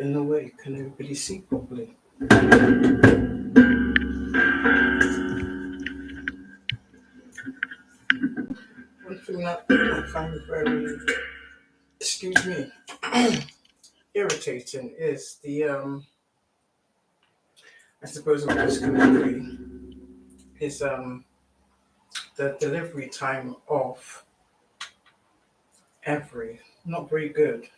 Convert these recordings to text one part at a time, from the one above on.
In a way, can everybody see properly? One thing that I find very, excuse me, irritating is I suppose what this can agree, is the delivery time of every, not very good.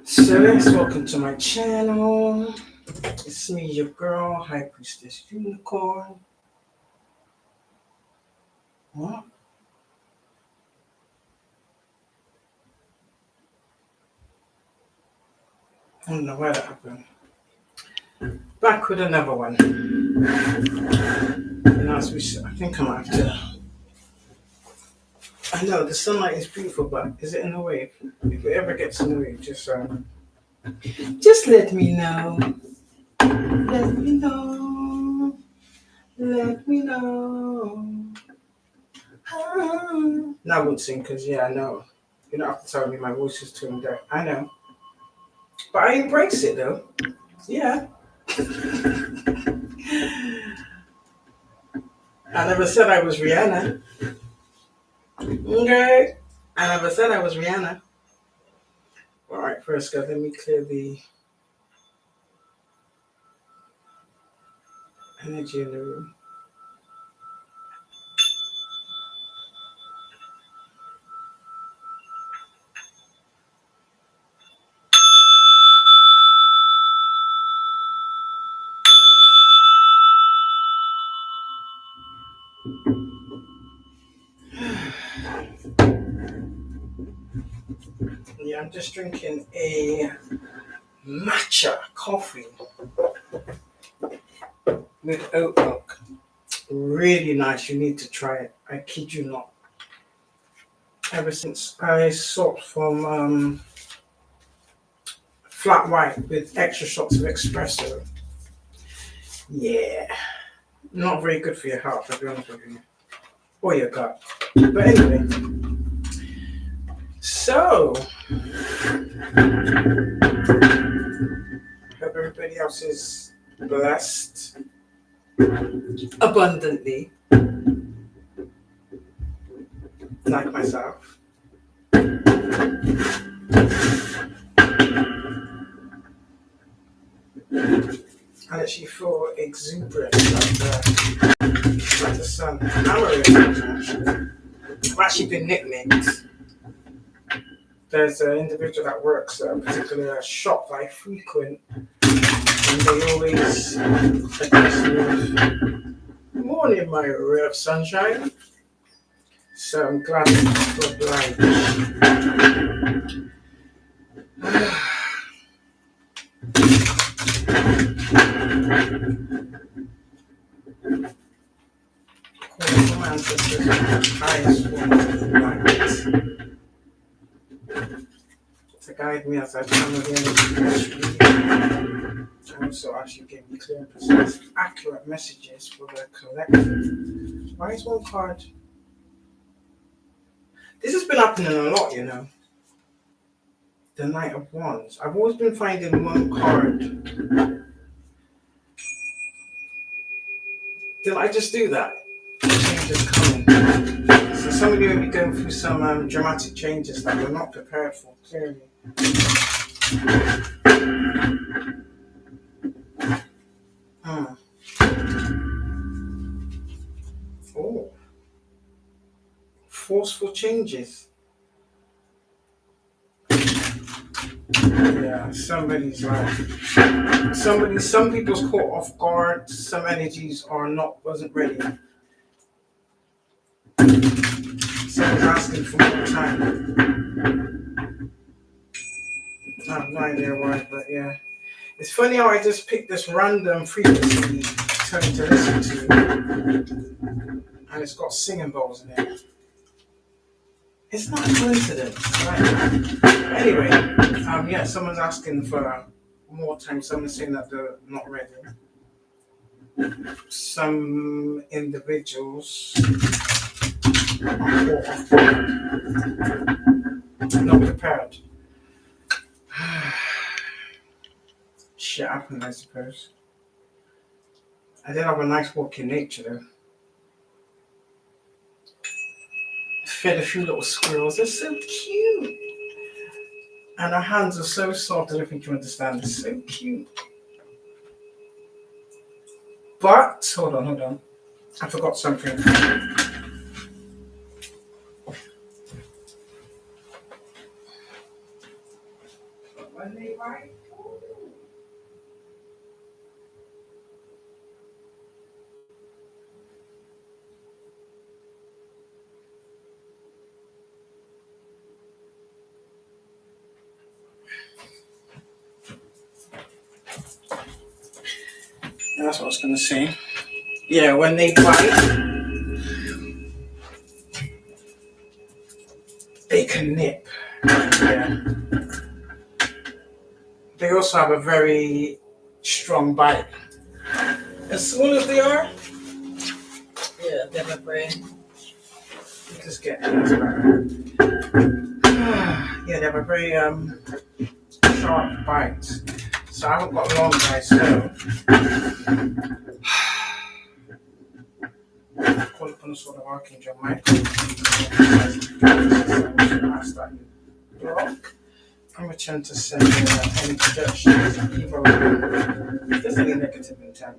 So let's welcome to my channel. It's me, your girl, High Priestess Unicorn. What? I don't know why that happened. Back with another one. And as we said, I think I might have to. I know the sunlight is beautiful, but is it in the way? If it ever gets in the way, just let me know. Let me know. Let me know. No, I won't sing because, yeah, I know. You don't have to tell me my voice is tuned down. I know. But I embrace it, though. Yeah. I never said I was Rihanna. Okay. I never said I was Rihanna. All right, first, guys, let me clear the energy in the room. Yeah, I'm just drinking a matcha coffee with oat milk. Really nice. You need to try it. I kid you not. Ever since I swapped from flat white with extra shots of espresso, yeah, not very good for your health, to be honest with you, or your gut. But anyway, so hope everybody else is blessed abundantly, like myself. I actually feel exuberant like the sun. I'm a actually. I've actually been nicknamed. There's an individual that works at a particular shop that I frequent, and they always address me with morning, my ray of sunshine. So I'm glad to oblige. Calling my ancestors the highest form of light to guide me as I channel the energy. And also actually give me clear and precise, accurate messages for the collective. Why is one card? This has been happening a lot, you know. The Knight of Wands. I've always been finding one card. Did I just do that? Change is coming. So some of you will be going through some dramatic changes that you're not prepared for, clearly. Oh. Forceful changes. Yeah, somebody's like some people's caught off guard, some energies are not wasn't ready. Someone's asking for more time. I have no idea why, but yeah. It's funny how I just picked this random frequency telling to listen to, and it's got singing bowls in it. It's not a coincidence, right? Anyway, yeah, someone's asking for more time. Someone's saying that they're not ready. Some individuals are not prepared. Shit happened, I suppose. I did have a nice walk in nature though. Fed a few little squirrels. They're so cute. And our hands are so soft. I don't think you understand. They're so cute. But, hold on. I forgot something. When they bite. That's what I was going to say. Yeah, when they bite, they can nip. Yeah. They also have a very strong bite. As soon as they are, yeah, they have a brain. You just get into that. Yeah, they have a very sharp bite. So I haven't got long guys, so call upon the sort of Archangel Michael. Block. I'm returning to send any projections, evil, if there's any negative intent.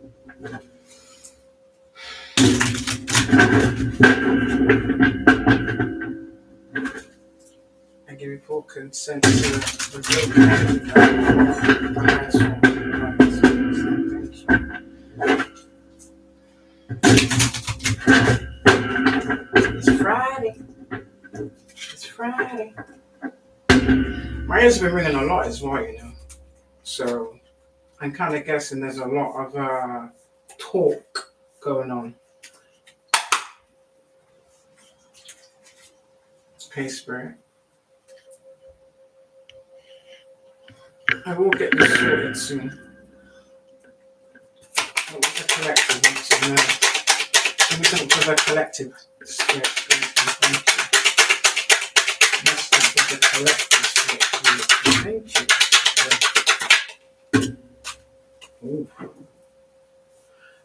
I give you full consent to reveal the energy of the highest form. It's Friday. It's Friday. My ears have been ringing a lot as well, you know. So I'm kind of guessing there's a lot of talk going on. Okay, Spirit. I will get this sorted soon. What was the collective? Let me think for the collective. Spirit. Let's think for the collective. Spirit. Thank you. Ooh.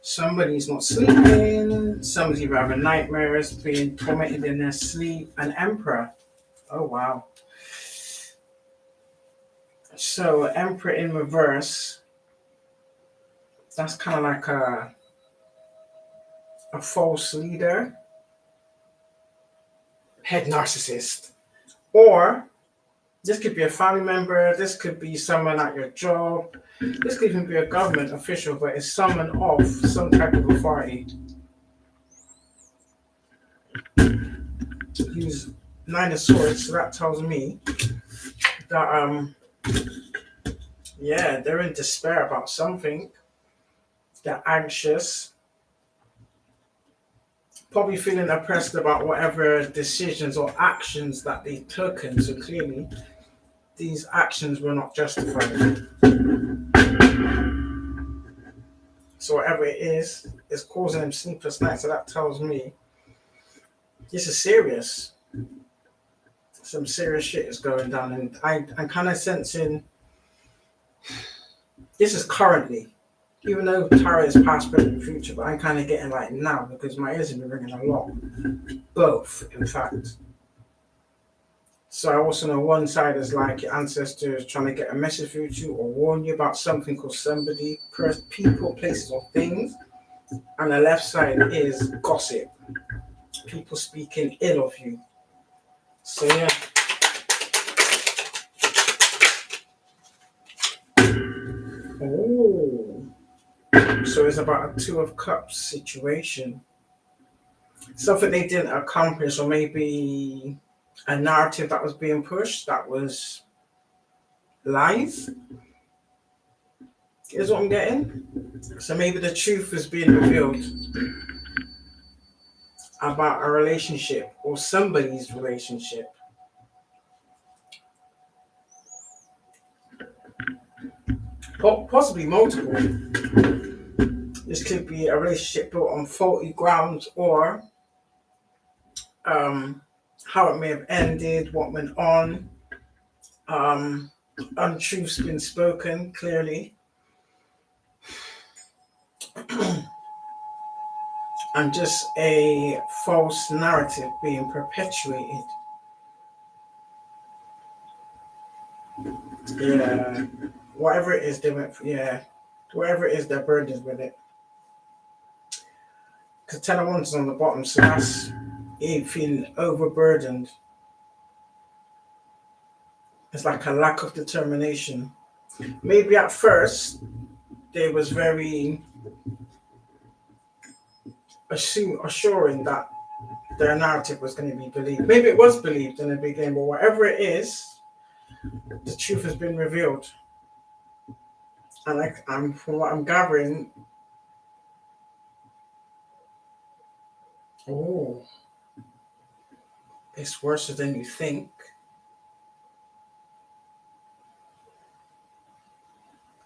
Somebody's not sleeping. Somebody's either having nightmares, being tormented in their sleep. An emperor. Oh, wow. So, emperor in reverse, that's kind of like a false leader, head narcissist. Or this could be a family member, this could be someone at your job, this could even be a government official, but it's someone of some type of authority. Use 9 of Swords, so that tells me that yeah, they're in despair about something. They're anxious, probably feeling oppressed about whatever decisions or actions that they've taken. So clearly, these actions were not justified. So whatever it is causing them sleepless nights. So that tells me this is serious. Some serious shit is going down, and I'm kind of sensing this is currently, even though tarot is past, present, and future, but I'm kind of getting like now because my ears have been ringing a lot. Both, in fact. So I also know one side is like your ancestors trying to get a message through to you or warn you about something or somebody, people, places, or things. And the left side is gossip. People speaking ill of you. So yeah. Oh. So it's about a 2 of Cups situation. Something they didn't accomplish, or maybe a narrative that was being pushed that was lies. Is what I'm getting. So maybe the truth is being revealed about a relationship or somebody's relationship. Possibly multiple. This could be a relationship built on faulty grounds or um, how it may have ended, what went on, untruths been spoken clearly, and just a false narrative being perpetuated. Yeah, whatever it is, they went. Yeah, whatever it is, they're burdened with it. Because 10 of Wands is on the bottom, so that's it feeling overburdened. It's like a lack of determination. Maybe at first they was very assuring that their narrative was going to be believed. Maybe it was believed in the beginning, but whatever it is, the truth has been revealed. And I'm from what I'm gathering, oh, it's worse than you think.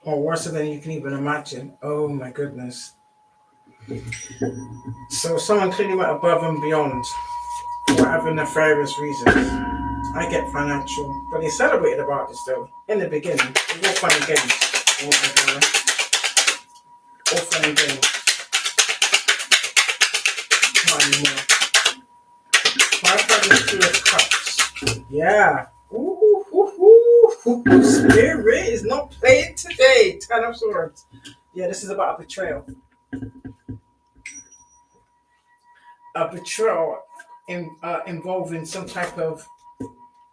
Or worse than you can even imagine. Oh my goodness. So someone clearly went above and beyond for whatever nefarious reasons. I get financial, but they celebrated about this though. In the beginning, it was all fun and games. Oh my God. All fun and games. Not anymore. 5,000 Two of Cups. Yeah. Ooh, Spirit is not playing today. 10 of Swords. Yeah, this is about a betrayal. A betrayal involving some type of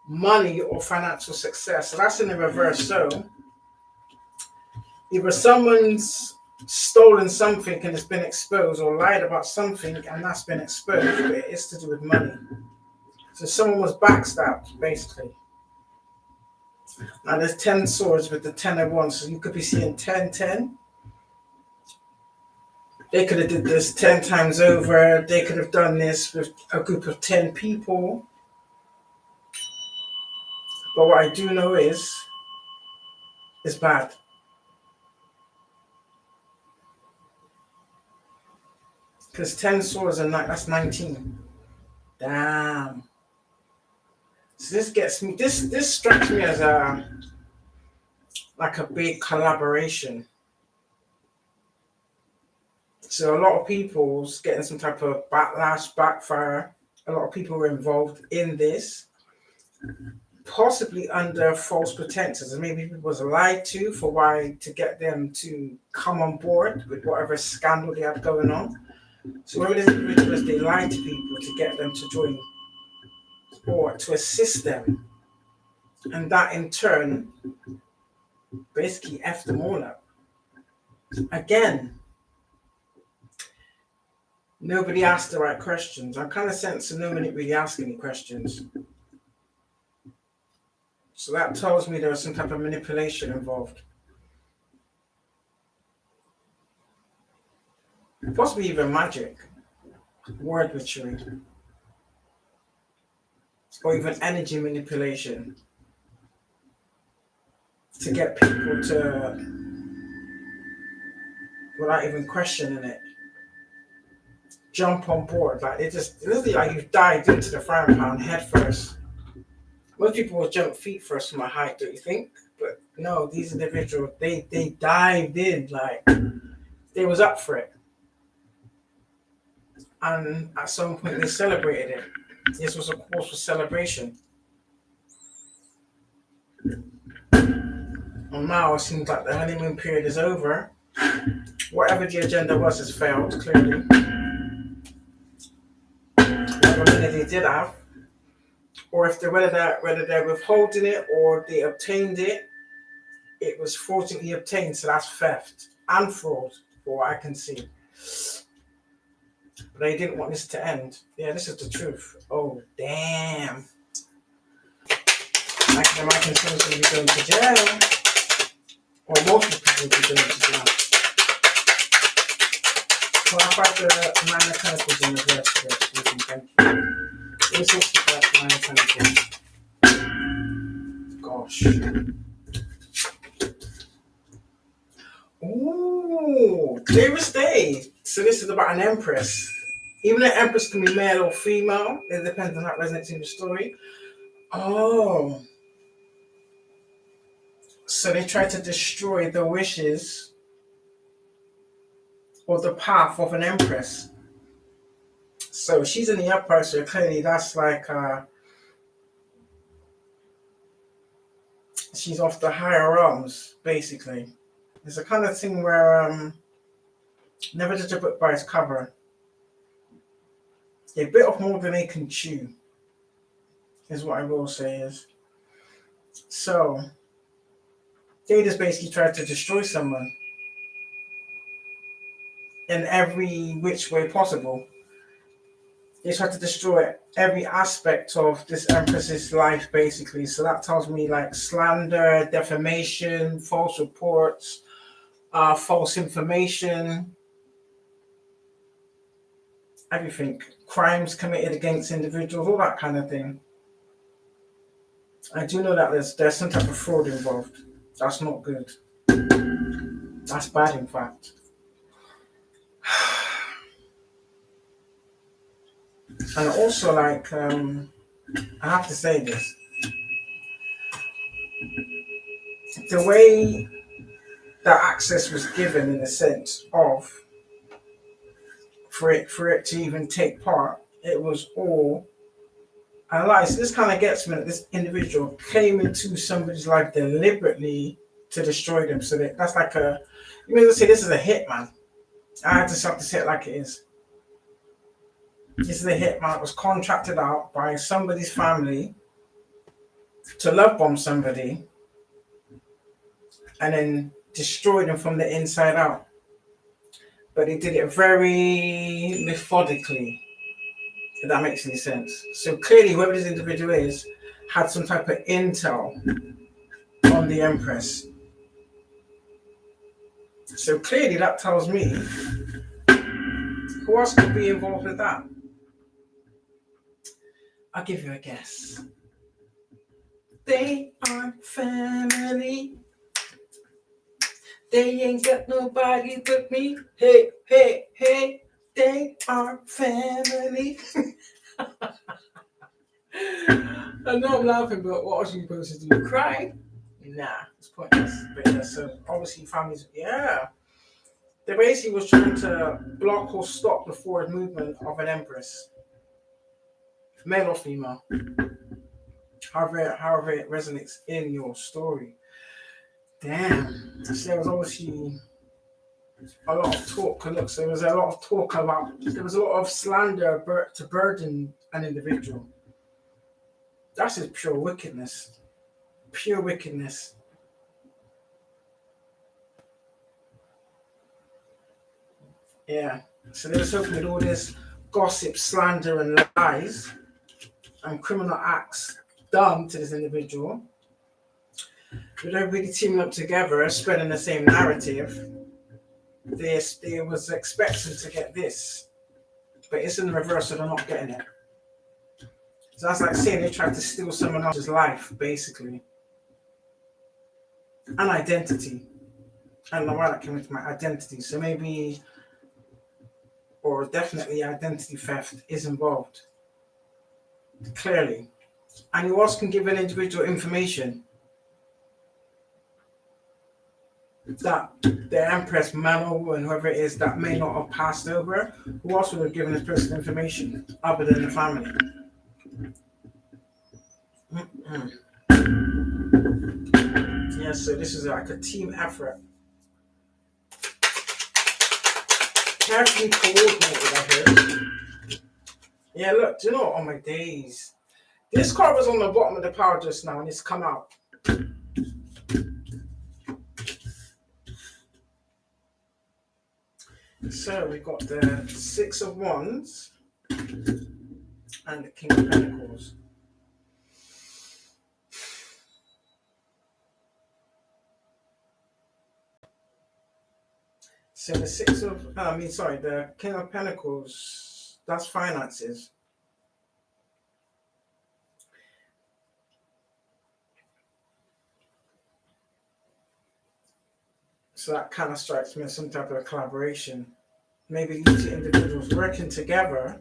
money or financial success. So that's in the reverse. So either someone's stolen something and it's been exposed, or lied about something and that's been exposed, but it is to do with money. So someone was backstabbed, basically. Now there's 10 swords with the 10 of Wands, so you could be seeing 10, 10. They could have did this 10 times over. They could have done this with a group of 10 people. But what I do know is it's bad. Because 10 swords and that's 19. Damn. So this gets me, this strikes me as like a big collaboration. So a lot of people's getting some type of backlash, backfire. A lot of people were involved in this, possibly under false pretenses. And maybe people was lied to to get them to come on board with whatever scandal they had going on. So whoever these individuals, they lied to people to get them to join or to assist them. And that in turn basically effed them all up. Again, nobody asked the right questions. I'm kind of sensing nobody really asked any questions. So that tells me there was some type of manipulation involved. Possibly even magic, word witchery, or even energy manipulation to get people to, without even questioning it, jump on board. Like it literally like you've dived into the frying pan head first. Most people will jump feet first from a height, don't you think? But no, these individuals, they dived in, like they was up for it. And at some point they celebrated it. This was a cause for celebration. And now it seems like the honeymoon period is over. Whatever the agenda was has failed, clearly. Whatever money they did have, or if whether they're withholding it or they obtained it, it was fraudulently obtained, so that's theft and fraud, for what I can see. But they didn't want this to end. Yeah, this is the truth. Oh, damn. I can imagine someone's going to be going to jail. Or most of the people who don't just now. So I find the Nine of Pentacles in reverse first. Thank you. It's also that Nine of Pentacles. Gosh. Ooh, clearest day. So this is about an empress. Even an empress can be male or female. It depends on how it resonates in the story. Oh. So they try to destroy the wishes or the path of an empress. So she's in the upright, so clearly that's like she's off the higher realms, basically. It's a kind of thing where never judge a book by its cover. They bit off more than they can chew, is what I will say is. So they just basically tried to destroy someone in every which way possible. They tried to destroy every aspect of this empress's life, basically. So that tells me like slander, defamation, false reports, false information, everything, crimes committed against individuals, all that kind of thing. I do know that there's some type of fraud involved. That's not good. That's bad, in fact. And also, like, I have to say this: the way that access was given, in the sense of for it to even take part, it was all. And like, so this kind of gets me that this individual came into somebody's life deliberately to destroy them. So that's like you may say this is a hitman. I had to have to say it like it is. This is a hitman that was contracted out by somebody's family to love bomb somebody and then destroy them from the inside out. But he did it very methodically, if that makes any sense. So clearly, whoever this individual is had some type of intel on the Empress. So clearly, that tells me who else could be involved with that. I'll give you a guess. They are family. They ain't got nobody but me. Hey, hey, hey. They are family. I know I'm laughing, but what else are you supposed to do? Cry? Nah, it's pointless. But yeah, so obviously families, yeah. They basically was trying to block or stop the forward movement of an empress. Male or female. However it resonates in your story. Damn. So there was obviously a lot of talk. Look, so there was a lot of talk about, there was a lot of slander to burden an individual. That's just pure wickedness. Pure wickedness. Yeah. So they was hoping with all this gossip, slander, and lies and criminal acts done to this individual, with everybody teaming up together, spreading the same narrative, they was expecting to get this, but it's in the reverse, so they're not getting it. So that's like saying they tried to steal someone else's life, basically. And identity. I don't know why that came into my identity. So maybe, or definitely, identity theft is involved. Clearly. And who else can give an individual information that the Empress, Mano, and whoever it is that may not have passed over? Who else would have given this person information other than the family? Yeah, so this is like a team effort. Carefully coordinated, I heard. Yeah, look, do you know what? On my days. This card was on the bottom of the pile just now and it's come out. So we got the Six of Wands and the King of Pentacles. So the King of Pentacles, that's finances. So that kind of strikes me as some type of collaboration. Maybe these two individuals working together.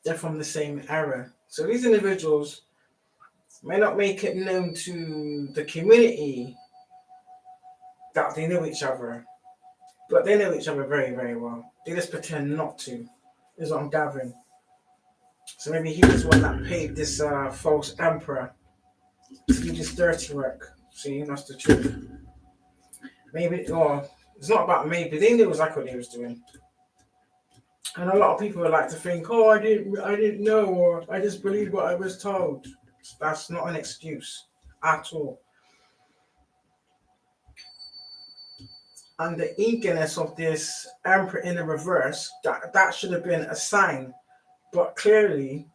They're from the same era. So these individuals may not make it known to the community that they know each other, but they know each other very, very well. They just pretend not to, is what I'm gathering. So maybe he was the one that paid this false emperor to do this dirty work. See, that's the truth. Maybe, or it's not about maybe, they knew exactly what they was doing. And a lot of people would like to think, oh, I didn't know, or I just believed what I was told. That's not an excuse at all. And the eagerness of this emperor in the reverse, that should have been a sign. But clearly,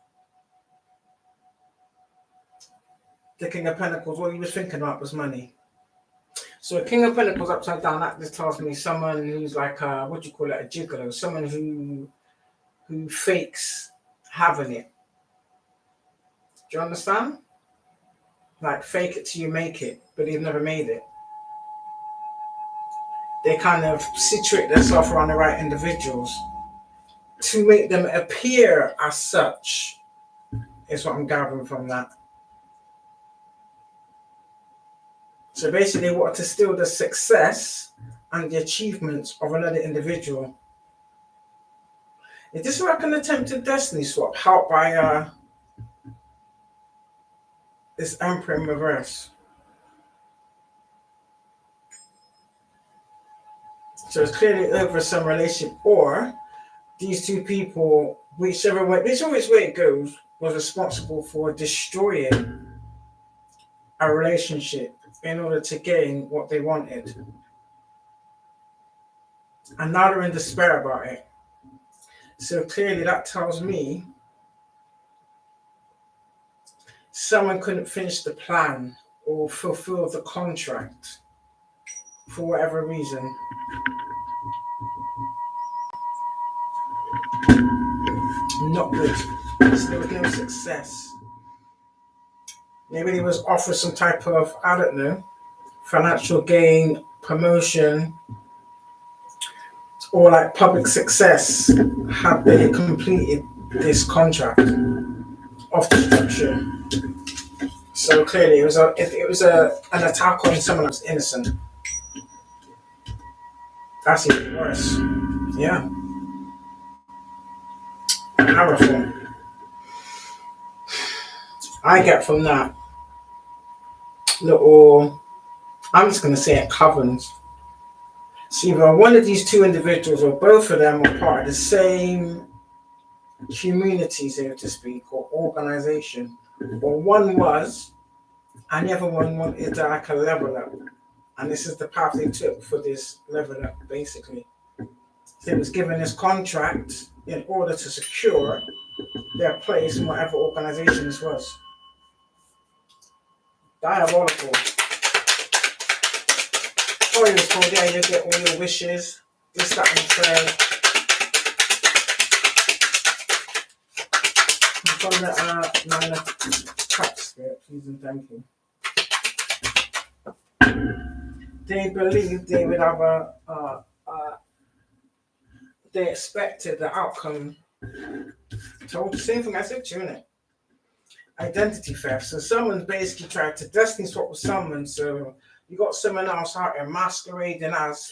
the King of Pentacles, what he was thinking about was money. So a King of Pentacles upside down, that just tells me someone who's like what do you call it, a gigolo, someone who fakes having it. Do you understand? Like fake it till you make it, but they've never made it. They kind of situate themselves around the right individuals to make them appear as such, is what I'm gathering from that. So basically they wanted to steal the success and the achievements of another individual. Is this like an attempted destiny swap helped by this Emperor in reverse? So it's clearly over some relationship, or these two people, whichever way it goes, was responsible for destroying a relationship in order to gain what they wanted. And now they're in despair about it. So clearly that tells me someone couldn't finish the plan or fulfill the contract for whatever reason. Not good. There was no success. Maybe he was offered some type of, I don't know, financial gain, promotion, or like public success had they completed this contract of destruction. So clearly it was an attack on someone that's innocent. That's even worse. Yeah. Powerful. I get from that little, I'm just going to say it, covenants. See, either one of these two individuals or both of them are part of the same community, so to speak, or organization. Or one was, and the other one wanted to like a level up. And this is the path they took for this level up, basically. They was given this contract in order to secure their place in whatever organization this was. Diabolical. Oh, he was told, yeah, you get all your wishes, this, that, and the third. From the 9 of Cups, Spirit, please and thank you. They believed they would have they expected the outcome. Told the same thing I said to you, innit? Identity theft. So someone basically tried to destiny swap with someone. So you got someone else out there masquerading as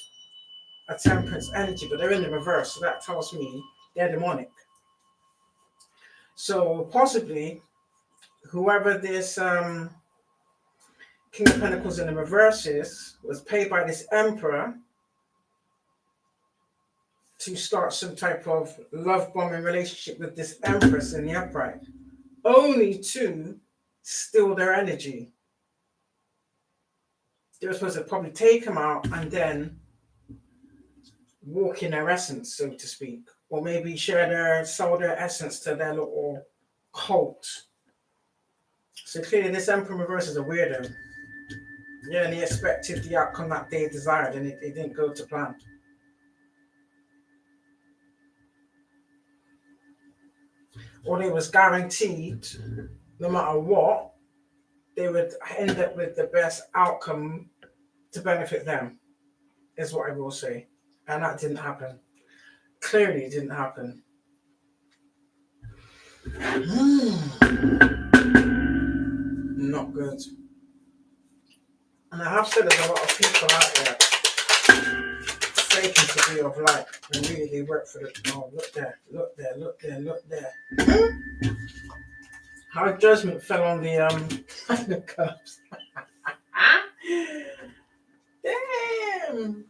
a temperance energy, but they're in the reverse. So that tells me they're demonic. So possibly whoever this King of Pentacles in the reverse is was paid by this emperor to start some type of love bombing relationship with this empress in the upright, only to steal their energy. They were supposed to probably take them out and then walk in their essence, so to speak, or maybe sell their essence to their little cult. So clearly this Emperor reverse is a weirdo. Yeah, and he expected the outcome that they desired, and it didn't go to plan. Or it was guaranteed, no matter what, they would end up with the best outcome to benefit them, is what I will say. And that didn't happen. Clearly, it didn't happen. Not good. And I have said there's a lot of people out there faking to be of light when really they work for the. Oh, look there, look there, look there, look there. How judgment fell on the the cups. Damn.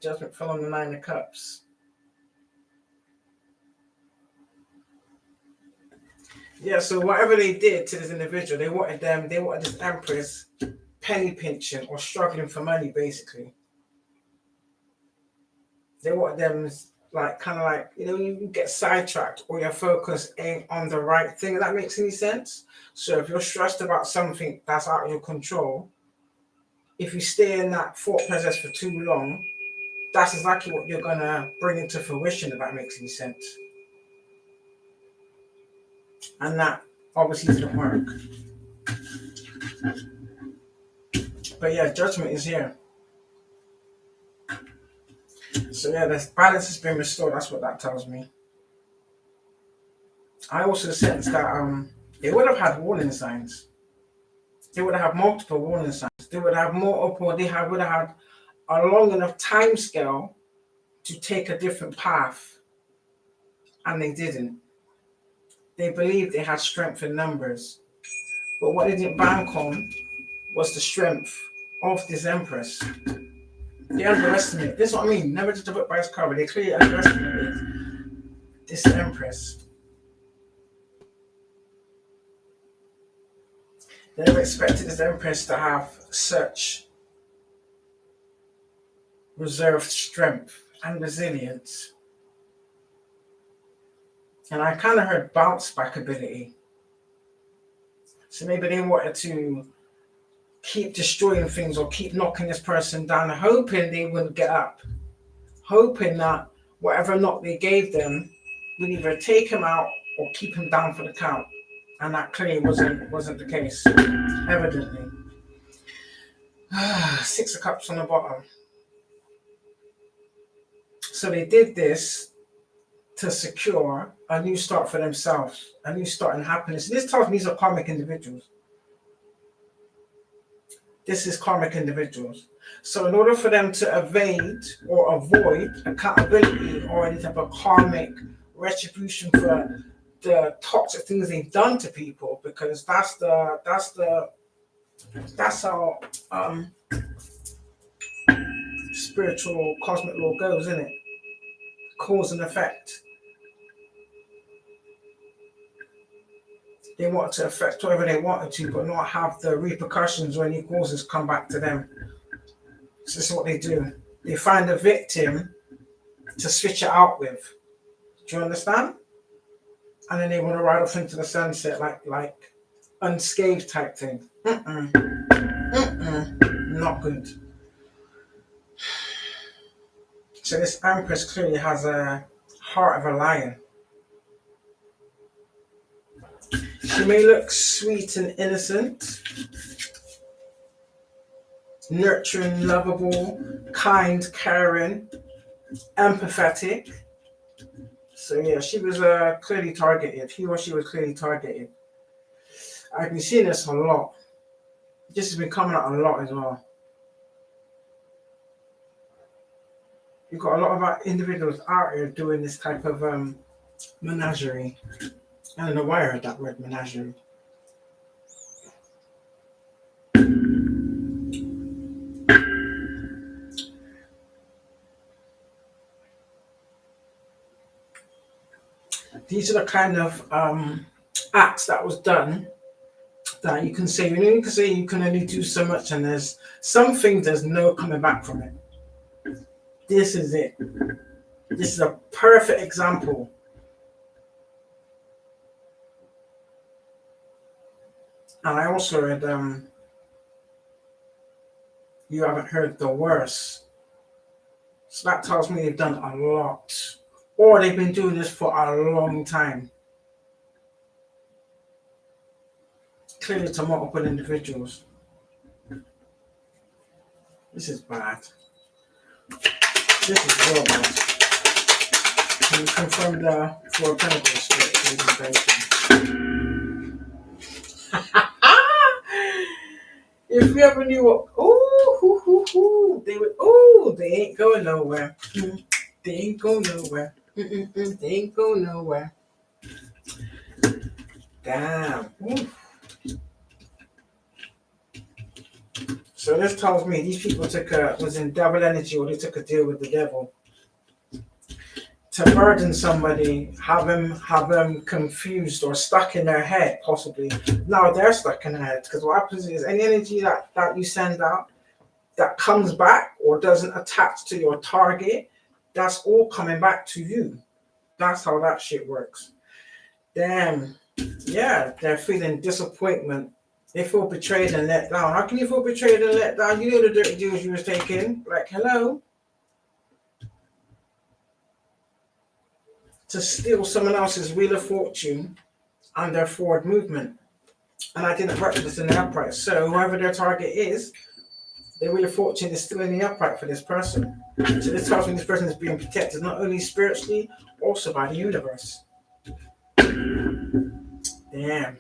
Judgment fell on the 9 of cups. Yeah, so whatever they did to this individual, they wanted this empress penny pinching or struggling for money, basically. They wanted them like kind of like, you get sidetracked or your focus ain't on the right thing. If that makes any sense. So if you're stressed about something that's out of your control, if you stay in that thought process for too long, that's exactly what you're gonna bring into fruition, if that makes any sense. And that obviously didn't work. But yeah, judgment is here. So yeah, the balance has been restored. That's what that tells me. I also sense that they would have had warning signs. They would have multiple warning signs. They would have would have had a long enough time scale to take a different path, and they didn't. They believed they had strength in numbers, but what they didn't bank on was the strength of this empress. They underestimated. This is what I mean. Never judge a book by its cover. They clearly underestimated this empress. They never expected this empress to have such reserved strength and resilience. And I kind of heard bounce back ability. So maybe they wanted to keep destroying things or keep knocking this person down, hoping they wouldn't get up. Hoping that whatever knock they gave them would either take him out or keep him down for the count. And that clearly wasn't the case, evidently. 6 of Cups on the bottom. So they did this to secure a new start for themselves, a new start in happiness. This tells me these are karmic individuals. This is karmic individuals. So in order for them to evade or avoid accountability or any type of karmic retribution for the toxic things they've done to people, because that's how spiritual cosmic law goes, isn't it? Cause and effect. They wanted to affect whatever they wanted to, but not have the repercussions or any causes come back to them. So this is what they do. They find a victim to switch it out with. Do you understand? And then they want to ride off into the sunset like unscathed type thing. Not good. So this empress clearly has a heart of a lion. She may look sweet and innocent, nurturing, lovable, kind, caring, empathetic. So yeah, she was clearly targeted. He or she was clearly targeted. I've been seeing this a lot. This has been coming out a lot as well. You've got a lot of individuals out here doing this type of menagerie. I don't know why I heard that word, menagerie. These are the kind of acts that was done that you can say, you can only do so much, and there's some things there's no coming back from it. This is it. This is a perfect example. And I also read you haven't heard the worst. So that tells me they've done a lot. Or they've been doing this for a long time. Clearly to multiple individuals. This is bad. This is real bad. Can you confirm the Four of Pentacles spirit, please, and thank you. If you ever knew what, they would, they ain't going nowhere. They ain't going nowhere. They ain't going nowhere. Damn. Ooh. So this tells me these people was in double energy, or they took a deal with the devil to burden somebody, have them confused or stuck in their head, possibly. Now they're stuck in their head, because what happens is any energy that you send out that comes back or doesn't attach to your target, that's all coming back to you. That's how that shit works. Damn. Yeah, they're feeling disappointment. They feel betrayed and let down. How can you feel betrayed and let down? You know the dirty deals you was taking. Like, hello? To steal someone else's wheel of fortune and their forward movement. And I didn't work this in the upright. So whoever their target is, their wheel of fortune is still in the upright for this person. So this tells me this person is being protected not only spiritually, also by the universe. Damn.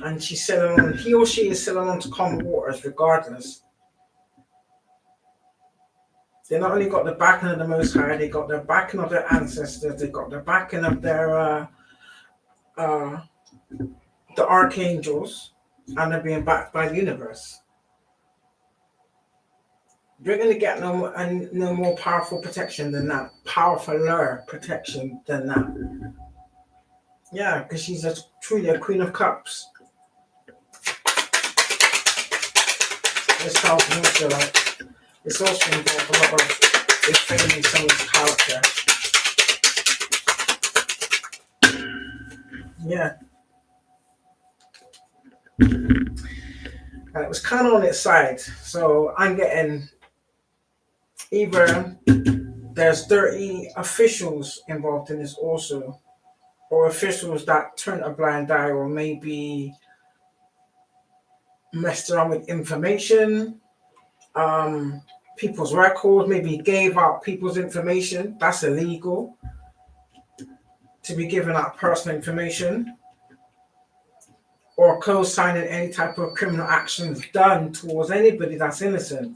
And she's sailing on, he or she is sailing on to calm waters regardless. They not only got the backing of the Most High, they got the backing of their ancestors, they got the backing of their the archangels, and they're being backed by the universe. You're going to get no more powerful protection than that, powerfuler protection than that. Yeah, because she's truly a Queen of Cups. This tells me also like it's also involved a lot of defaming someone's character. Yeah. And it was kind of on its side. So I'm getting either there's dirty officials involved in this also, or officials that turn a blind eye or maybe messed around with information, people's records, maybe gave out people's information. That's illegal to be giving out personal information or co-signing any type of criminal actions done towards anybody that's innocent.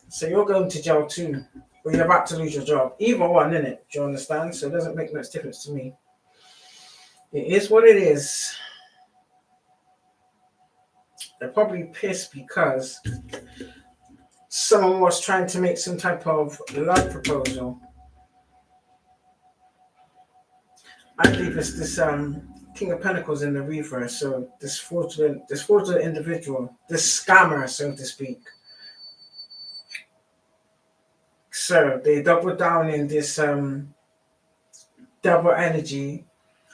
So you're going to jail too, or you're about to lose your job. Either one, innit? Do you understand? So it doesn't make much difference to me. It is what it is. They're probably pissed because someone was trying to make some type of love proposal. I believe it's this King of Pentacles in the reverse. So this fraudulent individual, this scammer, so to speak. So they double down in this double energy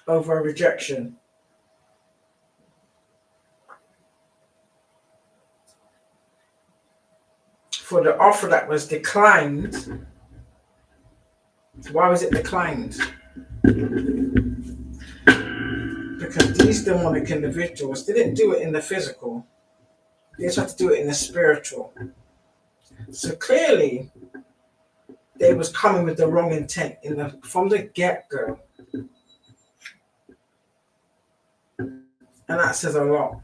over rejection. For the offer that was declined, why was it declined? Because these demonic individuals didn't do it in the physical. They just had to do it in the spiritual. So clearly, they was coming with the wrong intent from the get-go. And that says a lot.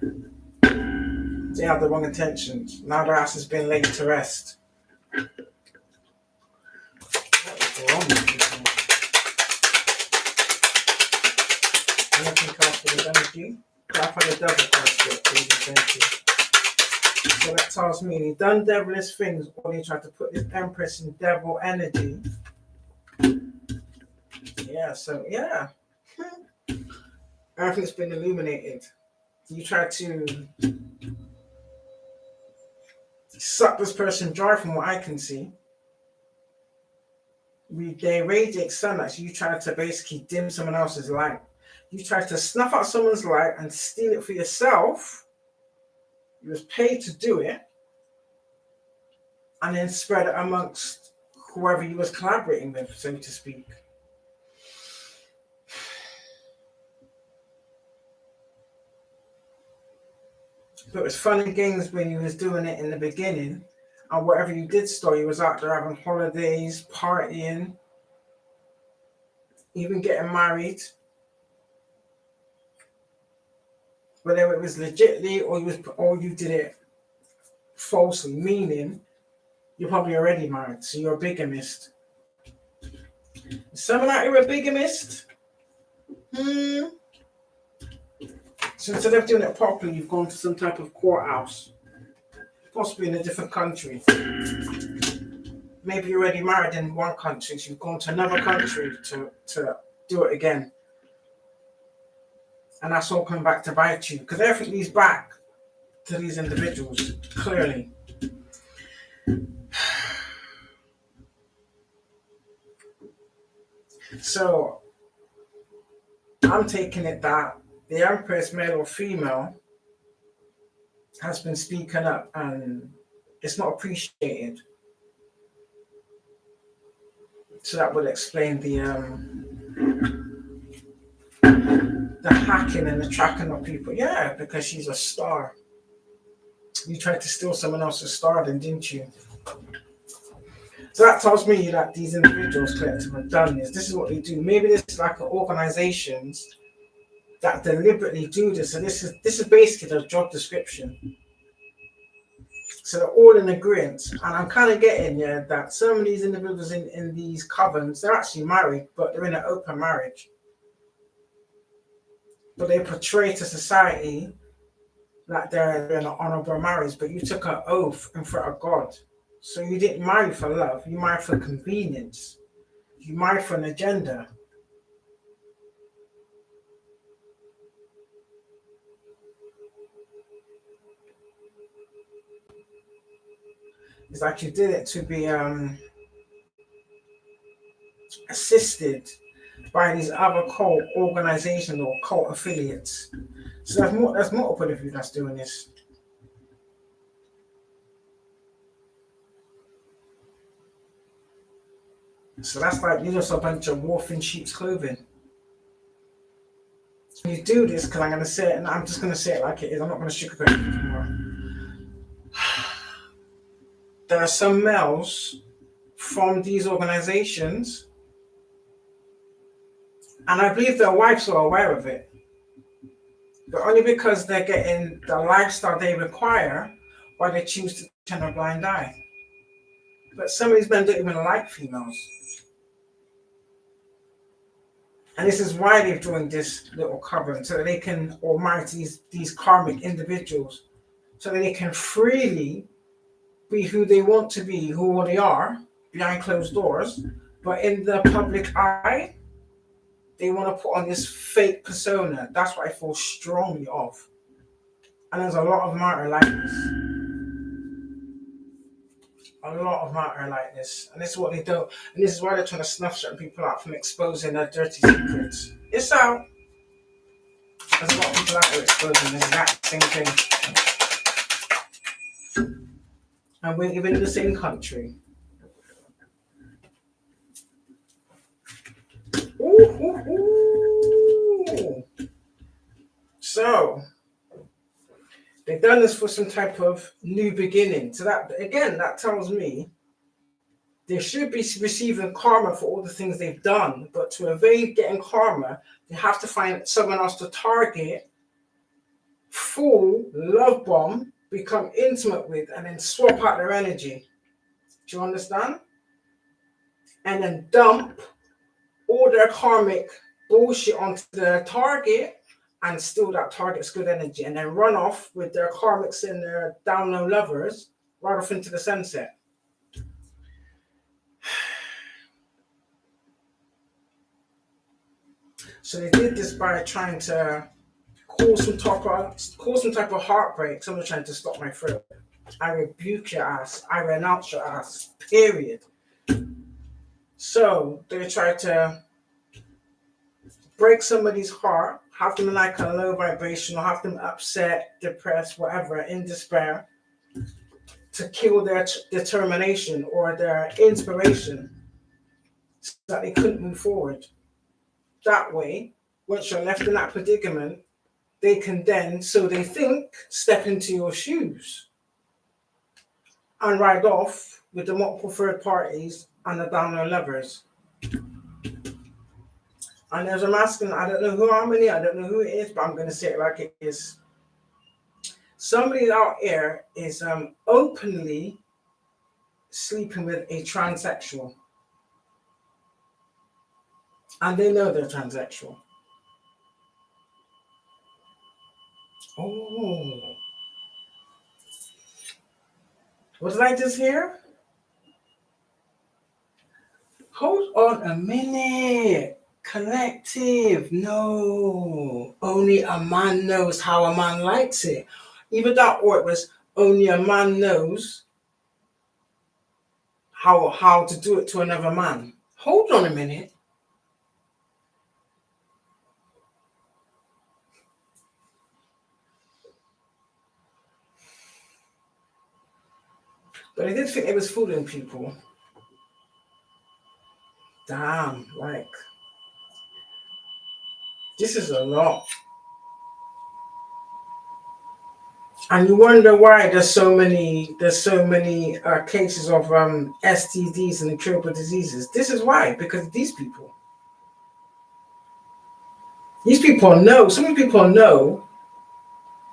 They have the wrong intentions. Now their ass has been laid to rest. What is wrong with people? Anything else for the energy? Clap on the double basket, please, thank you. So that tells me he done devilish things, or he tried to put this Empress in devil energy. Yeah, so yeah. Everything's been illuminated. You try to suck this person dry from what I can see. They radiate sunlight, so you try to basically dim someone else's light. You tried to snuff out someone's life and steal it for yourself. You was paid to do it, and then spread it amongst whoever you was collaborating with, so to speak. But it was fun and games when you was doing it in the beginning, and whatever you did store, you was out there having holidays, partying, even getting married. Whether it was legitly or you did it falsely, meaning you're probably already married, so you're a bigamist. Someone out here a bigamist? So instead of doing it properly, you've gone to some type of courthouse, possibly in a different country. Maybe you're already married in one country, so you've gone to another country to do it again. And that's all coming back to bite you, because everything leads back to these individuals, clearly. So I'm taking it that the Empress, male or female, has been speaking up and it's not appreciated. So that would explain the hacking and the tracking of people. Yeah, because she's a star. You tried to steal someone else's star then, didn't you? So that tells me that these individuals collectively have done this. This is what they do. Maybe this is like organizations that deliberately do this. And this is basically their job description. So they're all in agreement. And I'm kind of getting that some of these individuals in these covens, they're actually married, but they're in an open marriage. But they portray to society that they're in an honorable marriage, but you took an oath in front of God. So you didn't marry for love, you married for convenience. You married for an agenda. It's like you did it to be assisted by these other cult organizations or cult affiliates. So there's multiple of you that's doing this. So that's like you're just a bunch of wolf in sheep's clothing. You do this because I'm going to say it, and I'm just going to say it like it is. I'm not going to sugarcoat it anymore. There are some males from these organizations, and I believe their wives are aware of it, but only because they're getting the lifestyle they require, why they choose to turn a blind eye. But some of these men don't even like females. And this is why they're doing this little covering, so that they can, or marry these karmic individuals, so that they can freely be who they want to be, who they are, behind closed doors. But in the public eye, they want to put on this fake persona. That's what I feel strongly of. And there's a lot of matter like this. A lot of matter like this. And this is what they do. And this is why they're trying to snuff certain people out from exposing their dirty secrets. It's out. There's a lot of people out there exposing the exact same thing. And we're even in the same country. Ooh. So they've done this for some type of new beginning. So that again, that tells me they should be receiving karma for all the things they've done. But to evade getting karma, they have to find someone else to target, fool, love bomb, become intimate with, and then swap out their energy. Do you understand? And then dump all their karmic bullshit onto their target and steal that target's good energy, and then run off with their karmics and their down low lovers right off into the sunset. So they did this by trying to cause some type of heartbreak. Someone's trying to stop my throat. I rebuke your ass. I renounce your ass. Period. So they tried to break somebody's heart, have them like a low vibration, or have them upset, depressed, whatever, in despair, to kill their determination or their inspiration so that they couldn't move forward. That way, once you're left in that predicament, they can then, so they think, step into your shoes and ride off with the multiple third parties and the down low lovers. And as I'm asking, I don't know how many, I don't know who it is, but I'm going to say it like it is. Somebody out here is openly sleeping with a transsexual. And they know they're transsexual. Oh. What did I just hear? Hold on a minute. Collective. No. Only a man knows how a man likes it. Even that word was only a man knows how to do it to another man. Hold on a minute. But I did think it was fooling people. Damn, like, this is a lot. And you wonder why there's so many cases of STDs and incurable diseases. This is why, because these people know, some people know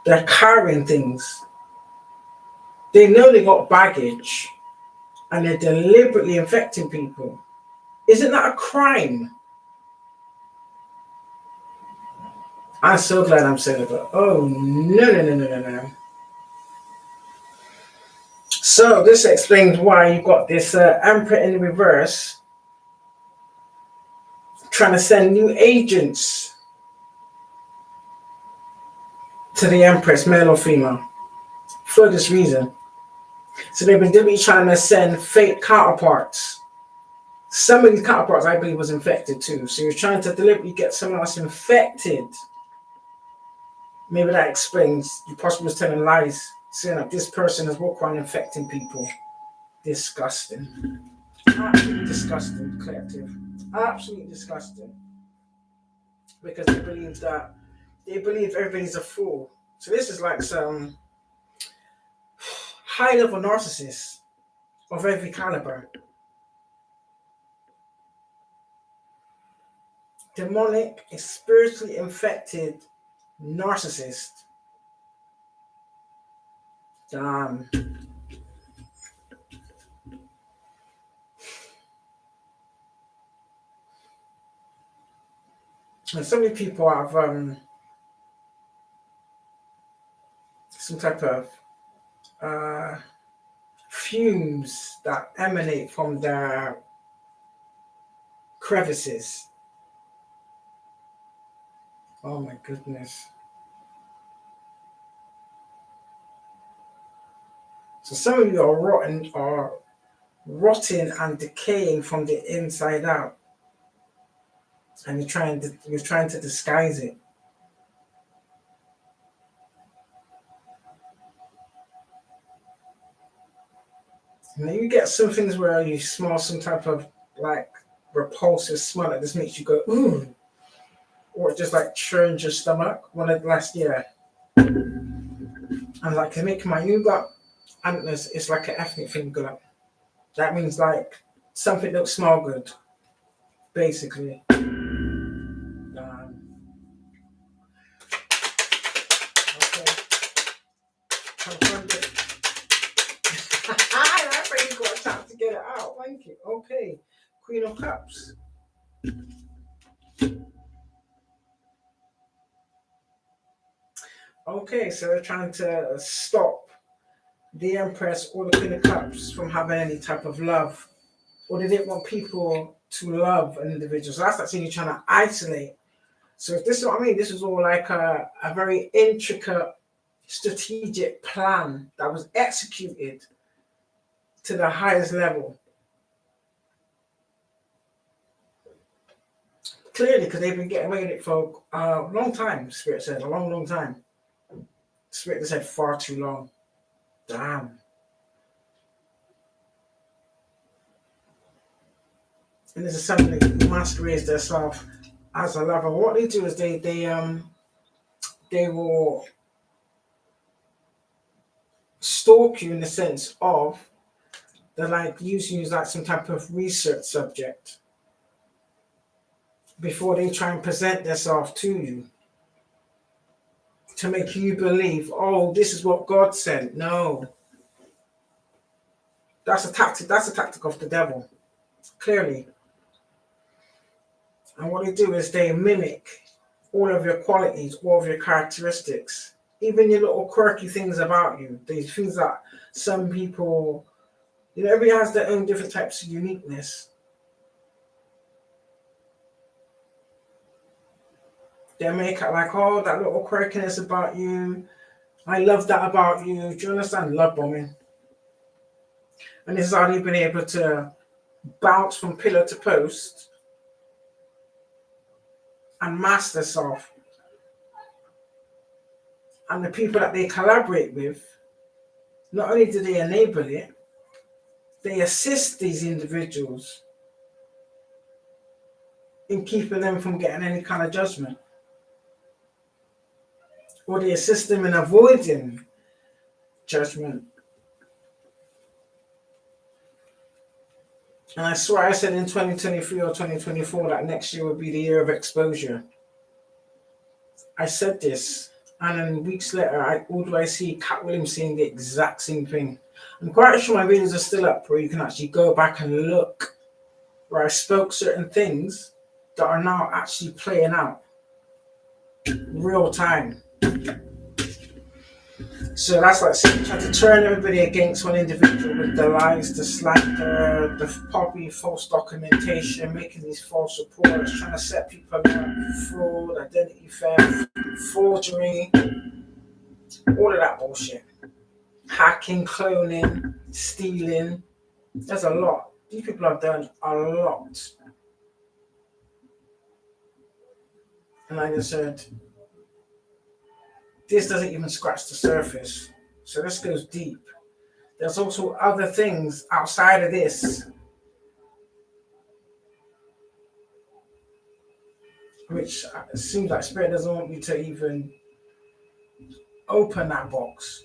they're carrying things. They know they got baggage and they're deliberately infecting people. Isn't that a crime? I'm so glad I'm celibate. Oh, no. So this explains why you got this emperor in reverse trying to send new agents to the empress, male or female, for this reason. So they've been deliberately trying to send fake counterparts. Some of these counterparts, I believe, was infected too. So you're trying to deliberately get someone else infected. Maybe that explains you possibly was telling lies, saying that this person has walked around infecting people. Disgusting. Absolutely disgusting, collective. Absolutely disgusting. Because they believe everybody's a fool. So this is like some high level narcissists of every caliber. Demonic, spiritually infected narcissist. Damn. And so many people have some type of fumes that emanate from their crevices. Oh my goodness. So some of you are rotting and decaying from the inside out. And you're trying to disguise it. And then you get some things where you smell some type of like repulsive smell that just makes you go, ooh. Or it just like churns your stomach. One of last year. And like, to make my new gut antlers, it's like an ethnic thing gut. That means like something that smell good, basically. Okay. Confirmed it. I think you got a chance to get it out. Thank you. Okay. Queen of Cups. Okay, so they're trying to stop the Empress or the Queen of Cups from having any type of love. Or they didn't want people to love an individual. So that's actually trying to isolate. So if this is what I mean, this was all like a very intricate strategic plan that was executed to the highest level. Clearly, because they've been getting away with it for a long time, Spirit said, a long, long time. Spirit said far too long. Damn. And there's somebody who masquerades themselves as a lover. What they do is they will stalk you in the sense of they're like using you as like some type of research subject before they try and present themselves to you to make you believe, oh, this is what God sent. No. That's a tactic. That's a tactic of the devil, clearly. And what they do is they mimic all of your qualities, all of your characteristics, even your little quirky things about you. These things that some people, everybody has their own different types of uniqueness. They make it like, oh, that little quirkiness about you. I love that about you. Do you understand? Love bombing. And this is how they've been able to bounce from pillar to post and master self. And the people that they collaborate with, not only do they enable it, they assist these individuals in keeping them from getting any kind of judgment. Or they assist them in avoiding judgment. And I swear I said in 2023 or 2024 that next year would be the year of exposure. I said this, and then weeks later, all do I see Cat Williams saying the exact same thing. I'm quite sure my videos are still up where you can actually go back and look where I spoke certain things that are now actually playing out real time. So that's like trying to turn everybody against one individual with the lies, the slander, the poppy, false documentation, making these false reports, trying to set people up, fraud, identity theft, forgery, all of that bullshit. Hacking, cloning, stealing. There's a lot. These people have done a lot. And like I said, this doesn't even scratch the surface. So this goes deep. There's also other things outside of this which it seems like Spirit doesn't want me to even open that box.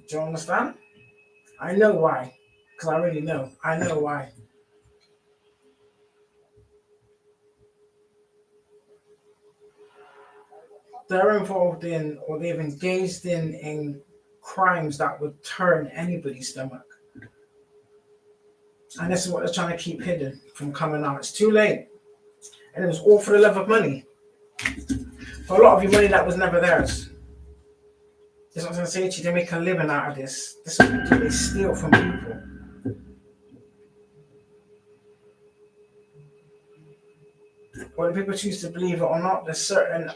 Do you understand? I know why. Because I already know. I know why. They're involved in, or they've engaged in crimes that would turn anybody's stomach. And this is what they're trying to keep hidden from coming out. It's too late. And it was all for the love of money. For a lot of your money that was never theirs. That's what I was going to say to you. They make a living out of this. This is what they do. They steal from people. Whether people choose to believe it or not, there's certain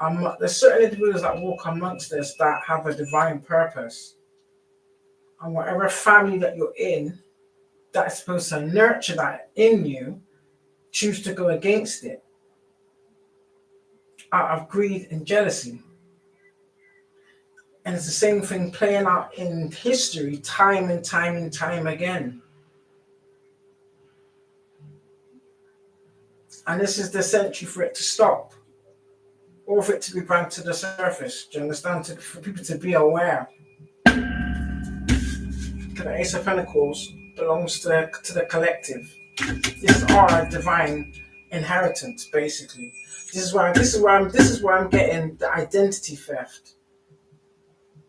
individuals that walk amongst us that have a divine purpose. And whatever family that you're in, that's supposed to nurture that in you, choose to go against it out of greed and jealousy. And it's the same thing playing out in history time and time and time again. And this is the century for it to stop, or for it to be brought to the surface. Do you understand? For people to be aware. The Ace of Pentacles belongs to the collective. This is our divine inheritance, basically. This is where I'm getting the identity theft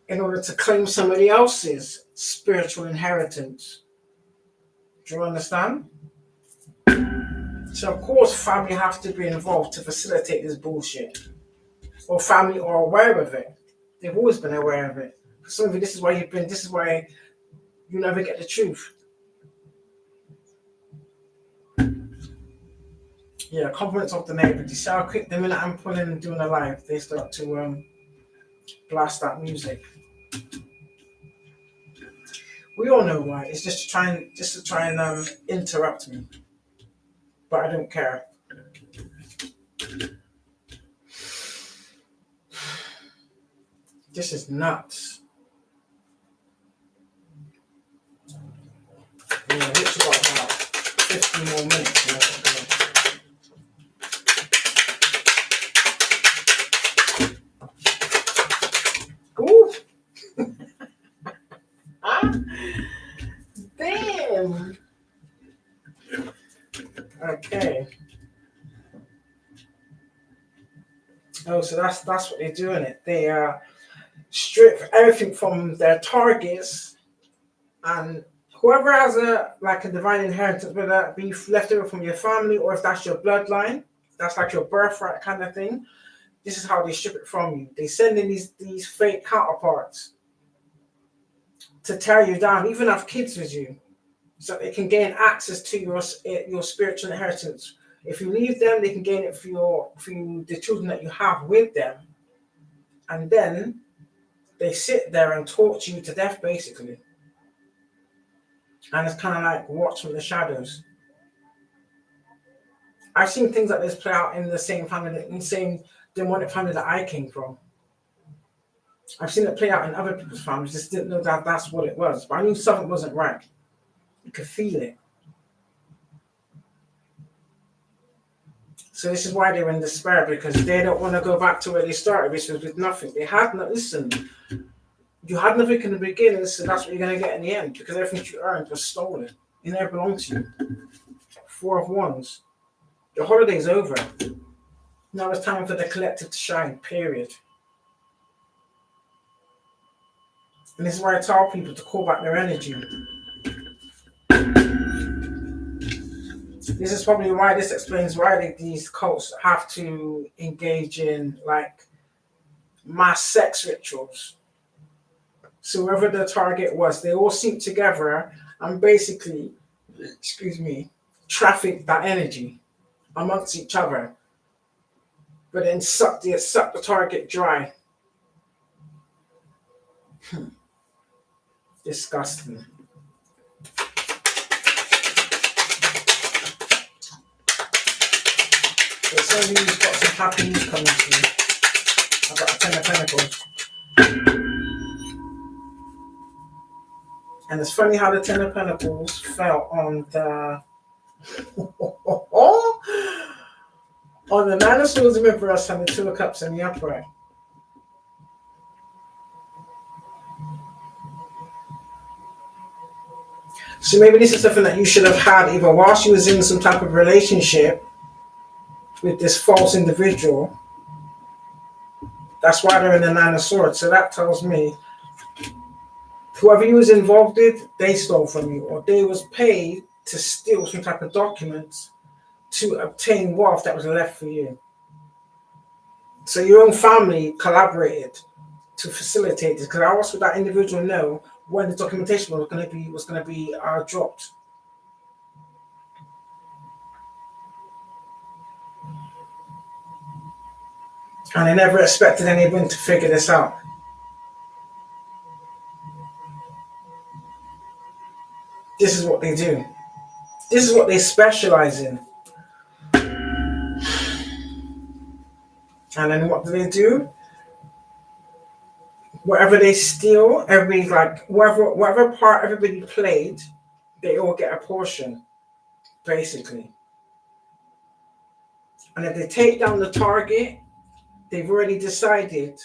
in order to claim somebody else's spiritual inheritance. Do you understand? So of course family have to be involved to facilitate this bullshit. Or family are aware of it. They've always been aware of it. For some of you, this is why you never get the truth. Yeah, compliments of the neighbour. You see how quick the minute I'm pulling and doing a live, they start to blast that music. We all know why. It's just to try and interrupt me. But I don't care. This is nuts. Yeah, literally got about 15 more minutes left. Ooh. Ah, damn. Okay. Oh, so that's what they're doing it. They strip everything from their targets, and whoever has a divine inheritance, whether that be left over from your family or if that's your bloodline, that's like your birthright kind of thing. This is how they strip it from you. They send in these fake counterparts to tear you down, even have kids with you, so they can gain access to your spiritual inheritance. If you leave them, they can gain it for the children that you have with them, and then they sit there and torture you to death, basically. And it's kind of like watch from the shadows. I've seen things like this play out in the same family, in the same demonic family that I came from. I've seen it play out in other people's families. Just didn't know that that's what it was. But I knew something wasn't right. You could feel it. So this is why they're in despair, because they don't want to go back to where they started, which was with nothing. They had no, listen, you had nothing in the beginning, so that's what you're going to get in the end, because everything you earned was stolen. It never belonged to you. Four of Wands. Your holiday's over. Now it's time for the collective to shine, period. And this is why I tell people to call back their energy. This is probably why this explains why these cults have to engage in like mass sex rituals. So whoever the target was, they all sync together and basically, traffic that energy amongst each other, but then suck the target dry. Disgusting. But somebody's got some happy news coming to you. I've got a 10 of Pentacles. And it's funny how the 10 of Pentacles fell on the on the 9 of Swords in reverse and the 2 of Cups in the upright. So maybe this is something that you should have had either whilst you was in some type of relationship with this false individual. That's why they're in the 9 of Swords. So that tells me whoever you was involved with, they stole from you, or they was paid to steal some type of documents to obtain wealth that was left for you. So your own family collaborated to facilitate this, because I also that individual know when the documentation was going to be dropped. And I never expected anyone to figure this out. This is what they do. This is what they specialize in. And then what do? Whatever they steal, whatever part everybody played, they all get a portion, basically. And if they take down the target, they've already decided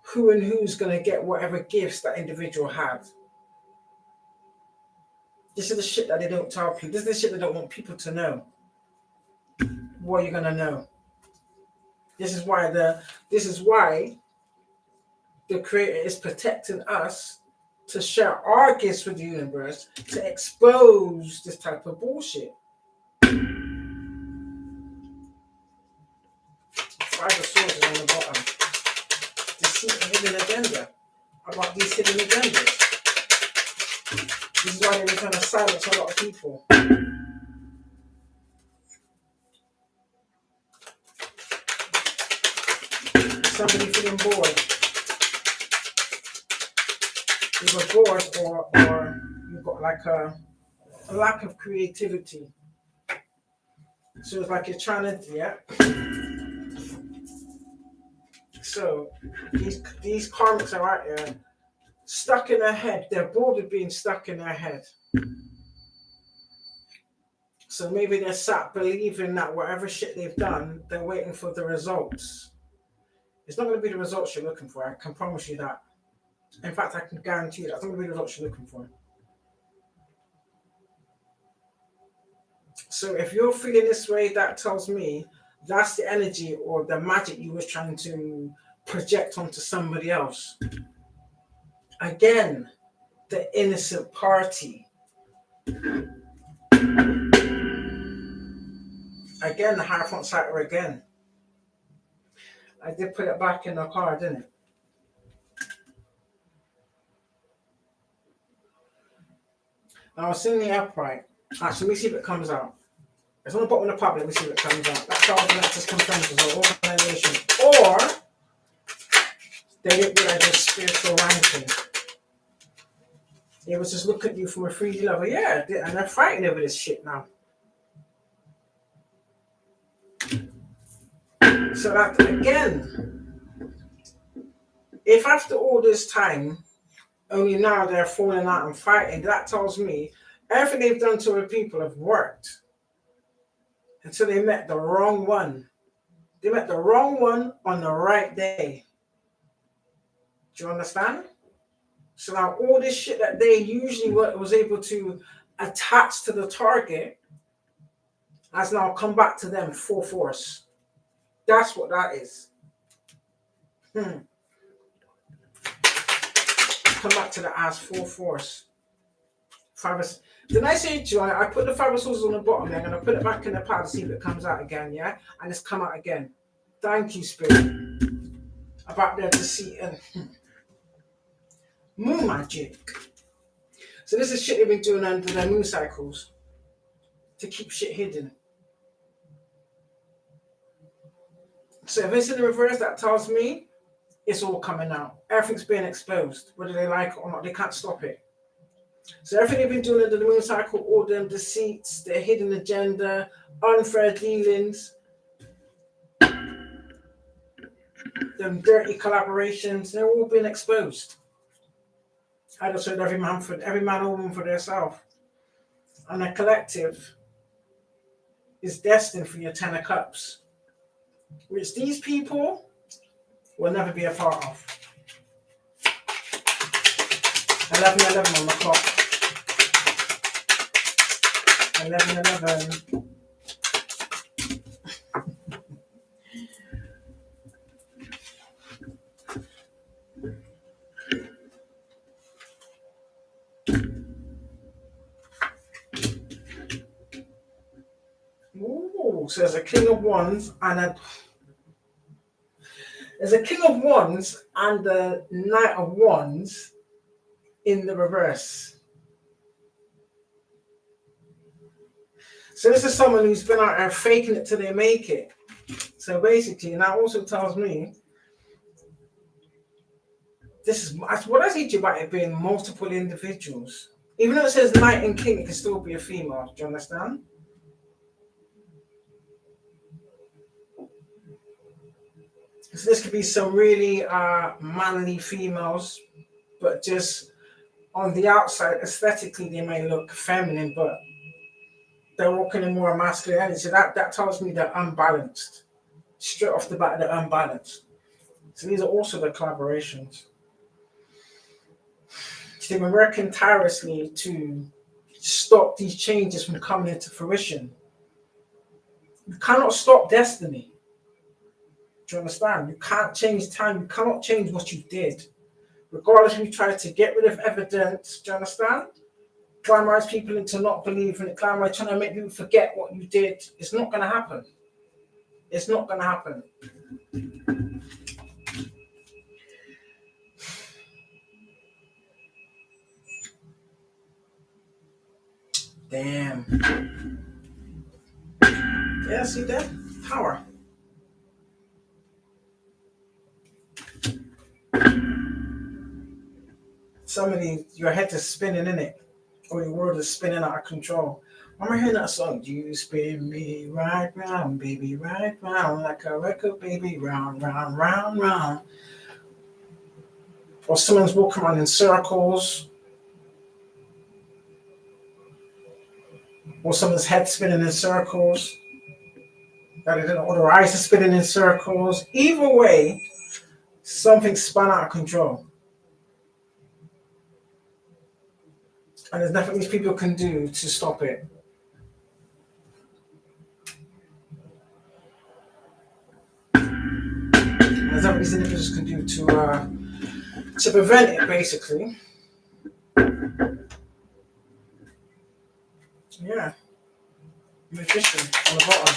who and who's going to get whatever gifts that individual had. This is the shit that they don't tell people. This is the shit they don't want people to know. What you're going to know. This is why the Creator is protecting us to share our gifts with the universe, to expose this type of bullshit. 5 of Swords is on the bottom. Deceit and hidden agenda. About these hidden agendas. This is why they're trying to silence a lot of people. Somebody feeling bored. Either bored or you've got like a lack of creativity. So it's like you're trying to, So these karmics are out there stuck in their head. They're bored with being stuck in their head. So maybe they're sat believing that whatever shit they've done, they're waiting for the results. It's not going to be the results you're looking for. I can promise you that. In fact, I can guarantee you that's not going to be the results you're looking for. So if you're feeling this way, that tells me that's the energy or the magic you was trying to project onto somebody else. Again, the innocent party. Again, the Hierophant Satyr again. I did put it back in the car, didn't it? Now it's in the upright. Actually, let me see if it comes out. It's on the bottom of the public. Let me see if it comes out. That's all the just confirms as an organization. Or they didn't realize their spiritual ranking. They was just look at you from a 3D level. Yeah, and they're fighting over this shit now. So that, again, if after all this time, only now they're falling out and fighting, that tells me everything they've done to other people have worked until they met the wrong one. They met the wrong one on the right day. Do you understand? So now all this shit that they usually was able to attach to the target has now come back to them full force. That's what that is. Come back to the ass full force. Did I say to you, I put the 5 of swords on the bottom, I'm going to put it back in the pad to see if it comes out again, yeah? And it's come out again. Thank you, Spirit. About their deceit and moon magic. So this is shit they've been doing under their moon cycles to keep shit hidden. So if it's in the reverse, that tells me it's all coming out. Everything's being exposed. Whether they like it or not, they can't stop it. So everything they've been doing under the moon cycle, all them deceits, their hidden agenda, unfair dealings, them dirty collaborations, they're all being exposed. I just said every man or woman for themselves. And the collective is destined for your 10 of cups, which these people will never be a part of. 11:11 on the clock. 11:11. Ooh, so there's a King of Wands and a Knight of Wands in the reverse. So this is someone who's been out there faking it till they make it. So basically, and that also tells me this is what I teach you about it being multiple individuals. Even though it says Knight and King, it can still be a female. Do you understand? So this could be some really manly females, but just on the outside, aesthetically, they may look feminine, but they're walking in more masculine energy. So that tells me they're unbalanced. Straight off the bat, they're unbalanced. So these are also the collaborations. So they've been working tirelessly to stop these changes from coming into fruition. You cannot stop destiny. Do you understand? You can't change time. You cannot change what you did. Regardless if you try to get rid of evidence, do you understand? Glamorize people into not believing it, glamorize trying to make people forget what you did. It's not going to happen. It's not going to happen. Damn. Yeah, see that? Power. Somebody, your head is spinning, innit? or your world is spinning out of control. I'm hearing that song. You spin me right round, baby, right round, like a record, baby, round, round, round, round. Or someone's walking around in circles, or someone's head spinning in circles, or their eyes are spinning in circles. Either way, something spun out of control. And there's nothing these people can do to stop it. There's nothing these individuals can do to prevent it, basically. Yeah. Magician on the bottom.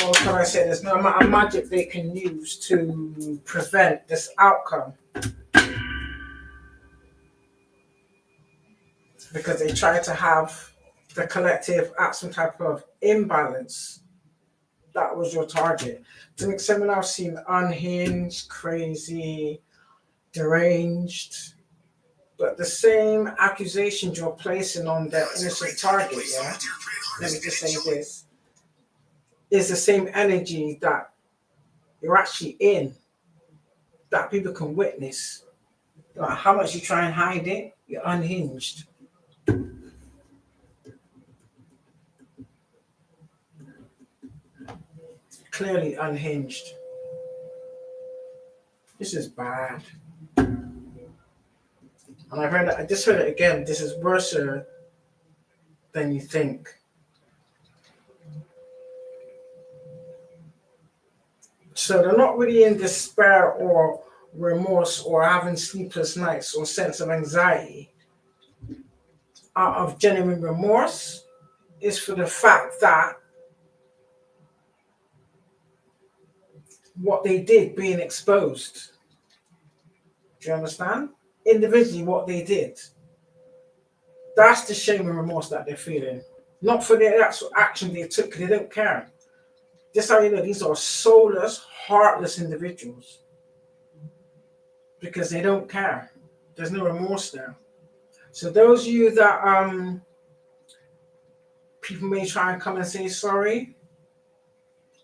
Or can I say there's no amount of magic they can use to prevent this outcome? Because they try to have the collective at some type of imbalance. That was your target. To make someone else seem unhinged, crazy, deranged. But the same accusations you're placing on their innocent target, yeah? Let me just say this. Is the same energy that you're actually in, that people can witness. Like how much you try and hide it, you're unhinged. Clearly unhinged. This is bad. And I just heard it again. This is worse than you think. So they're not really in despair or remorse or having sleepless nights or sense of anxiety out of genuine remorse. Is for the fact that what they did being exposed. Do you understand? Individually, what they did. That's the shame and remorse that they're feeling. Not for the actual action they took, because they don't care. Just how you know these are soulless, heartless individuals. Because they don't care. There's no remorse there. So those of you that people may try and come and say sorry,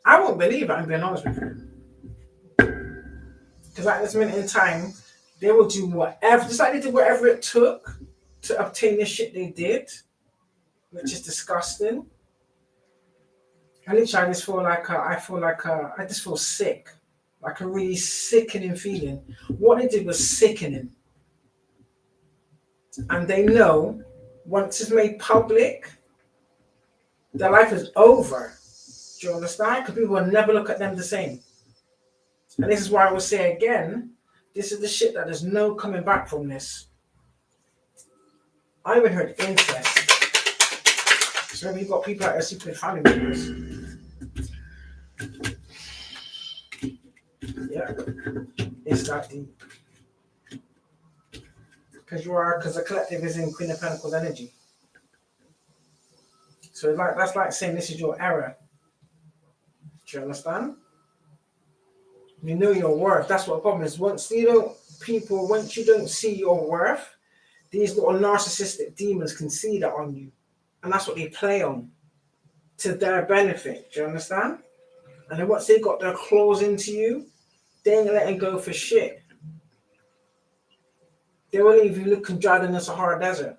I won't believe it, I'm being honest with you. Because at this minute in time, they will do whatever, just like they did whatever it took to obtain the shit they did, which is disgusting. I literally just feel like I just feel sick, like a really sickening feeling. What they did was sickening, and they know once it's made public, their life is over. Do you understand? Because people will never look at them the same. And this is why I will say again, this is the shit that there's no coming back from this. I even heard incest. So you've got people that are secret family members. Yeah, it's that deep. Because the collective is in Queen of Pentacles energy. So that's like saying this is your error. Do you understand? You know your worth. That's what the problem is. Once you don't see your worth, these little narcissistic demons can see that on you. And that's what they play on to their benefit. Do you understand? And then once they got their claws into you, they ain't letting go for shit. They will leave you looking dry in the Sahara Desert.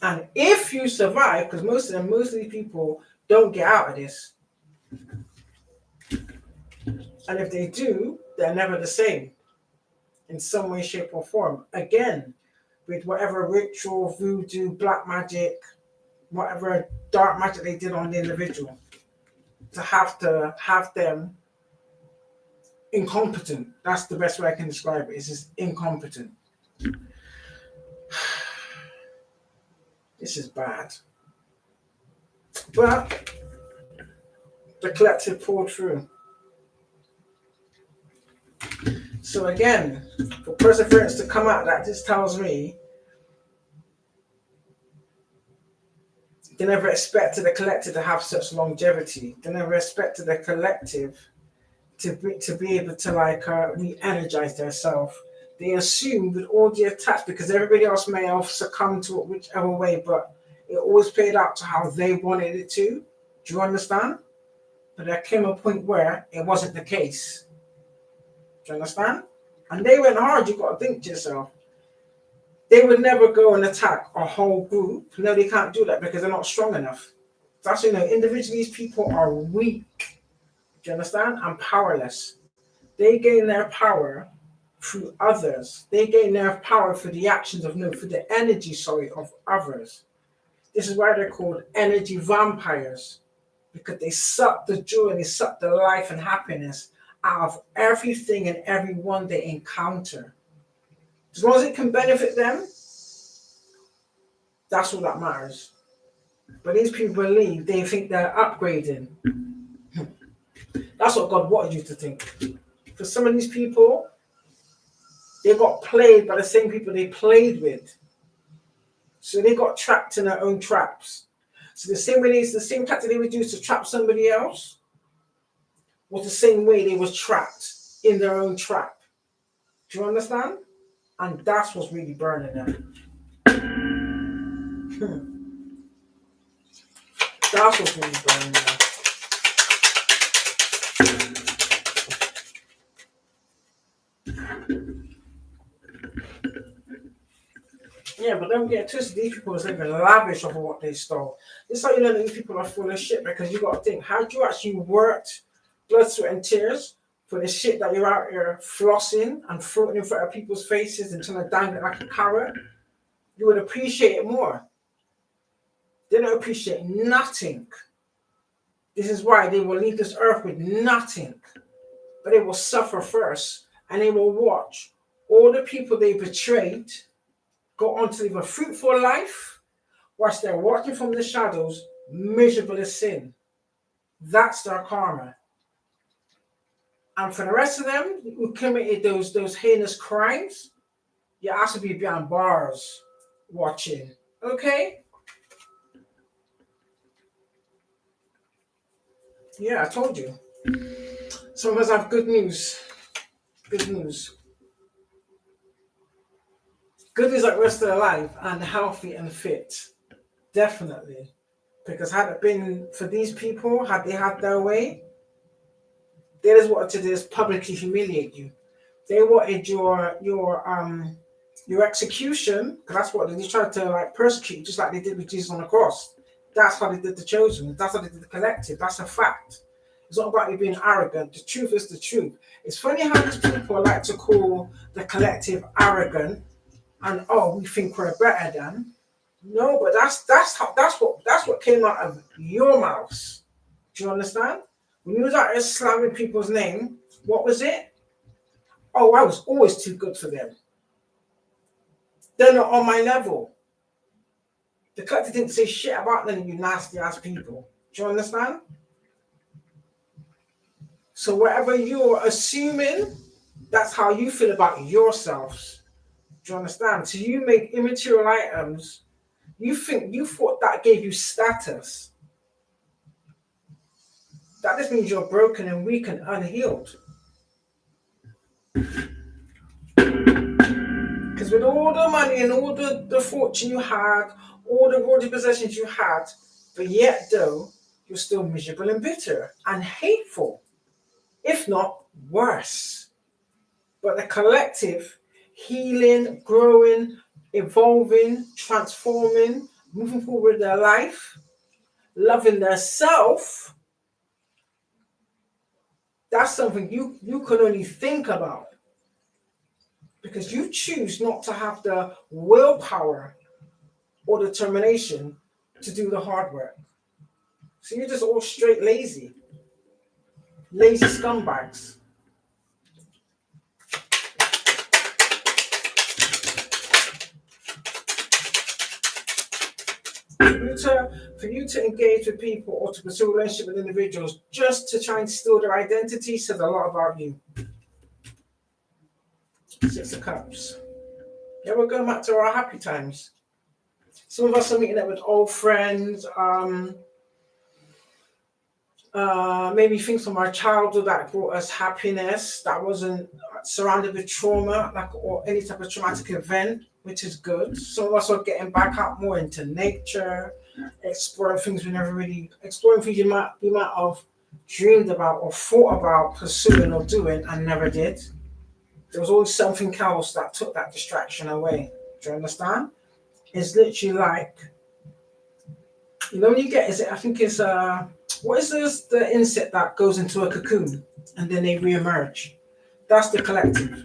And if you survive, because most of these people don't get out of this. And if they do, they're never the same in some way, shape, or form. Again, with whatever ritual, voodoo, black magic, whatever dark magic they did on the individual, to have them incompetent. That's the best way I can describe it. It's just incompetent. This is bad. But the collective pulled through. So again, for perseverance to come out, that just tells me they never expected the collective to have such longevity. They never expected the collective to be able to re-energize themselves, They assumed with all the attacks, because everybody else may have succumbed to it whichever way, but it always played out to how they wanted it to. Do you understand? But there came a point where it wasn't the case. Do you understand? And they went hard. You got to think to yourself. They would never go and attack a whole group. No, they can't do that because they're not strong enough. That's, individually, these people are weak. Do you understand? And powerless. They gain their power through others. They gain their power for the actions of for the energy, of others. This is why they're called energy vampires, because they suck the joy and they suck the life and happiness out of everything and everyone they encounter. As long as it can benefit them, that's all that matters. But these people believe, they think they're upgrading. That's what God wanted you to think. For some of these people, they got played by the same people they played with. So they got trapped in their own traps. So the same tactic they would use to trap somebody else was the same way they was trapped in their own trap. Do you understand? And that's what's really burning them. That's what's really burning them. Yeah, but don't get twisted. These people are living lavish of what they stole. It's how you know that these people are full of shit, because you got to think, how do you actually worked blood, sweat, and tears for the shit that you're out here flossing and floating in front of people's faces and trying to dangle it like a carrot? You would appreciate it more. They don't appreciate nothing. This is why they will leave this earth with nothing. But they will suffer first, and they will watch all the people they betrayed go on to live a fruitful life, whilst they're watching from the shadows, miserable as sin. That's their karma. And for the rest of them who committed those heinous crimes, you have to be behind bars watching. Okay? Yeah, I told you. Some of us have good news. Good news. Good news that we're still alive and healthy and fit. Definitely. Because had it been for these people, had they had their way, they just wanted to just publicly humiliate you. They wanted your execution, because that's what they tried to persecute, just like they did with Jesus on the cross. That's how they did the chosen. That's how they did the collective. That's a fact. It's not about you being arrogant. The truth is the truth. It's funny how these people like to call the collective arrogant, and we think we're better than. No, but that's what came out of your mouths. Do you understand? When you was out there slamming people's name, what was it? Oh, I was always too good for them. They're not on my level. The collective didn't say shit about them, you nasty ass people. Do you understand? So whatever you're assuming, that's how you feel about yourselves. Do you understand? So you make immaterial items. You thought that gave you status. That just means you're broken and weak and unhealed. Because with all the money and all the fortune you had, all the worldly possessions you had, but yet though, you're still miserable and bitter and hateful. If not worse. But the collective, healing, growing, evolving, transforming, moving forward with their life, loving their self, that's something you can only think about. Because you choose not to have the willpower or determination to do the hard work. So you're just all straight lazy. Lazy scumbags. For you to engage with people or to pursue a relationship with individuals just to try and steal their identity says a lot about you. Six of Cups. Yeah, we're going back to our happy times. Some of us are meeting up with old friends. maybe things from our childhood that brought us happiness, that wasn't surrounded with trauma, like or any type of traumatic event, which is good. Some of us are getting back out more into nature, exploring things we never really exploring things you might have dreamed about or thought about pursuing or doing and never did. There was always something else that took that distraction away. Do you understand? It's literally like, when you get, is it, I think it's what is this, the insect that goes into a cocoon and then they re-emerge? That's the collective.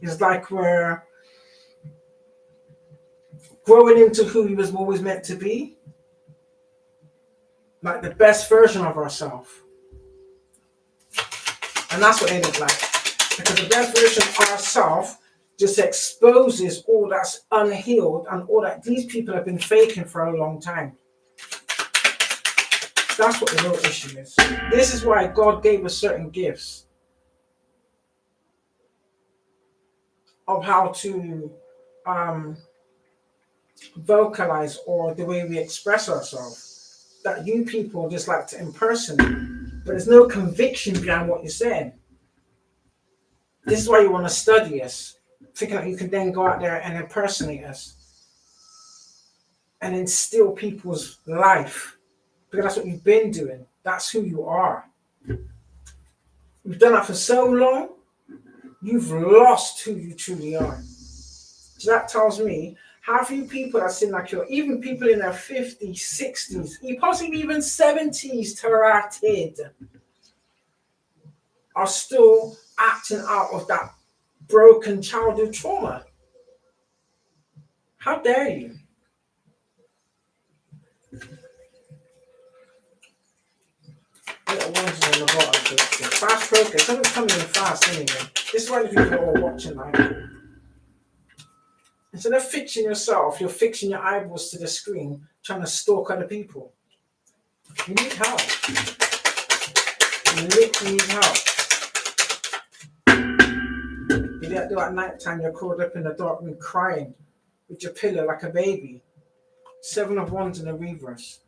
It's like we're growing into who we was always meant to be, like the best version of ourselves. And that's what they look like. Because the best version of ourselves just exposes all that's unhealed and all that these people have been faking for a long time. That's what the real issue is. This is why God gave us certain gifts of how to vocalize or the way we express ourselves that you people just like to impersonate, but there's no conviction behind what you're saying. This is why you want to study us, thinking that you can then go out there and impersonate us and then steal people's life, because that's what you've been doing. That's who you are. You've done that for so long, you've lost who you truly are. So that tells me how few people that seem like you're, even people in their 50s, 60s, possibly even 70s, Tarated, are still acting out of that broken childhood trauma. How dare you? Little ones on the bottom. Fast progress. Something's coming in fast anyway. This is why the people are all watching like. Instead of fixing yourself, you're fixing your eyeballs to the screen, trying to stalk other people. You need help. You literally need help. You don't do at night time, you're curled up in the dark room crying with your pillow like a baby. 7 of Wands in the reverse.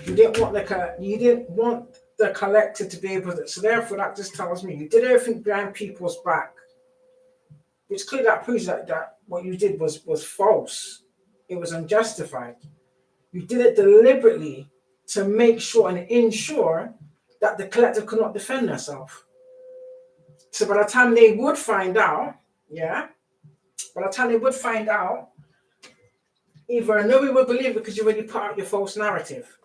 You didn't want the collective to be able to, so therefore that just tells me you did everything behind people's back. Which clearly that proves that what you did was false. It was unjustified. You did it deliberately to make sure and ensure that the collective could not defend themselves. So by the time they would find out, either nobody would believe it because you already put out your false narrative.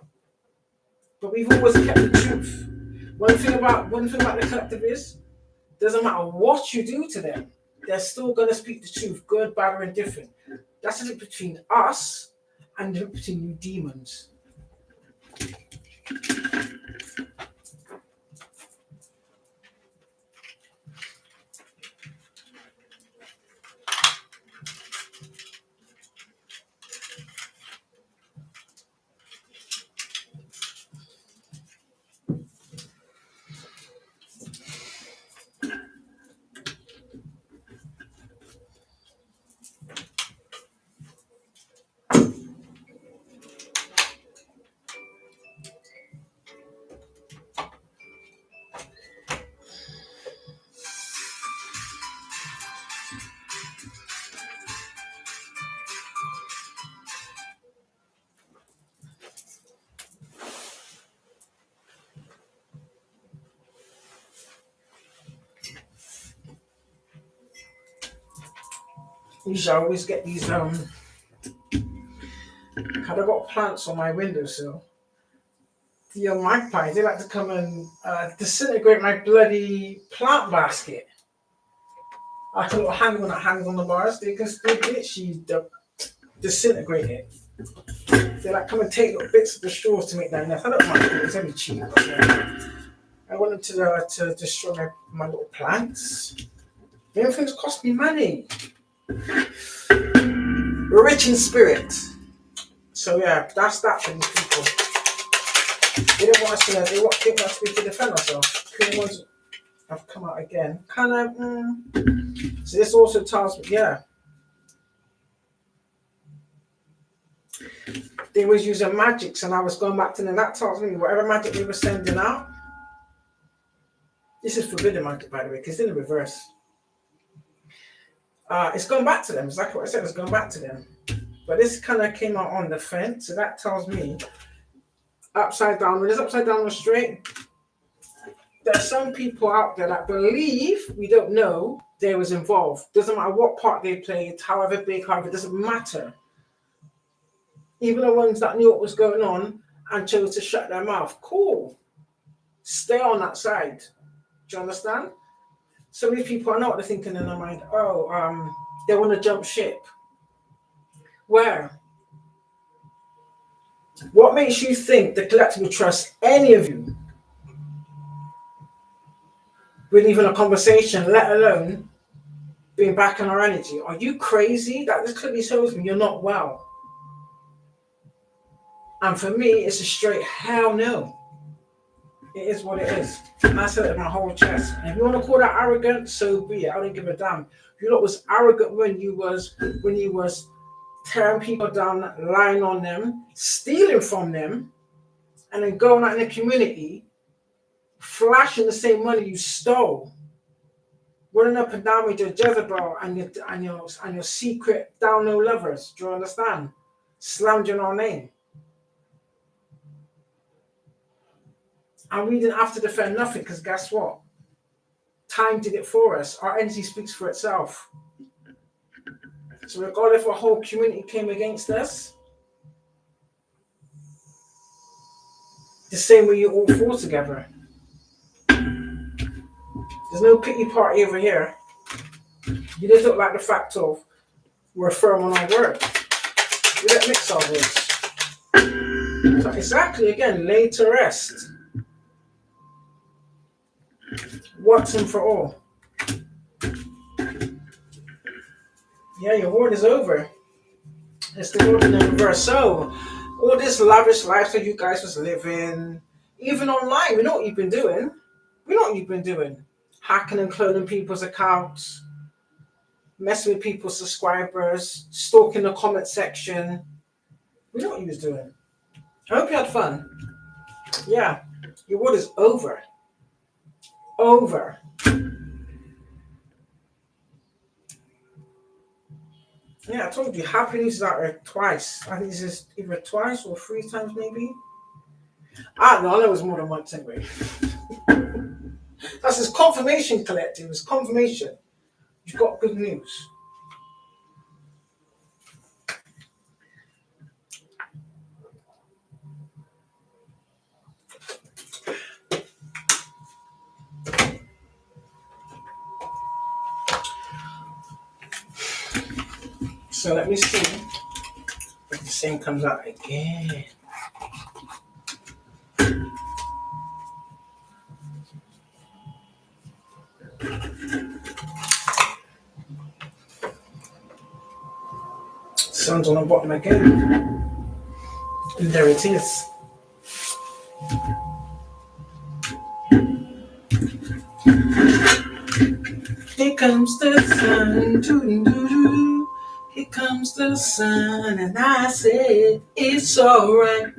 But we've always kept the truth. One thing about the collective is, doesn't matter what you do to them, they're still going to speak the truth, good, bad, or indifferent. That's the difference between us and the difference between you demons. You should always get these kind of got plants on my windowsill. The magpies, they like to come and disintegrate my bloody plant basket. I have a little hanger that hangs on the bars. They literally disintegrate it. They like come and take little bits of the straws to make that nest. I don't mind it. It's only cheap. I want them to destroy my little plants. Everything's cost me money. We're rich in spirit. So yeah, that's that for these people. They don't want us to be to defend ourselves. People want have come out again. So this also tells me, they was using magics, and I was going back to them. That tells me whatever magic they were sending out. This is forbidden magic, by the way, because it's in the reverse. It's going back to them. Exactly what I said. It's going back to them. But this kind of came out on the fence, so that tells me upside down. When it's upside down or straight, there's some people out there that believe we don't know they was involved. Doesn't matter what part they played, however big, however, it doesn't matter. Even the ones that knew what was going on and chose to shut their mouth. Cool. Stay on that side. Do you understand? So many people, I know what they're thinking in their mind. Oh, they want to jump ship. Where? What makes you think the collective will trust any of you with even a conversation, let alone being back in our energy? Are you crazy? That this clearly shows me you're not well. And for me, it's a straight hell no. It is what it is. And I said it in my whole chest. And if you want to call that arrogant, so be it. I don't give a damn. You lot was arrogant when you was tearing people down, lying on them, stealing from them, and then going out in the community, flashing the same money you stole, running up and down with your Jezebel and your secret down low lovers. Do you understand? Slandering our name. And we didn't have to defend nothing, because guess what? Time did it for us. Our energy speaks for itself. So regardless if a whole community came against us, the same way you all fall together. There's no pity party over here. You just look like the fact of we're firm on our word. We don't mix our words. So exactly, again, lay to rest. Once and for all. Yeah, your word is over. It's the word in the reverse. So, all this lavish lifestyle you guys was living, even online, we know what you've been doing. We know what you've been doing. Hacking and cloning people's accounts, messing with people's subscribers, stalking the comment section. We know what you was doing. I hope you had fun. Yeah, your word is over. Over. Yeah, I told you, happy news is out there twice. I think this is either twice or 3 times maybe. I don't know, I know it was more than once anyway. That's his confirmation collective, it's confirmation. You've got good news. So let me see if the same comes out again. Sun's on the bottom again. And there it is. Here comes the sun. Doo-doo-doo-doo. Here comes the sun, and I said, it's alright.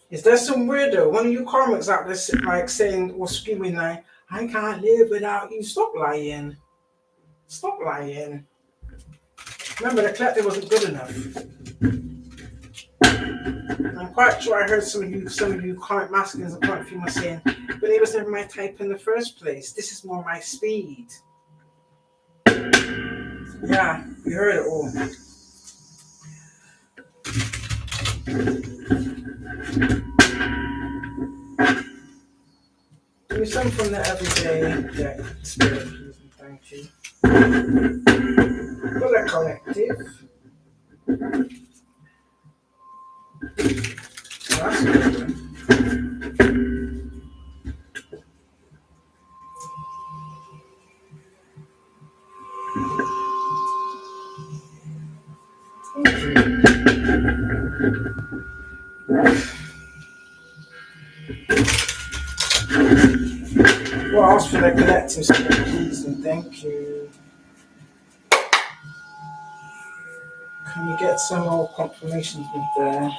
Is there some weirdo, one of you karmics out there like saying or screaming like, I can't live without you? Stop lying. Stop lying. Remember, the collective wasn't good enough. I'm quite sure I heard some of you karmic masculines and karmic females saying, but it was never my type in the first place. This is more my speed. Yeah, we heard it all. Give me some from the everyday deck, spirit, please, and thank you. For the collective. Well, that's a good one. Well, ask for the collective spirit, please, and thank you. Can we get some more confirmations with the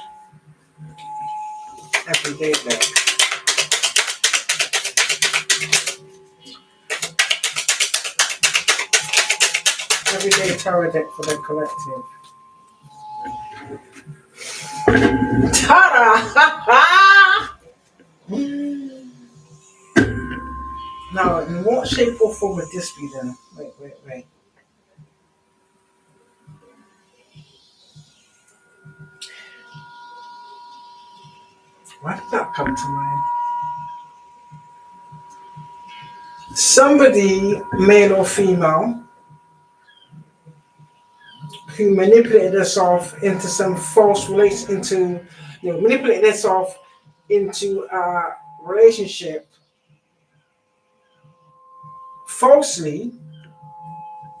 everyday deck? Everyday tarot deck for the collective. Ta-da! Now, in what shape or form would this be then? Wait. Why did that come to mind? Somebody, male or female, who manipulated herself into some false relation, manipulated herself into a relationship falsely,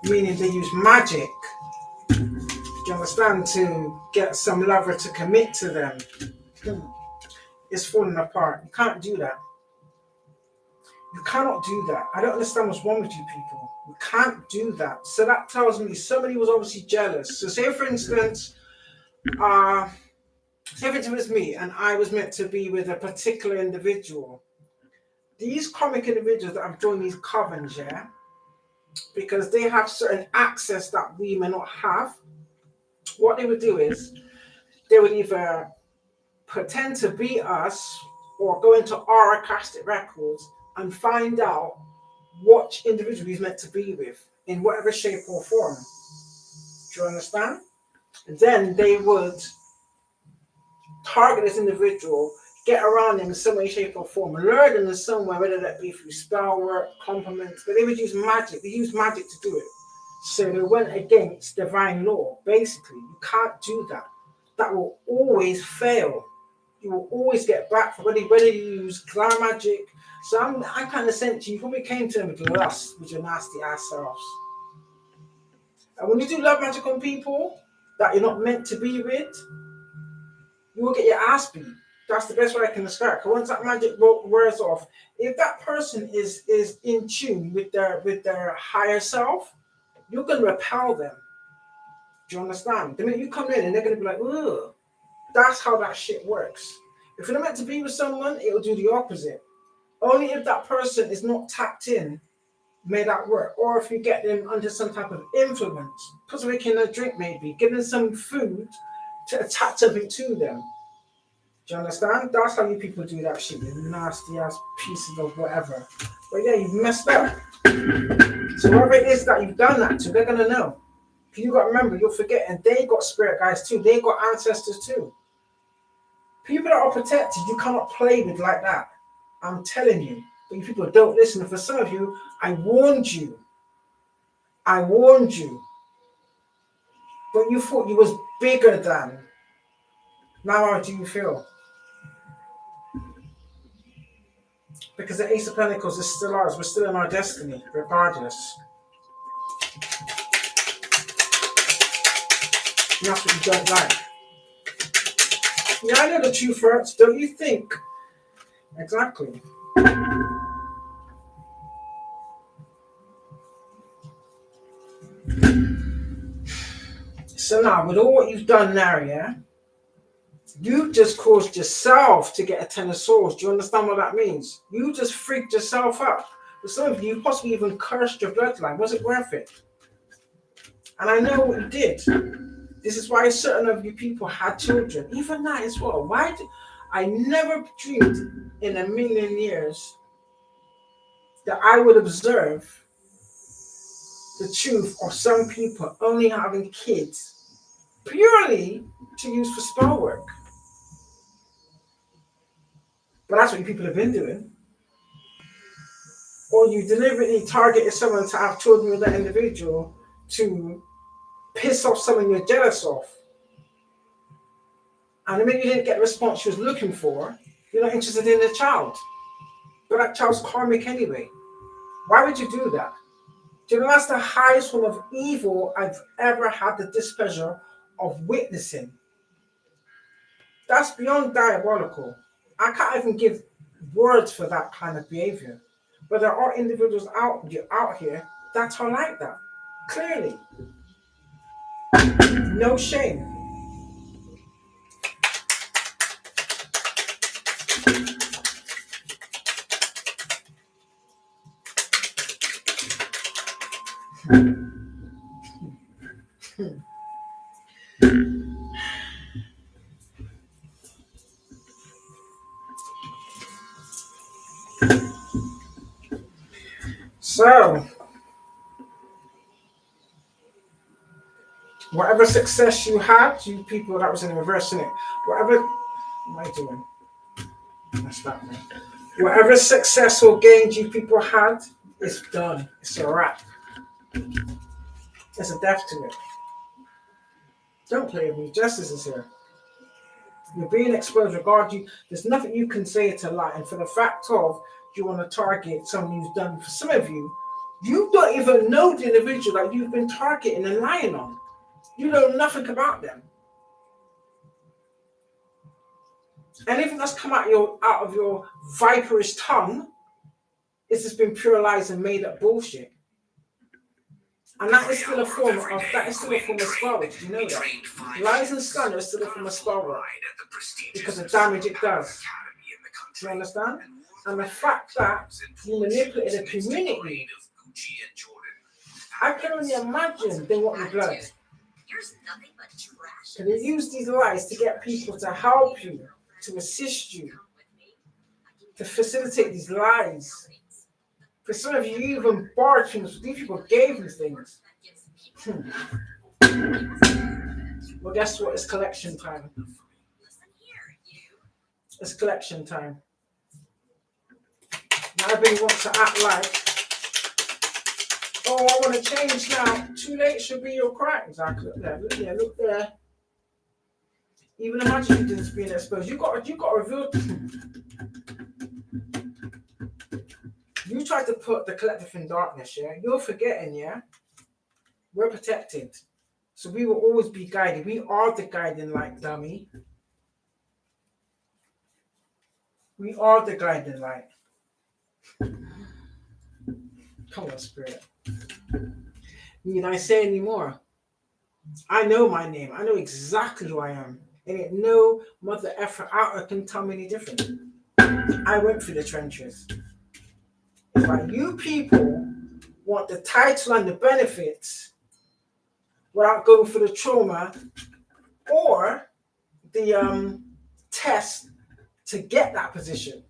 meaning they use magic, do you understand, to get some lover to commit to them. It's falling apart. You can't do that. You cannot do that. I don't understand what's wrong with you people. You can't do that. So that tells me somebody was obviously jealous. So say for instance, it was me and I was meant to be with a particular individual. These comic individuals that have joined these covens, yeah, because they have certain access that we may not have, what they would do is they would either pretend to be us or go into our Akashic records and find out what individual he's meant to be with in whatever shape or form. Do you understand? And then they would target this individual, get around him in some way, shape, or form, lure them in some way, whether that be through spell work, compliments, but they would use magic. They used magic to do it. So they went against divine law. Basically, you can't do that. That will always fail. You will always get back for whether you use glamour magic. So I kind of sent you probably came to them with lust, with your nasty ass selves. And when you do love magic on people that you're not meant to be with, you will get your ass beat. That's the best way I can describe it. Because once that magic wears off, if that person is in tune with their higher self, you're going to repel them. Do you understand? The minute you come in and they're going to be like, ugh. That's how that shit works. If you're not meant to be with someone, it'll do the opposite. Only if that person is not tapped in may that work. Or if you get them under some type of influence, put something in a drink maybe, give them some food to attach something to them. Do you understand? That's how you people do that shit, you nasty ass pieces of whatever. But yeah, you've messed up. So whoever it is that you've done that to, they're gonna know. You got to remember, you're forgetting they got spirit guides too. They got ancestors too. People that are protected, you cannot play with like that. I'm telling you. But you people don't listen. And for some of you, I warned you. But you thought you was bigger than. Now how do you feel? Because the Ace of Pentacles is still ours. We're still in our destiny, regardless. And that's what you don't like. Yeah, I know the truth hurts, don't you think? Exactly. So now, with all what you've done now, yeah, you just caused yourself to get a 10 of swords. Do you understand what that means? You just freaked yourself up. For some of you, possibly even cursed your bloodline. Was it worth it? And I know what you did. This is why certain of you people had children. Even that as well. I never dreamed in a million years that I would observe the truth of some people only having kids purely to use for spell work. But that's what you people have been doing. Or you deliberately targeted someone to have children with that individual to piss off someone you're jealous of. And the minute you didn't get the response you was looking for, you're not interested in the child. But that child's karmic anyway. Why would you do that? Do you know that's the highest form of evil I've ever had the displeasure of witnessing? That's beyond diabolical. I can't even give words for that kind of behavior. But there are individuals out here that are like that. Clearly. No shame. So, whatever success you had, you people, that was in reverse, innit? Whatever, what am I doing? That's that, man. Whatever success or gains you people had, it's done. It's a wrap. There's a depth to it. Don't play with me. Justice is here. You're being exposed. Regard you. There's nothing you can say to lie. And for the fact of you want to target someone who's done, for some of you, you don't even know the individual that you've been targeting and lying on. You know nothing about them. Anything that's come out of your viperish tongue, it's just been pure lies and made up bullshit. And that is still a form of spell work. You know that. Lies and slander is still a form of spell work because of damage it does. Do you understand? And the fact that you manipulated a community, I can only imagine they want the blood. So they use these lies to get people to help you, to assist you, to facilitate these lies. For some of you, you even borrowed things. These people gave you things. Well, guess what? It's collection time. It's collection time. Now everybody wants to act like, oh, I want to change now. Too late should be your crime. Exactly. Look there. Look there. Look there. Even imagine you didn't being exposed. You got revealed. You tried to put the collective in darkness, yeah? You're forgetting, yeah? We're protected. So we will always be guided. We are the guiding light, dummy. We are the guiding light. Come on, spirit. Need I say any more? I know my name. I know exactly who I am. And ain't no mother effer out there can tell me any different. I went through the trenches. It's like you people want the title and the benefits without going for the trauma or the test to get that position.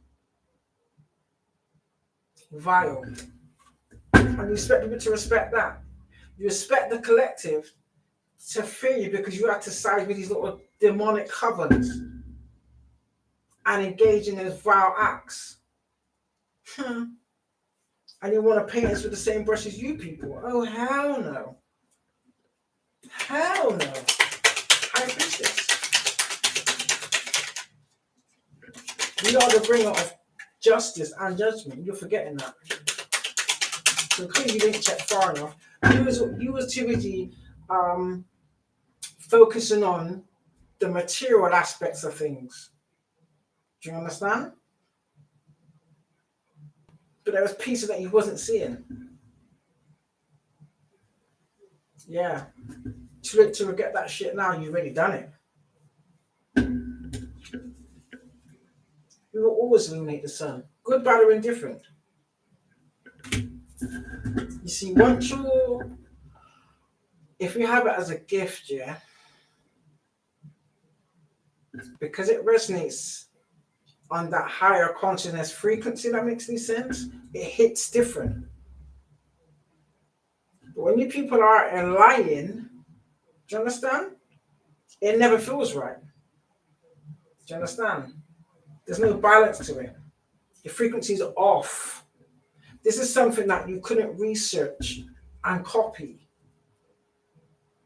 Vile. And you expect people to respect that. You expect the collective to fear you because you have to side with these little demonic covens and engage in those vile acts. And you want to paint us with the same brush as you people. Oh, hell no. Hell no. High priestess. We are the bringer of justice and judgment. You're forgetting that. So clearly you didn't check far enough. You was too busy focusing on the material aspects of things. Do you understand? But there was pieces that you wasn't seeing. Yeah. To get that shit now, you've already done it. We will always illuminate the sun. Good, bad, or indifferent. You see, if you have it as a gift, yeah, because it resonates on that higher consciousness frequency, that makes any sense, it hits different. But when you people are lying, do you understand? It never feels right. Do you understand? There's no balance to it. The frequencies are off. This is something that you couldn't research and copy.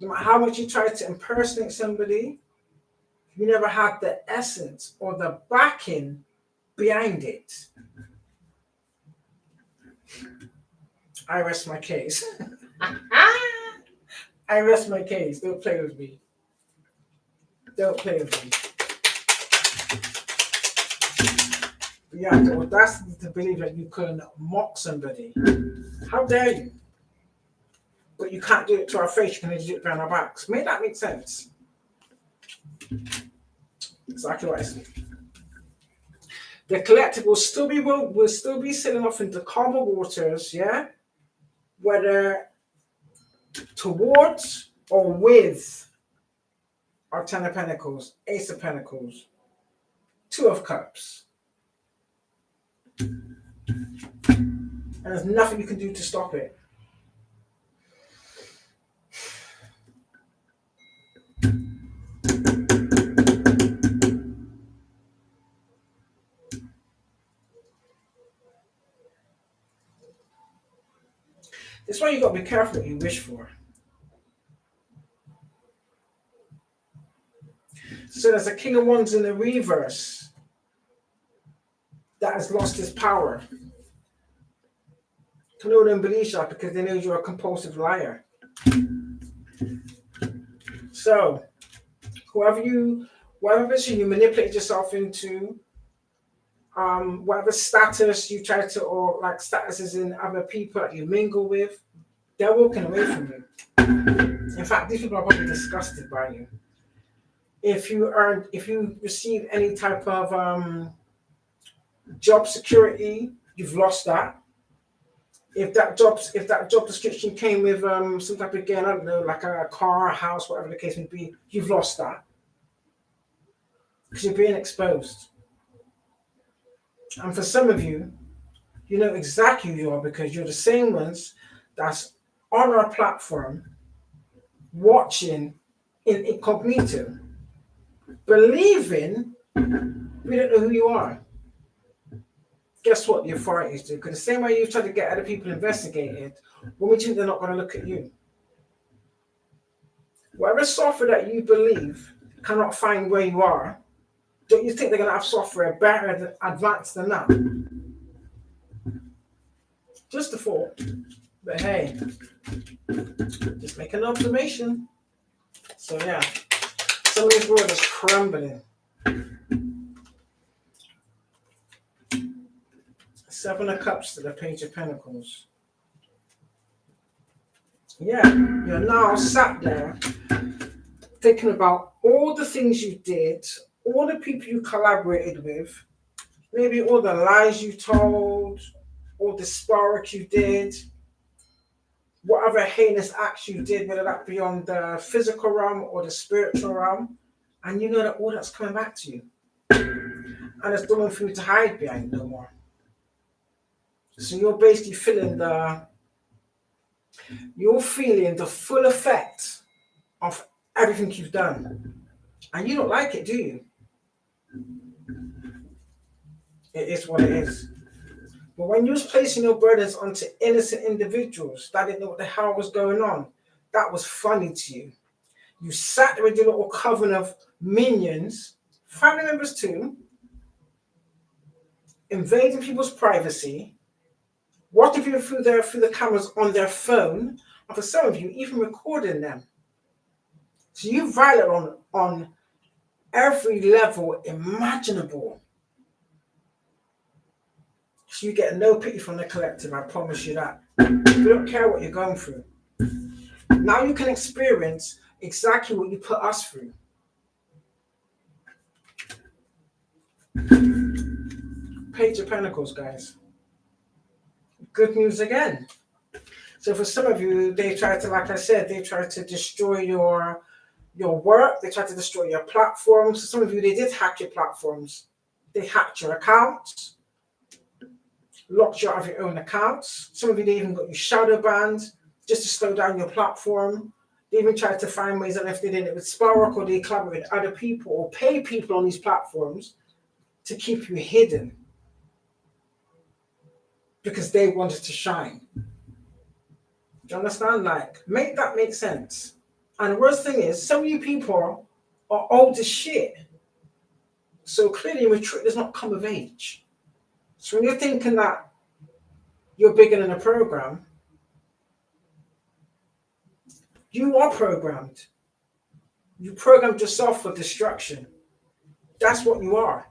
No matter how much you tried to impersonate somebody, you never had the essence or the backing behind it. I rest my case. I rest my case. Don't play with me. Don't play with me. But you have the audacity to believe that you can mock somebody. How dare you? but you can't do it to our face. You can only do it behind our backs. Make that make sense? Exactly what I said. The collective will still be sailing off into calmer waters, yeah? Whether towards or with our Ten of Pentacles, Ace of Pentacles, Two of Cups. And there's nothing you can do to stop it. That's why you got to be careful what you wish for. So there's a King of Wands in the reverse that has lost his power. No one believes that because they know you're a compulsive liar. So, whatever position you manipulate yourself into, whatever status you try to, or like statuses in other people that you mingle with, they're walking away from you. In fact, these people are probably disgusted by you. If you receive any type of job security, you've lost that. If that job description came with some type of, again, I don't know, like a car, a house, whatever the case may be, you've lost that because you're being exposed. And for some of you, you know exactly who you are because you're the same ones that's on our platform watching in incognito, believing we don't know who you are. Guess what the authorities do? Because the same way you've tried to get other people investigated, when we think they're not going to look at you. Whatever software that you believe cannot find where you are, don't you think they're going to have software better advanced than that? Just a thought. But hey, just make an observation. So yeah, some of this world is crumbling. Seven of Cups to the Page of Pentacles. Yeah, you're now sat there thinking about all the things you did, all the people you collaborated with, maybe all the lies you told, all the spark you did, whatever heinous acts you did, whether that be on the physical realm or the spiritual realm, and you know that all that's coming back to you. And there's nothing for you to hide behind no more. So you're basically feeling the full effect of everything you've done. And you don't like it, do you? It is what it is. But when you was placing your burdens onto innocent individuals that didn't know what the hell was going on, that was funny to you. You sat there with your little coven of minions, family members too, invading people's privacy, watching people through the cameras on their phone, and for some of you, even recording them. So you violate on every level imaginable. So you get no pity from the collective, I promise you that. We don't care what you're going through. Now you can experience exactly what you put us through. Page of Pentacles, guys. Good news again. So for some of you, they try to, like I said, they try to destroy your work. They try to destroy your platforms. So some of you, they did hack your platforms. They hacked your accounts, locked you out of your own accounts. Some of you, they even got you shadow banned just to slow down your platform. They even tried to find ways, and if they did it with Sparrock or they collaborate with other people or pay people on these platforms to keep you hidden because they wanted to shine. Do you understand? Like, make that make sense. And the worst thing is, some of you people are old as shit. So clearly, maturity does not come of age. So when you're thinking that you're bigger than a program, you are programmed. You programmed yourself for destruction. That's what you are.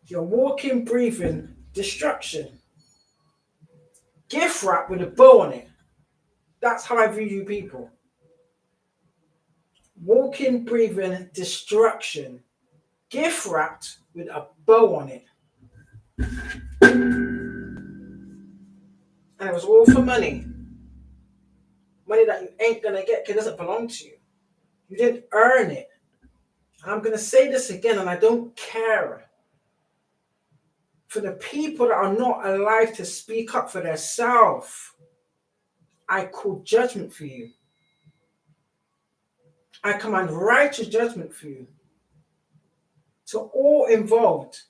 You're walking, breathing destruction. Gift wrap with a bow on it. That's how I view you people. Walking, breathing destruction, gift wrapped with a bow on it. And it was all for money. Money that you ain't gonna get because it doesn't belong to you. You didn't earn it. And I'm gonna say this again, and I don't care. For the people that are not alive to speak up for themselves, I call judgment for you. I command righteous judgment for you. To all involved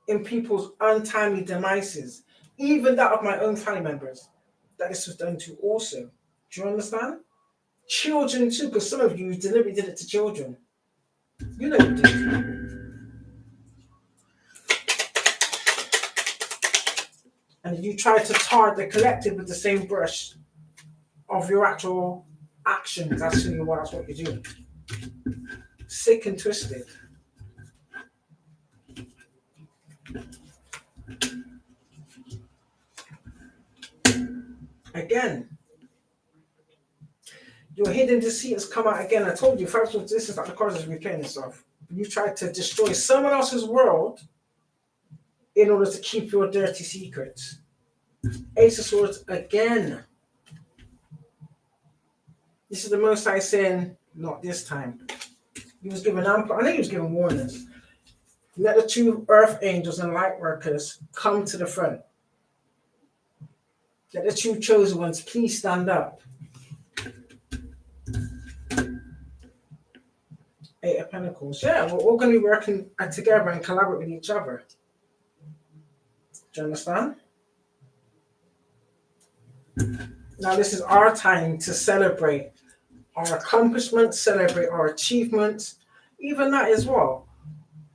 in people's untimely demises, even that of my own family members, that this was done to also. Do you understand? Children too, because some of you deliberately did it to children. You know you did. And you try to tar the collective with the same brush of your actual actions. That's what you're doing. Sick and twisted. Again, your hidden deceit has come out again. I told you, first of all, this is like the cards is replaying itself. You tried to destroy someone else's world in order to keep your dirty secrets. Ace of Swords again. This is the Most High saying, not this time. He was given ample, I think he was given warnings. Let the two earth angels and light workers come to the front. Let the two chosen ones please stand up. Eight of Pentacles. Yeah, we're all going to be working together and collaborate with each other. Do you understand? Now this is our time to celebrate our accomplishments, celebrate our achievements, even that as well.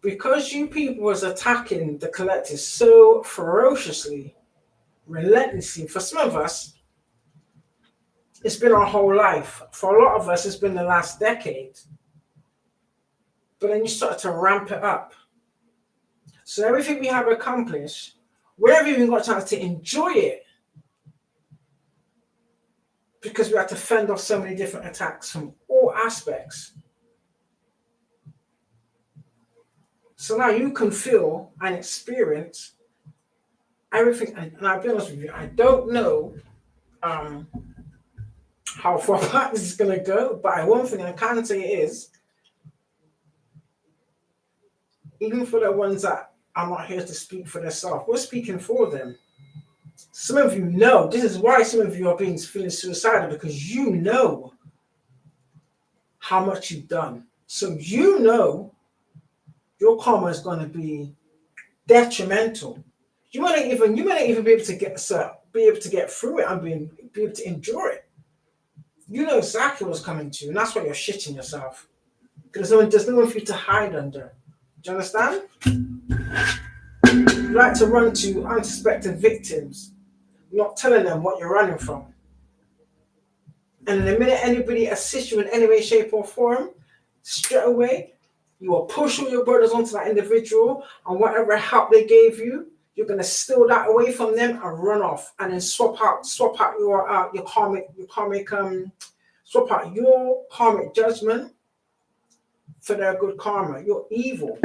Because you people was attacking the collective so ferociously, relentlessly, for some of us, it's been our whole life. For a lot of us, it's been the last decade. But then you start to ramp it up. So everything we have accomplished, we haven't even got a chance to enjoy it because we had to fend off so many different attacks from all aspects. So now you can feel and experience everything. And I'll be honest with you, I don't know how far back this is going to go, but one thing I can say is, even for the ones that are not here to speak for themselves, we're speaking for them. Some of you know, this is why some of you are feeling suicidal, because you know how much you've done. So you know your karma is going to be detrimental. You may not even be able to get through it and be able to endure it. You know exactly what's coming to you, and that's why you're shitting yourself. Because there's no one for you to hide under. Do you understand? You like to run to unsuspected victims, not telling them what you're running from. And in the minute anybody assists you in any way, shape, or form, straight away, you will push all your burdens onto that individual, and whatever help they gave you, you're gonna steal that away from them and run off, and then swap out your karmic judgment for their good karma. You're evil,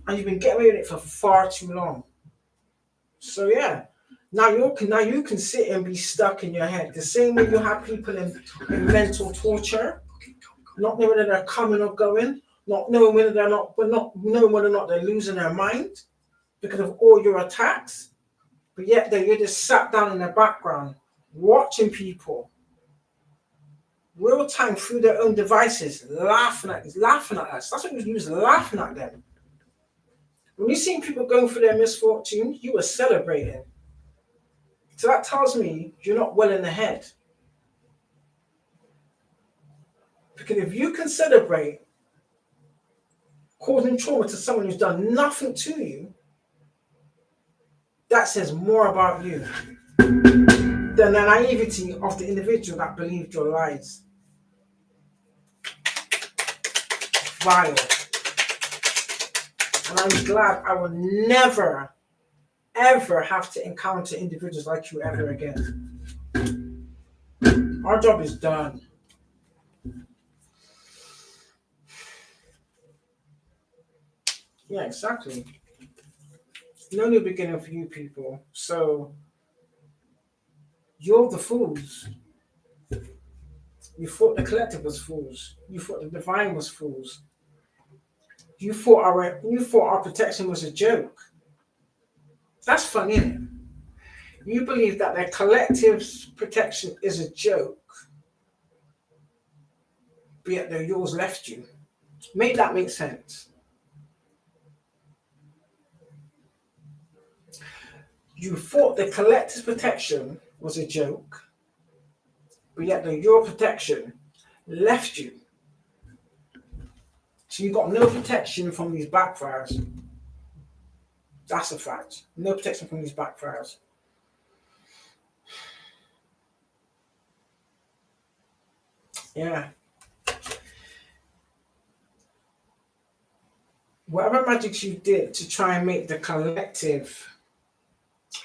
and you've been getting away with it for far too long. So yeah. Now you can sit and be stuck in your head. The same way you have people in mental torture, not knowing whether they're coming or going, not knowing whether they're losing their mind because of all your attacks. But yet you're just sat down in the background watching people real time through their own devices, laughing at us. That's what you use, laughing at them. When you see people going through their misfortune, you were celebrating. So that tells me you're not well in the head. Because if you can celebrate causing trauma to someone who's done nothing to you, that says more about you than the naivety of the individual that believed your lies. Vile. And I'm glad I will never, ever have to encounter individuals like you ever again. Our job is done. Yeah, exactly. No new beginning for you people. So you're the fools. You thought the collective was fools. You thought the divine was fools. You thought our protection was a joke. That's funny, isn't it? You believe that the collective's protection is a joke, but yet the yours left you. Make that make sense. You thought the collective's protection was a joke, but yet your protection left you. So you got no protection from these backfires. That's a fact. No protection from these backfires. Yeah. Whatever magic you did to try and make the collective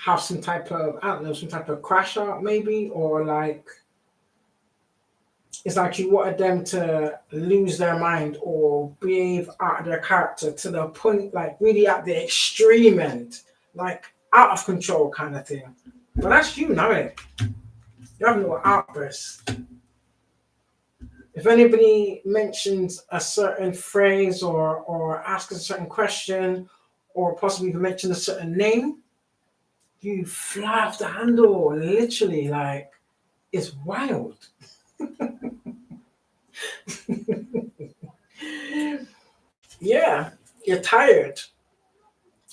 have some type of, I don't know, some type of crash out maybe, or like it's like you wanted them to lose their mind or behave out of their character to the point, like really at the extreme end, like out of control kind of thing. But that's you now, innit? You have no outbursts. If anybody mentions a certain phrase or asks a certain question or possibly even mention a certain name, you fly off the handle, literally, like it's wild. Yeah, you're tired.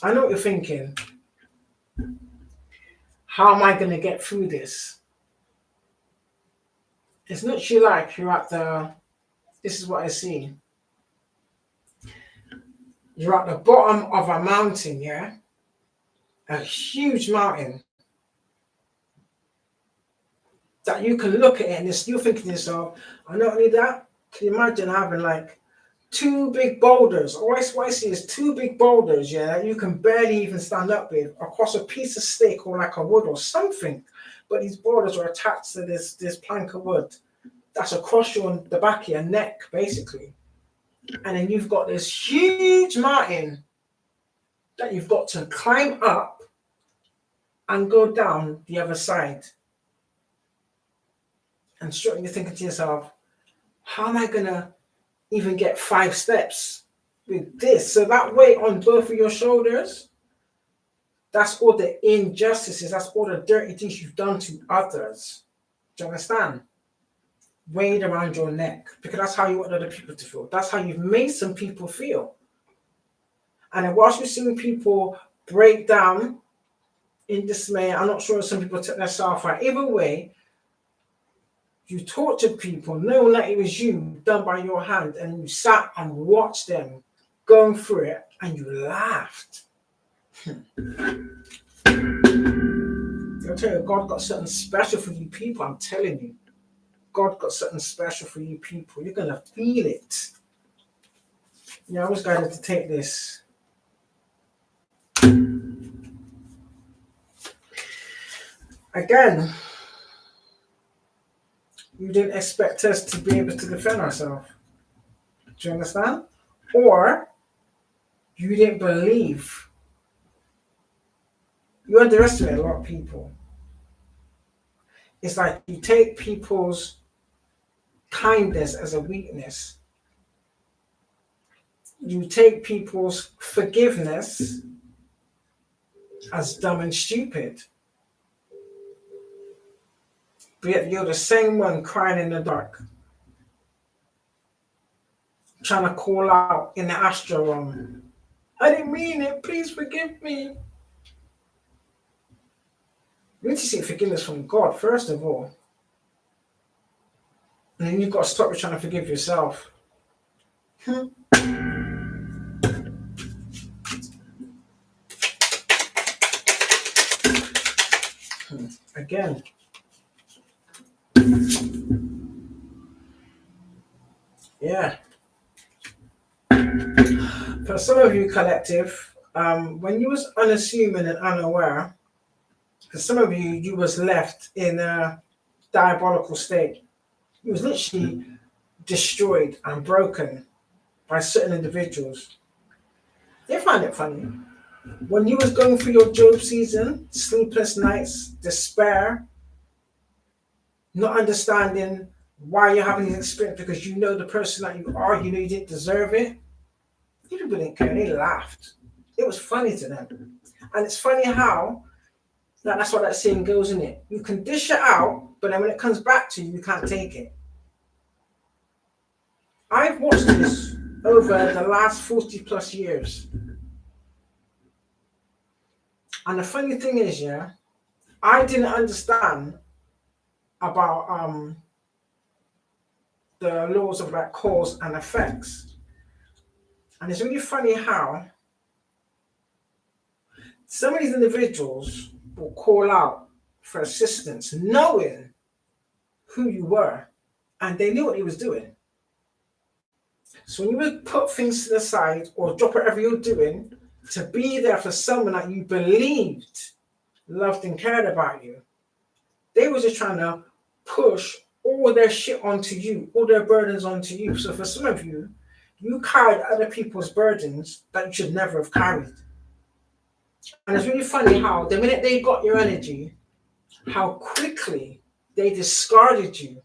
I know what you're thinking. How am I going to get through this? It's literally like you're at the, this is what I see. You're at the bottom of a mountain, yeah? A huge mountain that you can look at it and you're thinking to yourself, and not only that, can you imagine having like two big boulders? Or what I see is two big boulders, yeah, that you can barely even stand up with across a piece of stick or like a wood or something. But these boulders are attached to this plank of wood that's across the back of your neck, basically. And then you've got this huge mountain that you've got to climb up and go down the other side. And straight you're thinking to yourself, how am I gonna even get 5 steps with this? So that weight on both of your shoulders, that's all the injustices, that's all the dirty things you've done to others. Do you understand? Weighed around your neck, because that's how you want other people to feel. That's how you've made some people feel. And then whilst you're seeing people break down in dismay, I'm not sure if some people took their self out. Either way, you tortured people knowing that it was you done by your hand, and you sat and watched them going through it and you laughed. I'll tell you, God got something special for you people, I'm telling you. God got something special for you people. You're going to feel it. Yeah, I was guided to take this. Again, you didn't expect us to be able to defend ourselves. Do you understand? Or you didn't believe. You underestimate a lot of people. It's like you take people's kindness as a weakness. You take people's forgiveness as dumb and stupid. But yet you're the same one crying in the dark, trying to call out in the astral realm. I didn't mean it, please forgive me. You need to seek forgiveness from God, first of all. And then you've got to stop trying to forgive yourself. Again. Yeah. For some of you, collective, when you was unassuming and unaware, for some of you, you was left in that diabolical state. He was literally destroyed and broken by certain individuals. They find it funny. When you was going through your Job season, sleepless nights, despair, not understanding why you're having this experience because you know the person that you are, you know you didn't deserve it. People didn't care, they laughed. It was funny to them. And it's funny how that's what that saying goes, in it. You can dish it out, but then when it comes back to you, you can't take it. I've watched this over the last 40 plus years. And the funny thing is, yeah, I didn't understand about the laws of like cause and effects. And it's really funny how some of these individuals will call out for assistance knowing who you were, and they knew what he was doing. So when you would put things to the side or drop whatever you're doing to be there for someone that you believed loved and cared about you, they were just trying to push all their shit onto you, all their burdens onto you. So for some of you, you carried other people's burdens that you should never have carried. And it's really funny how the minute they got your energy, how quickly they discarded you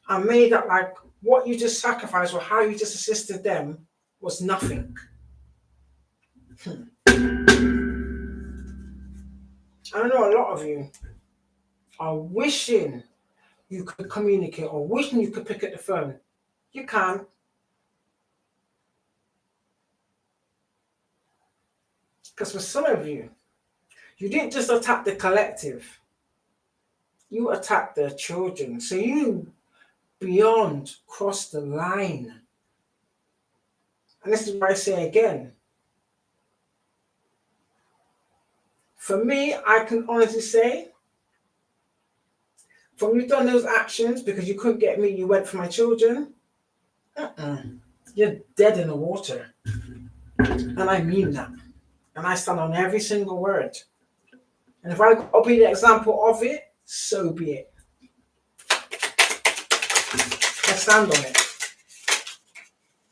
and made that like what you just sacrificed or how you just assisted them was nothing. I know a lot of you are wishing you could communicate or wishing you could pick up the phone. You can't. Because for some of you, you didn't just attack the collective, you attacked their children. So you beyond crossed the line. And this is why I say again, for me, I can honestly say, from you've done those actions because you couldn't get me, you went for my children, you're dead in the water. And I mean that. And I stand on every single word. And if I'll be the example of it, so be it. I stand on it.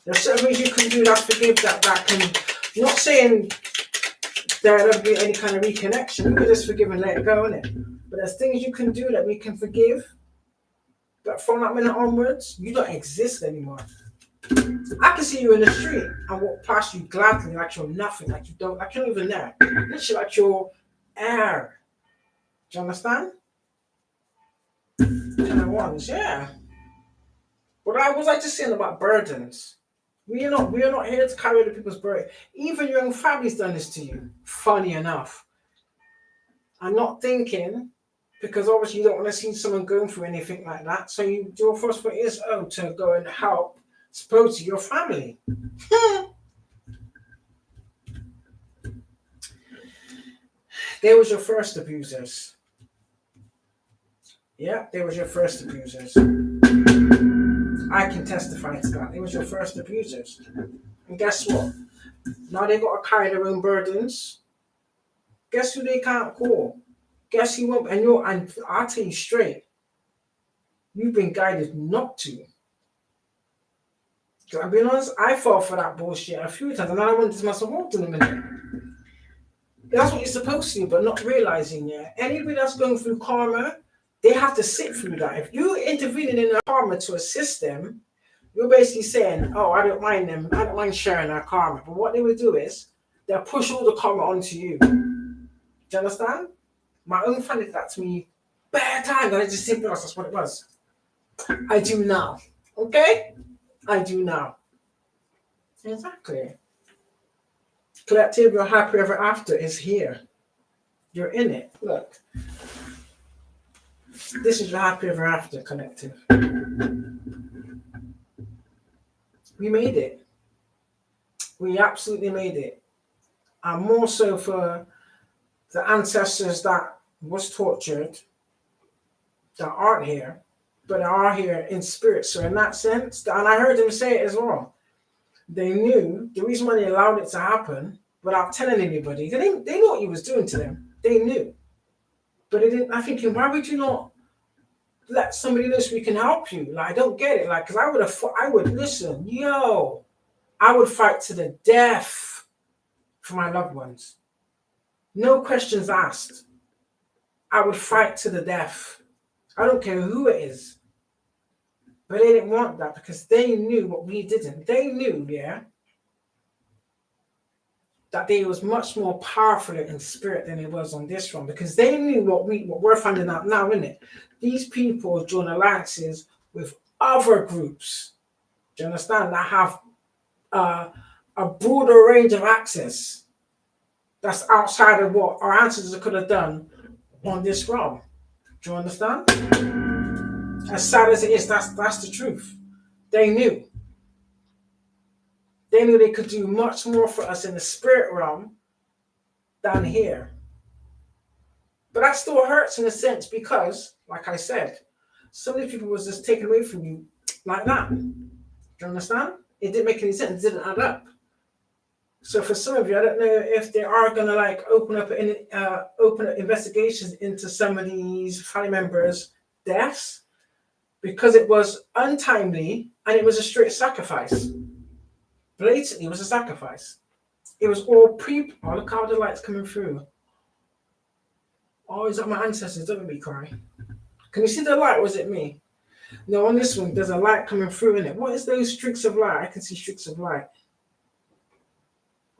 There's certain things you can do that forgive that can, I'm not saying there'll be any kind of reconnection. You can just forgive and let it go, innit? But there's things you can do that we can forgive. But from that minute onwards, you don't exist anymore. I can see you in the street and walk past you gladly like you're nothing, like you don't, like you're not even there. Literally like you're air. Do you understand? Kind of ones, yeah. But I was just saying about burdens. We are not here to carry other people's burden. Even your own family's done this to you. Funny enough. I'm not thinking, because obviously you don't want to see someone going through anything like that. So your first thought is, to go and help, suppose your family. They was your first abusers. Yeah, they was your first abusers. I can testify to that. They was your first abusers. And guess what? Now they got to carry their own burdens. Guess who they can't call? Guess who won't? And I'll tell you straight, you've been guided not to. Because I'll be honest, I fell for that bullshit a few times, and I went to myself, hold on a minute. That's what you're supposed to do, but not realizing, yeah. Anybody that's going through karma, they have to sit through that. If you're intervening in their karma to assist them, you're basically saying, I don't mind them, I don't mind sharing their karma. But what they will do is, they'll push all the karma onto you. Do you understand? My own family did that to me bare time, and I just simply asked, that's what it was. I do now. Okay? I do now. Exactly. Collective, your happy ever after is here. You're in it. Look. This is your happy ever after collective. We made it. We absolutely made it. And more so for the ancestors that was tortured, that aren't here, but are here in spirit. So in that sense, and I heard them say it as well, they knew the reason why they allowed it to happen without telling anybody, they knew what he was doing to them. They knew. But they didn't. I'm thinking, why would you not let somebody know so we can help you. Like, I don't get it. Like, because I would listen, yo, I would fight to the death for my loved ones. No questions asked. I would fight to the death. I don't care who it is. But they didn't want that because they knew what we didn't. They knew, yeah, that they was much more powerful in spirit than it was on this one because they knew what we're finding out now, innit? These people join alliances with other groups. Do you understand? That have a broader range of access that's outside of what our ancestors could have done on this realm. Do you understand? As sad as it is, that's the truth. They knew. They knew they could do much more for us in the spirit realm than here. But that still hurts in a sense because, like I said, so many people was just taken away from you like that. Do you understand? It didn't make any sense. It didn't add up. So for some of you, I don't know if they are going to like open up investigations into some of these family members' deaths because it was untimely and it was a straight sacrifice. Blatantly, it was a sacrifice. It was all oh, look how the light's coming through. Oh, is that my ancestors? Don't make me cry. Can you see the light or is it me? No, on this one, there's a light coming through in it. What is those streaks of light? I can see streaks of light.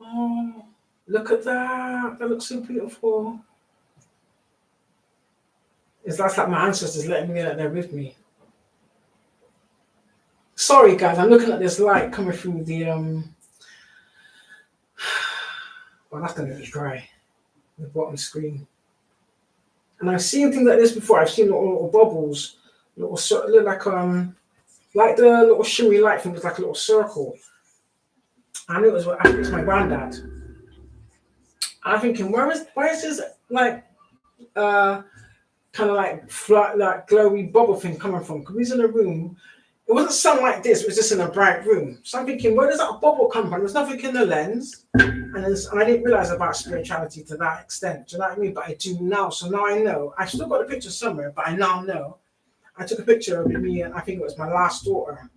Oh, look at that. That looks so beautiful. That's like my ancestors letting me know that they're with me. Sorry, guys. I'm looking at this light coming through the... Well, that's going to make me cry. The bottom screen. And I've seen things like this before. I've seen little bubbles, look like the little shimmery light thing was like a little circle. I knew I think it's my granddad. I'm thinking, why is this like kind of like flat, like glowy bubble thing coming from? Because he's in a room. It wasn't sun like this. It was just in a bright room. So I'm thinking, where does that bubble come from? There's nothing in the lens. And I didn't realize about spirituality to that extent. Do you know what I mean? But I do now. So now I know. I still got a picture somewhere, but I now know. I took a picture of me and I think it was my last daughter.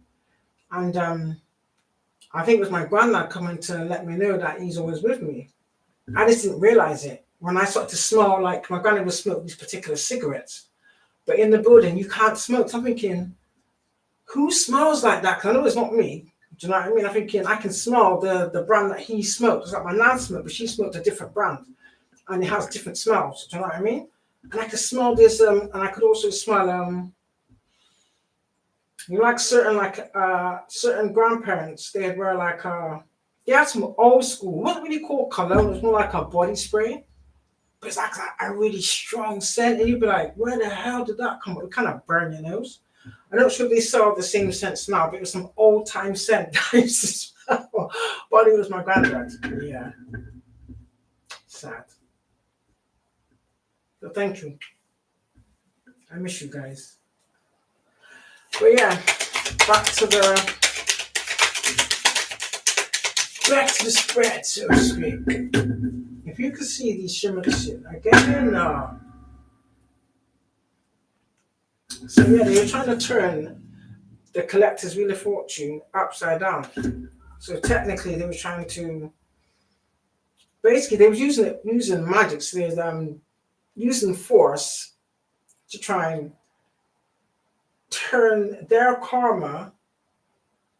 And I think it was my granddad coming to let me know that he's always with me. I just didn't realize it. When I started to smell, like my granddad would smoke these particular cigarettes. But in the building, you can't smoke. So I'm thinking, who smells like that? Because I know it's not me. Do you know what I mean? I'm thinking I can smell the brand that he smoked. It's like my nan smoked, but she smoked a different brand. And it has different smells. Do you know what I mean? And I could smell this, and I could also smell like certain grandparents, they were like they had some old school, not really called cologne, it was more like a body spray. But it's like a really strong scent, and you'd be like, where the hell did that come from? It kind of burn your nose. I'm not sure if they sell the same scents now, but it was some old time scent that I used to smell. But it was my granddad. Yeah. Sad. So thank you. I miss you guys. But yeah, back to the spread, so to speak. If you could see these shimmer shit again, so yeah, they were trying to turn the collector's wheel of fortune upside down. So technically, they were trying to. Basically, they were using magic. So they was using force to try and turn their karma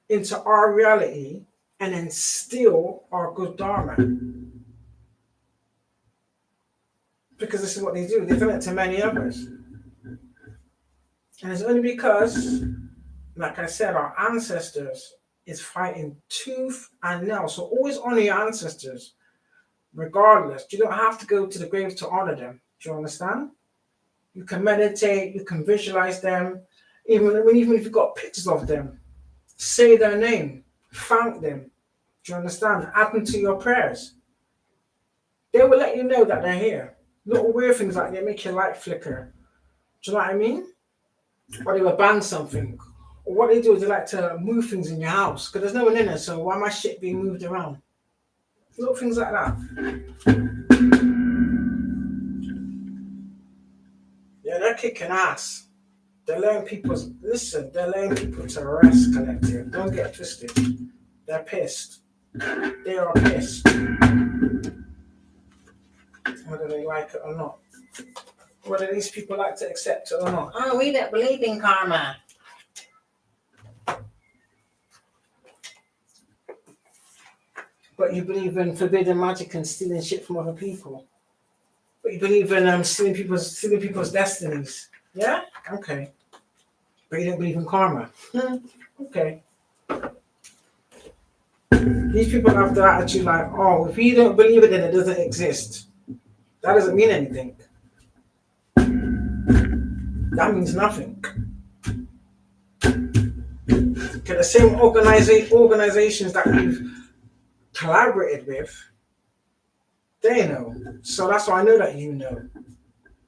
into our reality and then steal our good dharma. Because this is what they do. They've done it to many others. And it's only because, like I said, our ancestors is fighting tooth and nail. So always honor your ancestors, regardless. You don't have to go to the grave to honor them. Do you understand? You can meditate, you can visualize them. Even if you've got pictures of them, say their name, thank them. Do you understand? Add them to your prayers. They will let you know that they're here. Little weird things like they make your light flicker. Do you know what I mean? Or they will ban something. Or what they do is they like to move things in your house because there's no one in there. So why my shit being moved around? Little things like that. Yeah, they're kicking ass. They're letting people listen. They're letting people to rest, collective. Don't get twisted. They're pissed. They are pissed, whether they like it or not. Whether these people like to accept it or not. Oh, we don't believe in karma. But you believe in forbidden magic and stealing shit from other people. But you believe in stealing people's destinies. Yeah? Okay. But you don't believe in karma. Okay. These people have the attitude like, oh, if you don't believe it, then it doesn't exist. That doesn't mean anything. That means nothing. Okay, the same organizations that you've collaborated with, they know. So that's why I know that you know.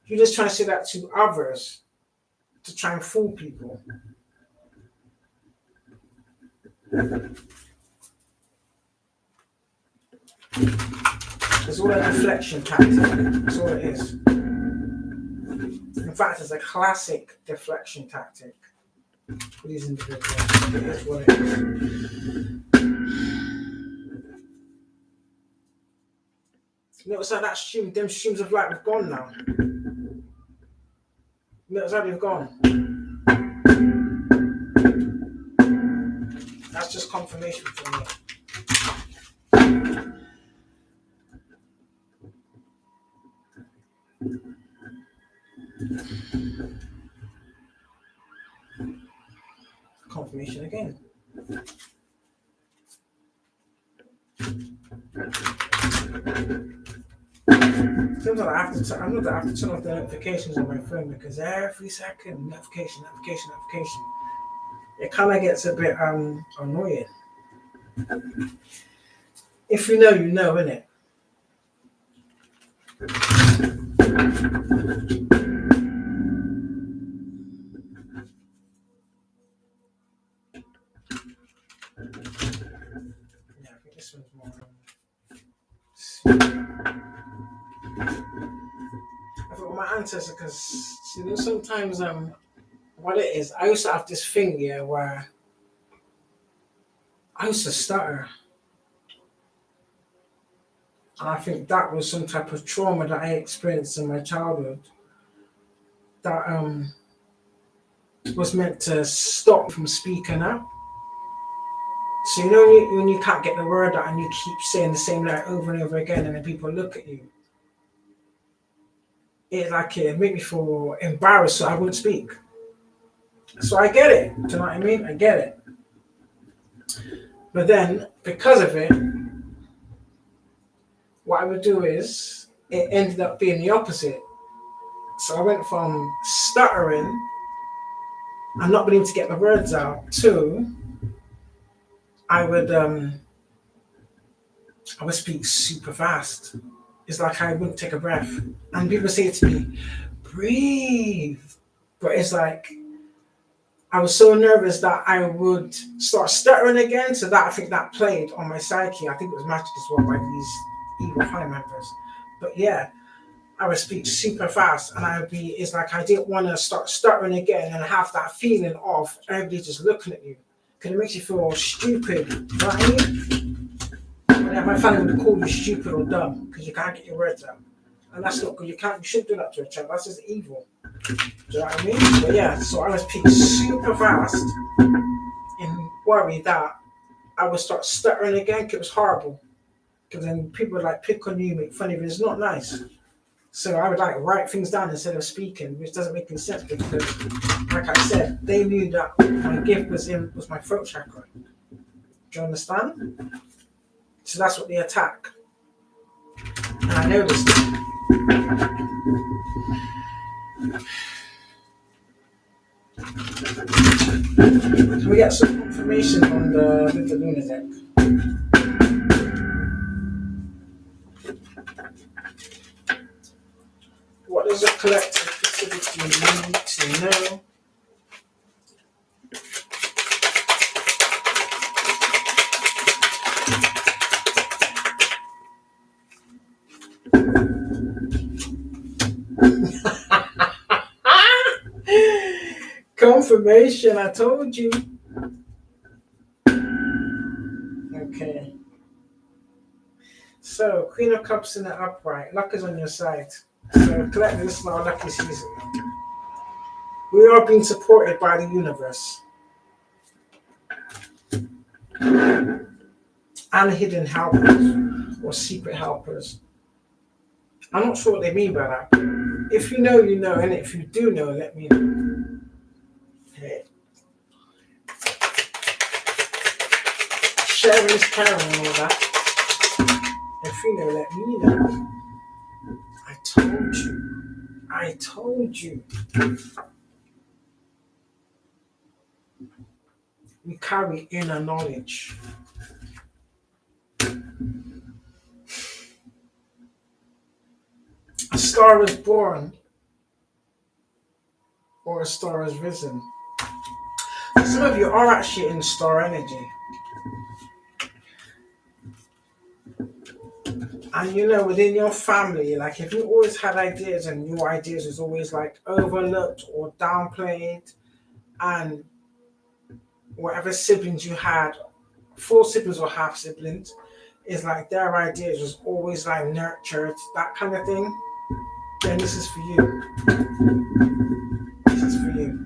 You're just trying to say that to others to try and fool people. It's all a deflection tactic. That's all it is. In fact, it's a classic deflection tactic for these individuals. It is what it is. Notice how them streams of light have gone now. Notice how they've gone. That's just confirmation for me. Confirmation again. Seems like I have to turn off the notifications on my phone because every second notification. It kind of gets a bit annoying. If you know, you know, innit? Yeah, I think this one's more. I thought my ancestor, because you know sometimes what it is, I used to have this thing where I used to stutter, and I think that was some type of trauma that I experienced in my childhood that was meant to stop me from speaking out. So you know when you can't get the word out and you keep saying the same line over and over again, and then people look at you, it made me feel embarrassed, so I wouldn't speak. So I get it. Do you know what I mean? I get it. But then, because of it, what I would do is it ended up being the opposite. So I went from stuttering and not being able to get the words out to I would speak super fast. It's like I wouldn't take a breath. And people say to me, breathe. But it's like I was so nervous that I would start stuttering again. So that I think that played on my psyche. I think it was magic as well by these evil high members. But yeah, I would speak super fast and it's like I didn't want to start stuttering again and have that feeling of everybody just looking at you. Because it makes you feel stupid. You know what I mean? Yeah, my family would call you stupid or dumb because you can't get your words out. And that's not good. You shouldn't do that to a child. That's just evil. Do you know what I mean? But yeah, so I would speak super fast in worry that I would start stuttering again because it was horrible. Because then people would pick on you, make fun of you. It's not nice. So I would write things down instead of speaking, which doesn't make any sense because, like I said, they knew that my gift was my throat chakra. Do you understand? So that's what they attack. And I noticed it. Can we get some information on the lunatic? What does a collective facility need to know? Confirmation, I told you. Okay. So, Queen of Cups in the upright. Luck is on your side. So, collectively, this is our lucky season. We are being supported by the universe and hidden helpers or secret helpers. I'm not sure what they mean by that. If you know, you know, and if you do know, let me know. Hey. Sharing is caring and all that. If you know, let me know. I told you. I told you. We carry inner knowledge. A star is born or a star is risen. Some of you are actually in star energy. And you know, within your family, like if you always had ideas and your ideas was always like overlooked or downplayed, and whatever siblings you had, full siblings or half siblings, is like their ideas was always like nurtured, that kind of thing, then this is for you. This is for you.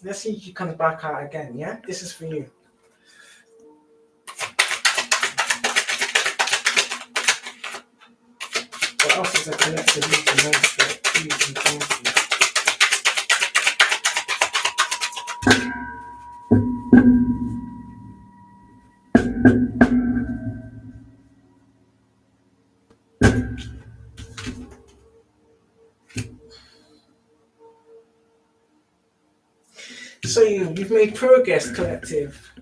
Let's see if she comes back out again, yeah? This is for you. What else is a collective need to demonstrate? Please and thank you. So you've made progress, collective,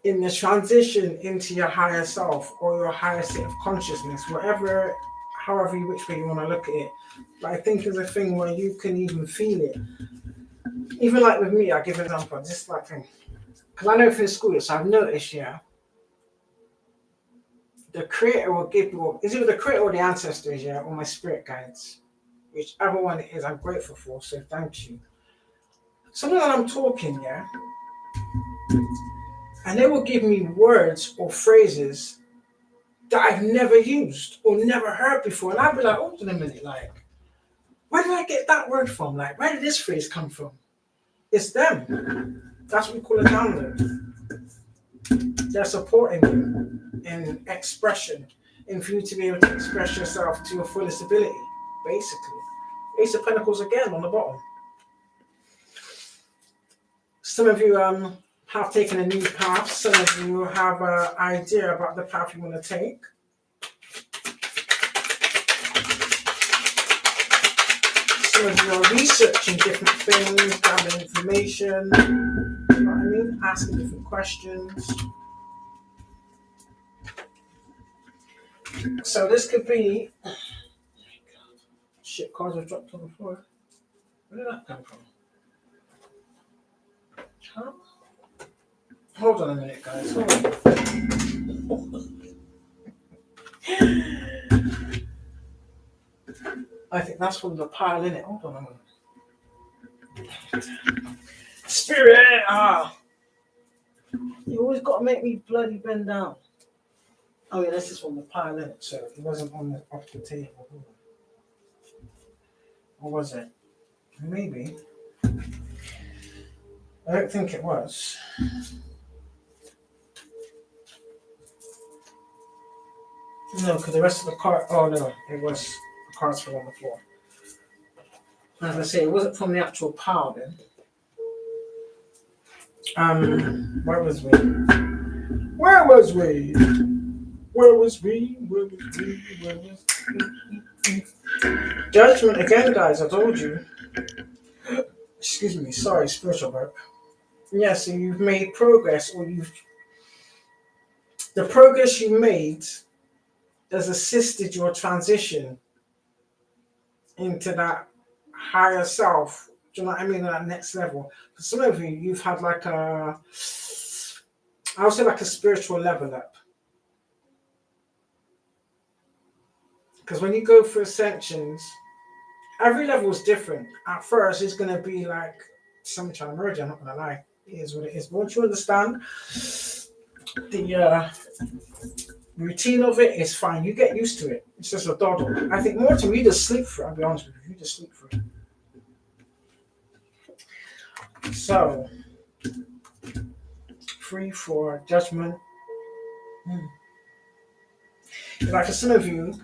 in the transition into your higher self or your higher state of consciousness, whatever, however which way you want to look at it. But I think it's a thing where you can even feel it. Even like with me, I'll give an example, just like thing. Because I know from school, so I've noticed, yeah, the creator will give you, is it the creator or the ancestors, yeah, or my spirit guides? Whichever one it is, I'm grateful for, so thank you. Sometimes I'm talking, yeah, and they will give me words or phrases that I've never used or never heard before. And I'll be like, hold on a minute, like, where did I get that word from? Like, where did this phrase come from? It's them. That's what we call a download. They're supporting you in expression, and for you to be able to express yourself to your fullest ability, basically. Ace of Pentacles again on the bottom. Some of you have taken a new path. Some of you have an idea about the path you want to take. Some of you are researching different things, gathering information, you know what I mean? Asking different questions. So this could be, oh my God, shit, cards have dropped on the floor. Where did that come from? Huh? Hold on a minute, guys. Hold on. I think that's from the pile in it. Hold on a minute. Spirit! Ah! You always got to make me bloody bend down. Oh yeah, this is from the pile in it, so it wasn't on the off the table. Or was it? Maybe. I don't think it was. No, because the rest of the card. Oh no, it was the cards fell on the floor. As I say, it wasn't from the actual pile then. Where was we? Where was we? Where was we? Where was we? Where was we? Judgment again, guys. I told you. Excuse me. Sorry, spiritual work. Yeah, so you've made progress, or the progress you made has assisted your transition into that higher self. Do you know what I mean? That next level. For some of you, you've had like I would say like a spiritual level up. Because when you go for ascensions, every level is different. At first, it's going to be like some trying to merge. I'm not going to lie. It is what it is. But once you understand the routine of it, it's fine. You get used to it. It's just a doddle. I think more time you just sleep for it. I'll be honest with you. You just sleep for it. So, free for judgment. Like for some of you,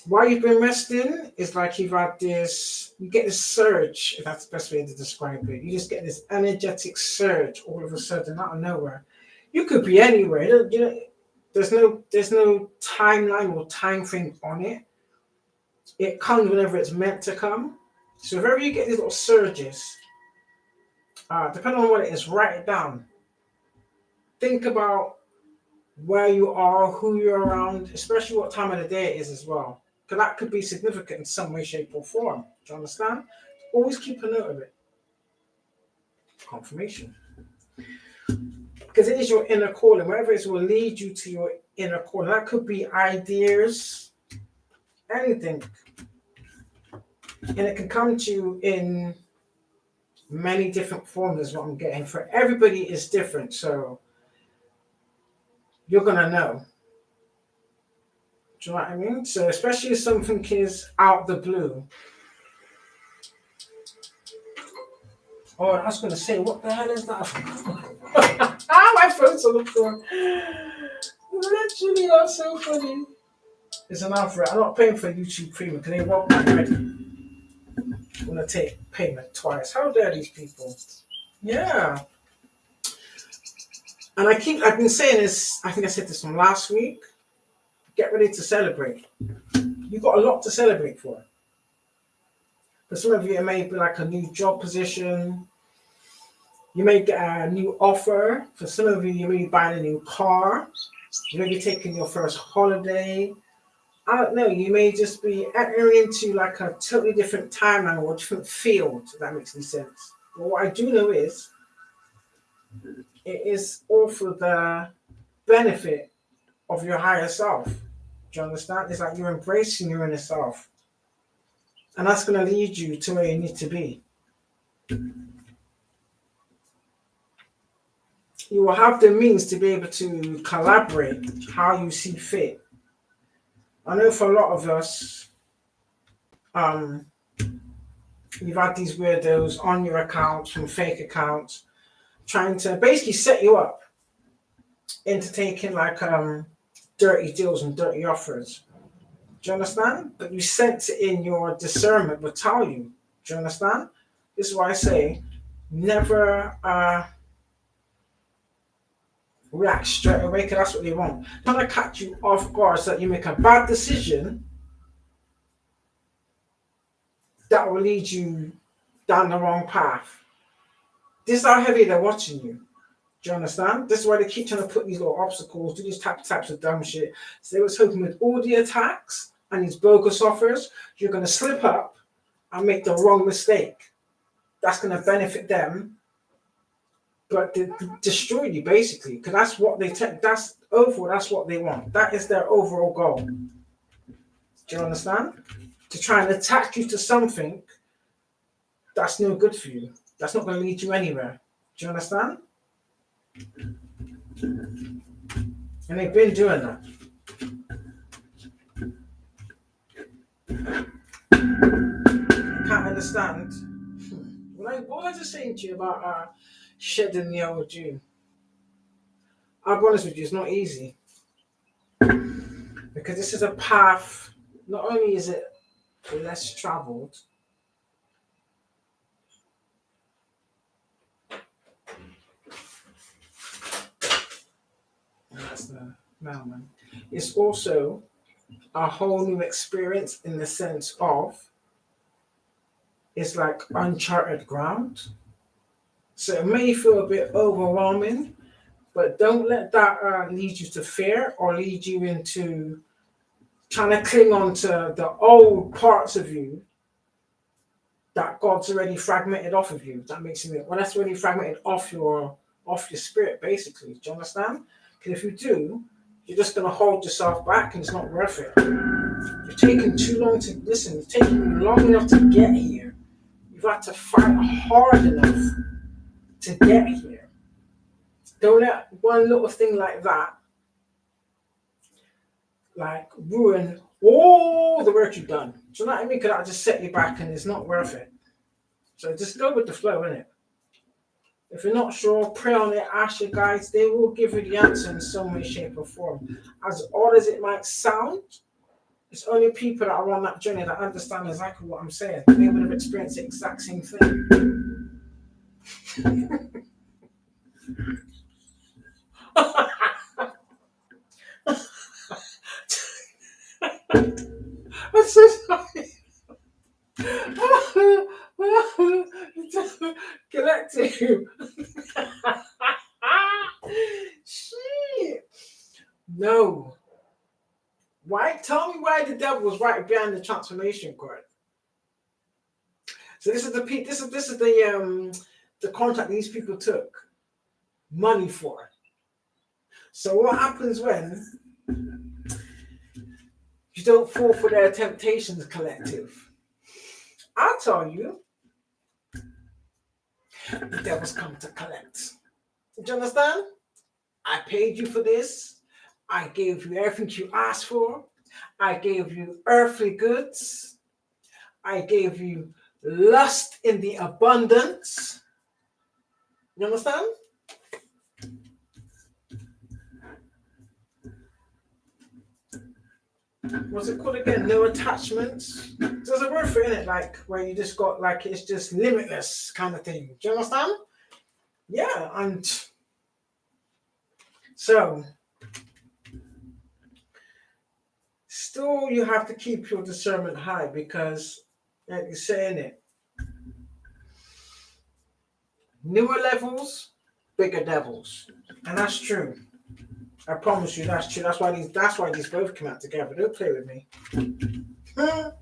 while you've been resting, it's like you've had this, you get this surge, if that's the best way to describe it. You just get this energetic surge all of a sudden out of nowhere. You could be anywhere. You know, there's no timeline or time frame on it. It comes whenever it's meant to come. So wherever you get these little surges, depending on what it is, write it down. Think about where you are, who you're around, especially what time of the day it is as well. Because that could be significant in some way, shape, or form. Do you understand? Always keep a note of it. Confirmation. Because it is your inner calling. Whatever it is will lead you to your inner calling. That could be ideas, anything. And it can come to you in many different forms, is what I'm getting. For everybody, it's different. So you're going to know. Do you know what I mean? So especially if something is out the blue. Oh, I was going to say, what the hell is that? My phone's on the floor. Literally, that's so funny. It's an offer. I'm not paying for YouTube Premium because they want my credit. I'm going to take payment twice. How dare these people? Yeah. And I've been saying this, I think I said this from last week. Get ready to celebrate. You've got a lot to celebrate for. For some of you, it may be like a new job position. You may get a new offer. For some of you, you may be buying a new car. You may be taking your first holiday. I don't know. You may just be entering into like a totally different timeline or a different field, if that makes any sense. But what I do know is, it is all for the benefit of your higher self. Do you understand? It's like you're embracing your inner self. And that's going to lead you to where you need to be. You will have the means to be able to collaborate how you see fit. I know for a lot of us, you've had these weirdos on your accounts from fake accounts trying to basically set you up into taking like dirty deals and dirty offers. Do you understand? But you sense it in your discernment will tell you. Do you understand? This is why I say never react straight away because that's what they want. Trying to catch you off guard so that you make a bad decision that will lead you down the wrong path. This is how heavy they're watching you. Do you understand? This is why they keep trying to put these little obstacles, do these types of dumb shit. So they was hoping with all the attacks and these bogus offers, you're going to slip up and make the wrong mistake. That's going to benefit them, but destroy you basically, because that's what they take. That's overall. That's what they want. That is their overall goal. Do you understand? To try and attach you to something that's no good for you. That's not going to lead you anywhere. Do you understand? And they've been doing that. I can't understand. What was I just saying to you about shedding the old you? I'll be honest with you, it's not easy. Because this is a path, not only is it less traveled, that's the mailman, it's also a whole new experience in the sense of it's like uncharted ground. So it may feel a bit overwhelming, but don't let that lead you to fear or lead you into trying to cling on to the old parts of you that God's already fragmented off of you. That makes you, well, that's already fragmented off your spirit, basically. Do you understand? Because if you do, you're just going to hold yourself back and it's not worth it. You've taken too long to listen. It's taken you long enough to get here. You've had to fight hard enough to get here. Don't let one little thing like that like ruin all the work you've done. Do you know what I mean? Because that'll just set you back and it's not worth it. So just go with the flow, innit? If you're not sure, pray on it, ask your guides. They will give you the answer in some way, shape, or form. As odd as it might sound, it's only people that are on that journey that understand exactly what I'm saying. They would have experienced the exact same thing. I'm so sorry. Collective. Shit. No. Why? Tell me why the devil was right behind the transformation card. So this is the contract these people took money for. So what happens when you don't fall for their temptations, collective? I'll tell you, the devil's come to collect. Do you understand? I paid you for this. I gave you everything you asked for. I gave you earthly goods. I gave you lust in the abundance. You understand? What's it called again? No attachments. There's a word for it, innit? Like where you just got like it's just limitless kind of thing. Do you understand? Yeah, and so still you have to keep your discernment high because, like you're saying it, newer levels, bigger devils, and that's true. I promise you, that's true. That's why these both come out together. Don't play with me. So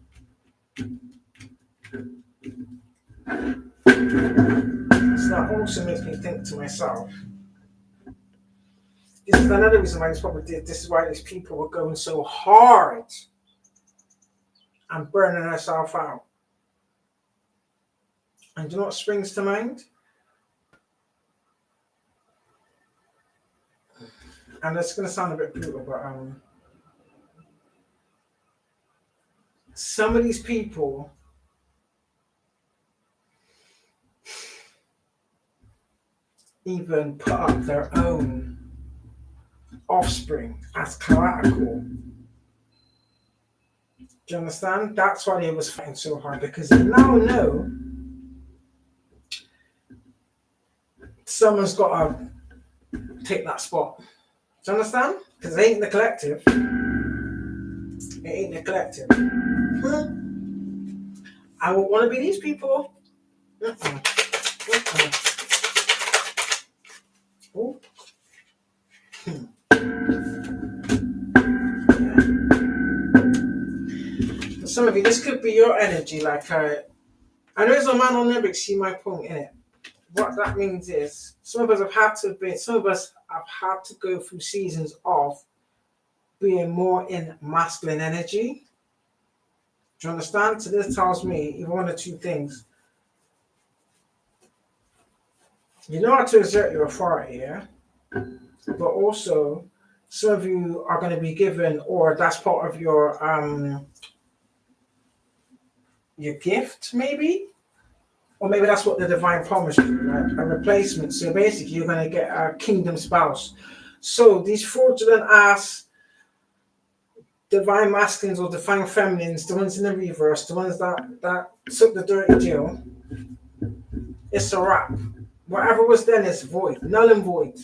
that also makes me think to myself. This is another reason why this is why these people were going so hard and burning themselves out. And do you know what springs to mind? And it's going to sound a bit brutal, but some of these people even put up their own offspring as collateral. Do you understand? That's why they was fighting so hard, because they now know someone's got to take that spot. Do you understand? Because it ain't the collective. It ain't the collective. I won't want to be these people. Oh. Some of you, this could be your energy. Like I know there's a man on there, but see my point in it. What that means is some of us have had to go through seasons of being more in masculine energy. Do you understand? So this tells me either one or two things. You know how to exert your authority, yeah? But also some of you are going to be given, or that's part of your gift, maybe? Or maybe that's what the divine promised you, like a replacement. So basically you're going to get a kingdom spouse. So these fraudulent ass divine masculines or divine feminines, the ones in the reverse, the ones that took the dirty deal, it's a wrap. Whatever was then is void, null and void. Do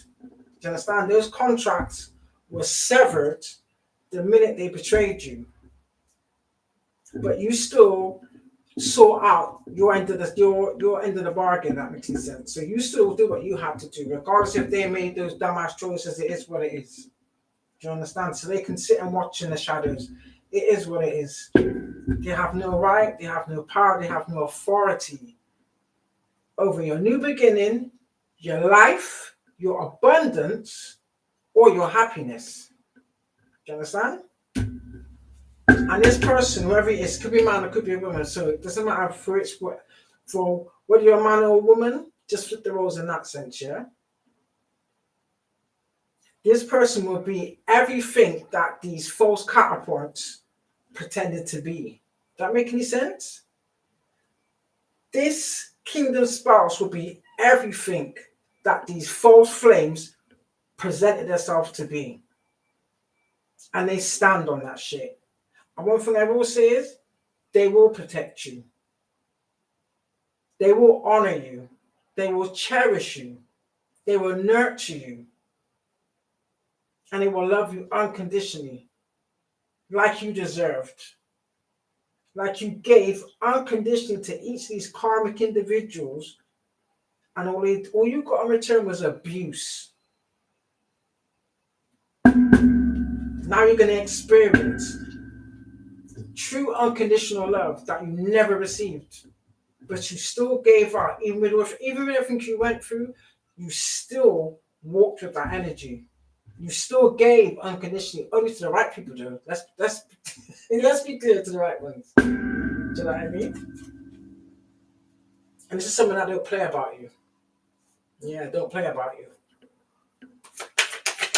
you understand? Those contracts were severed the minute they betrayed you. But you still saw out your end of the bargain. That makes sense. So you still do what you have to do, regardless if they made those dumbass choices. It is what it is. Do you understand? So they can sit and watch in the shadows. It is what it is. They have no right. They have no power. They have no authority over your new beginning, your life, your abundance, or your happiness. Do you understand? And this person, whoever it is, could be a man or could be a woman. So it doesn't matter for whether you're a man or a woman, just flip the roles in that sense, yeah? This person will be everything that these false counterparts pretended to be. Does that make any sense? This kingdom spouse will be everything that these false flames presented themselves to be. And they stand on that shit. And one thing I will say is, they will protect you. They will honor you. They will cherish you. They will nurture you. And they will love you unconditionally, like you deserved. Like you gave unconditionally to each of these karmic individuals, and all you got in return was abuse. Now you're going to experience true unconditional love that you never received, but you still gave out. Even with everything you went through, you still walked with that energy. You still gave unconditionally, only to the right people, though. Let's be clear, to the right ones. Do you know what I mean? And this is something that don't play about you. Yeah, don't play about you.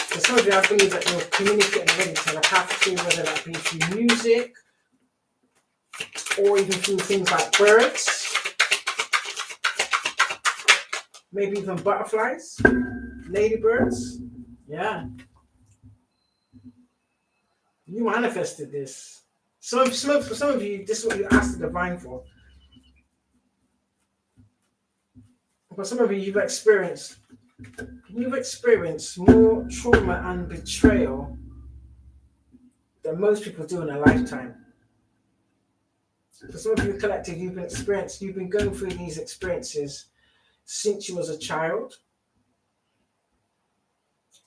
For some of you, I believe that you're communicating already telepathically, whether that be through music or even through things like birds, maybe even butterflies, ladybirds. Yeah. You manifested this. Some of you, this is what you asked the divine for. But some of you, you've experienced more trauma and betrayal than most people do in a lifetime. For some of you collective, you've been going through these experiences since you was a child.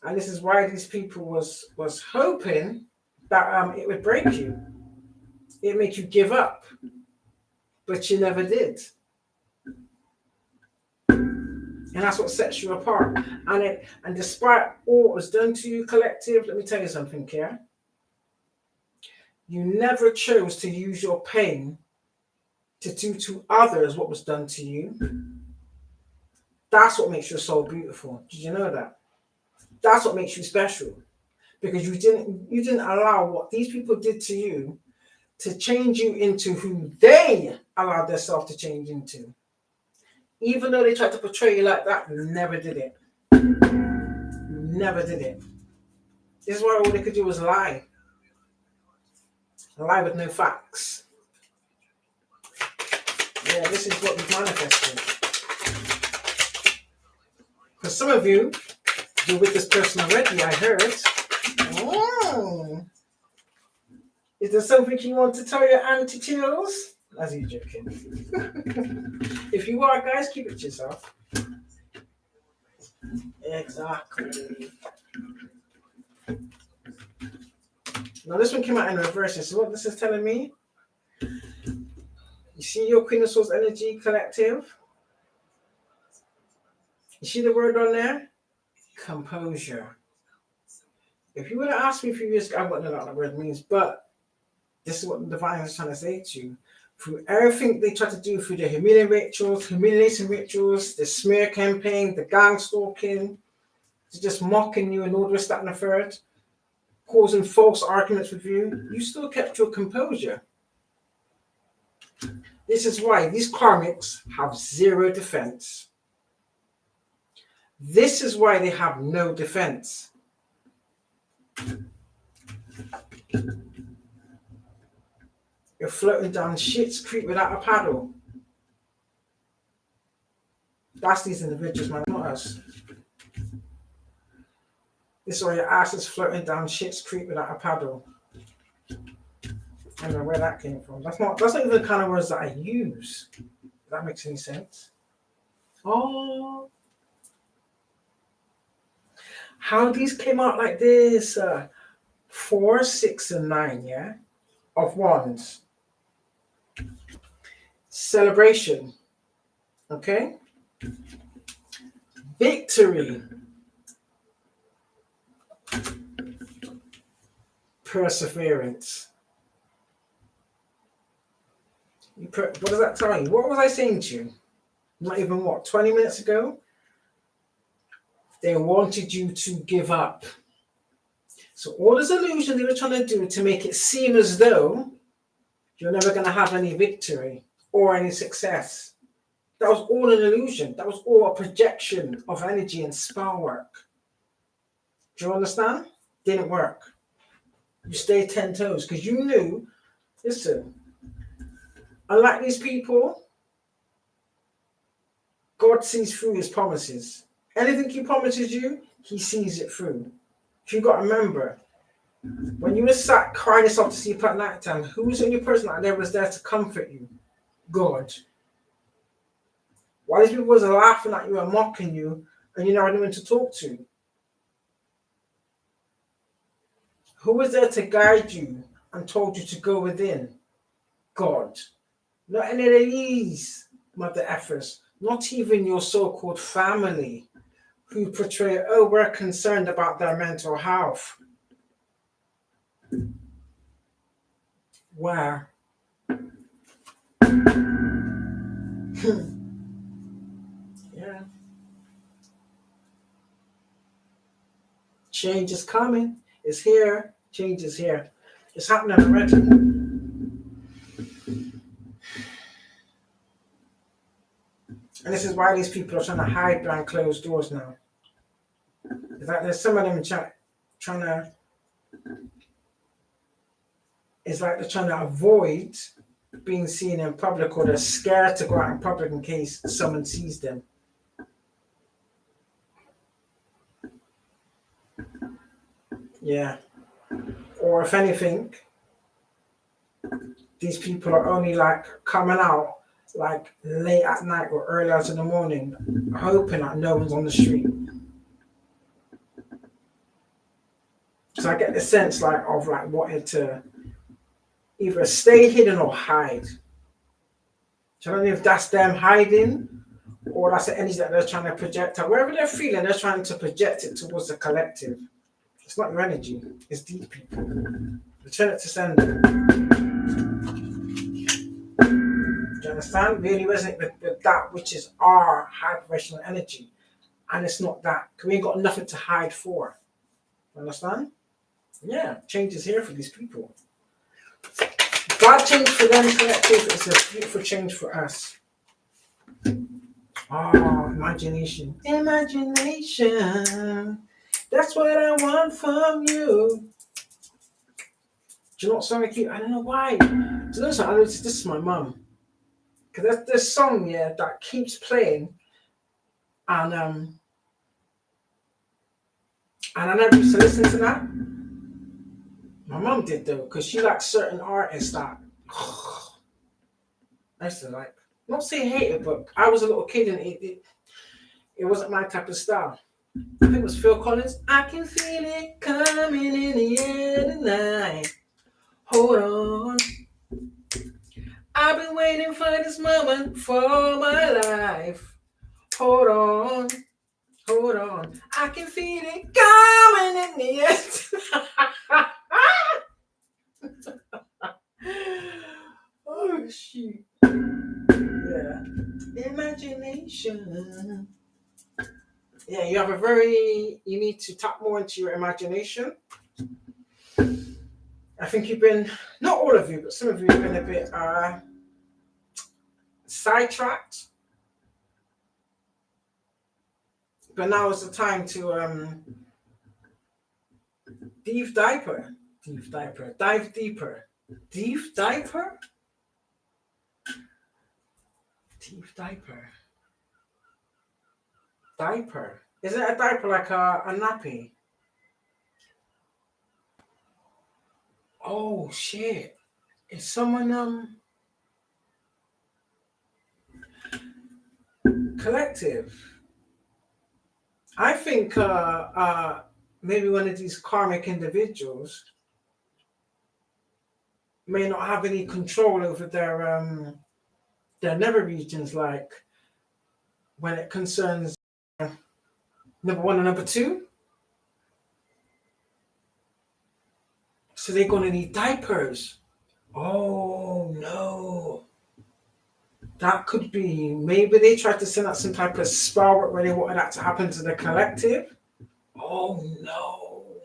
And this is why these people was hoping that it would break you. It make you give up. But you never did. And that's what sets you apart. And despite all that was done to you, collective, let me tell you something, Kia. You never chose to use your pain to do to others what was done to you. That's what makes your soul beautiful. Did you know that? That's what makes you special. Because you didn't allow what these people did to you to change you into who they allowed themselves to change into. Even though they tried to portray you like that, you never did it. You never did it. This is why all they could do was lie. Lie with no facts. Yeah, this is what we've manifested. For some of you, you're with this person already, I heard. Oh. Is there something you want to tell your auntie Chills? As you joking. If you are, guys, keep it to yourself. Exactly. Now this one came out in reverse. So what this is telling me? You see your Queen of Swords energy collective? You see the word on there? Composure. If you would have asked me a few years ago, I wouldn't know what that word means, but this is what the divine is trying to say to you. Through everything they try to do, through the humiliation rituals, the smear campaign, the gang stalking, just mocking you and all this, that, and the third, causing false arguments with you, you still kept your composure. This is why these karmics have zero defense. This is why they have no defense. You're floating down shit's creek without a paddle. That's these individuals, man, not us. This is why your ass is floating down shit's creek without a paddle. I don't know where that came from. That's not even the kind of words that I use. If that makes any sense. Oh. How these came out like this? 4, 6, and 9, yeah? Of Wands. Celebration. Okay? Victory. Perseverance. What does that tell you? What was I saying to you? Not even 20 minutes ago? They wanted you to give up. So all this illusion they were trying to do to make it seem as though you're never going to have any victory or any success. That was all an illusion. That was all a projection of energy and spell work. Do you understand? Didn't work. You stayed 10 toes because you knew, listen, unlike these people, God sees through his promises. Anything he promises you, he sees it through. You got to remember, when you were sat crying yourself to sleep at night time, who was the only person out there was there to comfort you? God. While these people was laughing at you and mocking you, and you never knew anyone to talk to. Who was there to guide you and told you to go within? God. Not any of these mother effers, not even your so-called family, who portray, oh, we're concerned about their mental health. Where? Yeah. Change is coming. It's here. Change is here. It's happening already. And this is why these people are trying to hide behind closed doors now. It's like there's some of them trying to. It's like they're trying to avoid being seen in public, or they're scared to go out in public in case someone sees them. Yeah. Or if anything, these people are only like coming out like late at night or early out in the morning, hoping that no one's on the street. So I get the sense like of like wanting to either stay hidden or hide. So I don't know if that's them hiding or that's the energy that they're trying to project out. Wherever they're feeling, they're trying to project it towards the collective. It's not your energy, it's these people. Return it to sender. Do you understand? Really resonate with that which is our high vibrational energy. And it's not that. Because we ain't got nothing to hide for. Understand? Yeah, change is here for these people. Bad change for them collective is a beautiful change for us. Oh, imagination. Imagination. That's what I want from you. Do you know what song I keep? I don't know why. Do you know something? This is my mum. Because there's this song, yeah, that keeps playing. And I never used to listen to that. My mum did though, because she likes certain artists that I used to like. Not say hate it, but I was a little kid and it wasn't my type of style. I think it was Phil Collins. I can feel it coming in the air tonight. Hold on. I've been waiting for this moment for my life. Hold on. Hold on. I can feel it coming in the air. Oh, shoot. Yeah. Imagination. Yeah, you need to tap more into your imagination. I think you've been, not all of you, but some of you have been a bit sidetracked. But now is the time to dive deeper. Dive deeper. Deep diaper? Deep diaper. Diaper. Is it a diaper like a nappy? Oh shit. Is someone collective? I think maybe one of these karmic individuals may not have any control over their nether regions, like when it concerns number one and number two. So they're gonna need diapers. Oh no. That could be. Maybe they tried to send out some type of spell where they wanted that to happen to the collective. Oh no.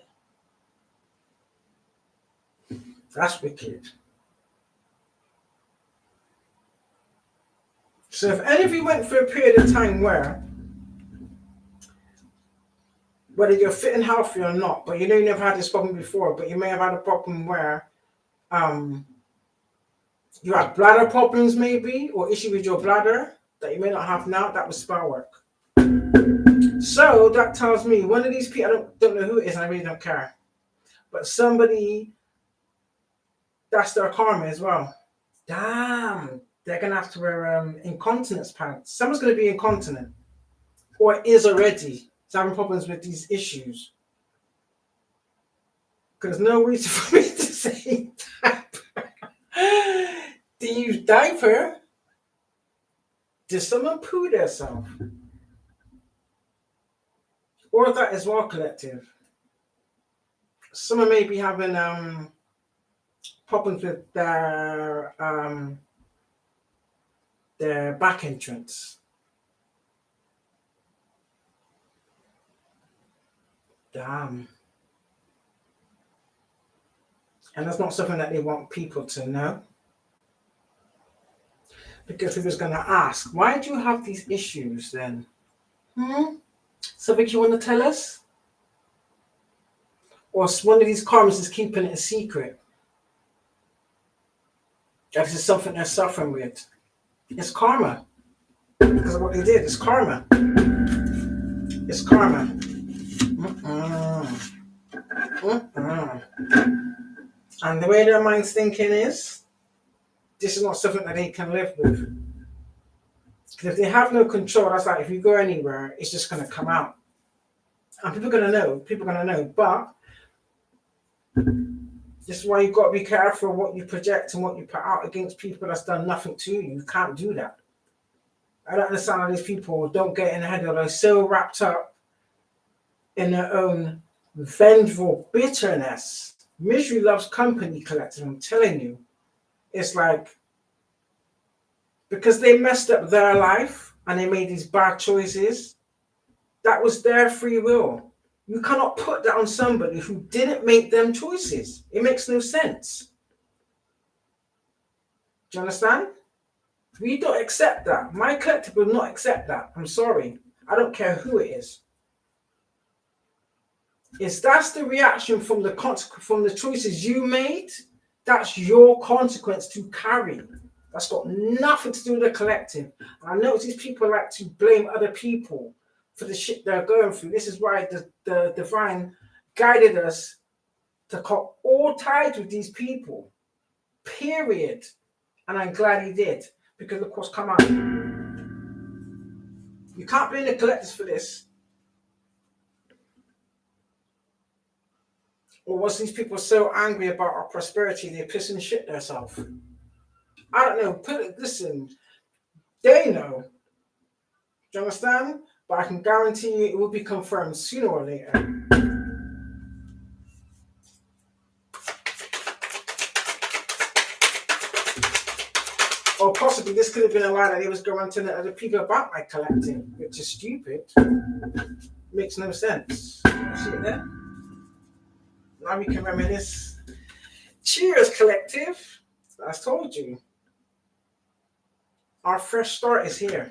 That's wicked. So if any of you went through a period of time where, whether you're fit and healthy or not, but you know you never had this problem before, but you may have had a problem where you had bladder problems maybe, or issue with your bladder that you may not have now, that was spell work. So that tells me one of these people, I don't know who it is, and I really don't care, but somebody, that's their karma as well. Damn, they're gonna have to wear incontinence pants. Someone's gonna be incontinent, or is already having problems with these issues. Because no reason for me to say diaper. Do you use diaper? Did someone poo themselves? Or that as well, collective. Someone may be having problems with their back entrance. Damn. And that's not something that they want people to know. Because if it's going to ask, why do you have these issues then? Something you want to tell us? Or one of these karmas is keeping it a secret? That this is something they're suffering with. It's karma. Because of what they did. It's karma. It's karma. And the way their mind's thinking is, this is not something that they can live with. Because if they have no control, that's like if you go anywhere, it's just going to come out. And people are going to know. But this is why you've got to be careful what you project and what you put out against people that's done nothing to you. You can't do that. I don't understand how these people don't get in the head. They're so wrapped up in their own vengeful bitterness. Misery loves company, collective. I'm telling you. It's like, because they messed up their life and they made these bad choices, that was their free will. You cannot put that on somebody who didn't make them choices. It makes no sense. Do you understand? We don't accept that. My collective will not accept that. I'm sorry. I don't care who it is. If that's the reaction from the choices you made, that's your consequence to carry. That's got nothing to do with the collective. And I notice these people like to blame other people for the shit they're going through. This is why the divine guided us to cut all ties with these people. Period. And I'm glad he did. Because of course, come on. You can't blame the collectors for this. Or was these people so angry about our prosperity they piss and shit themselves? I don't know. Listen, they know. Do you understand? But I can guarantee you it will be confirmed sooner or later. Or possibly this could have been a lie that they was going to the other people about my collective, which is stupid. Makes no sense. See it there? Now we can reminisce. Cheers, collective. As I told you. Our fresh start is here.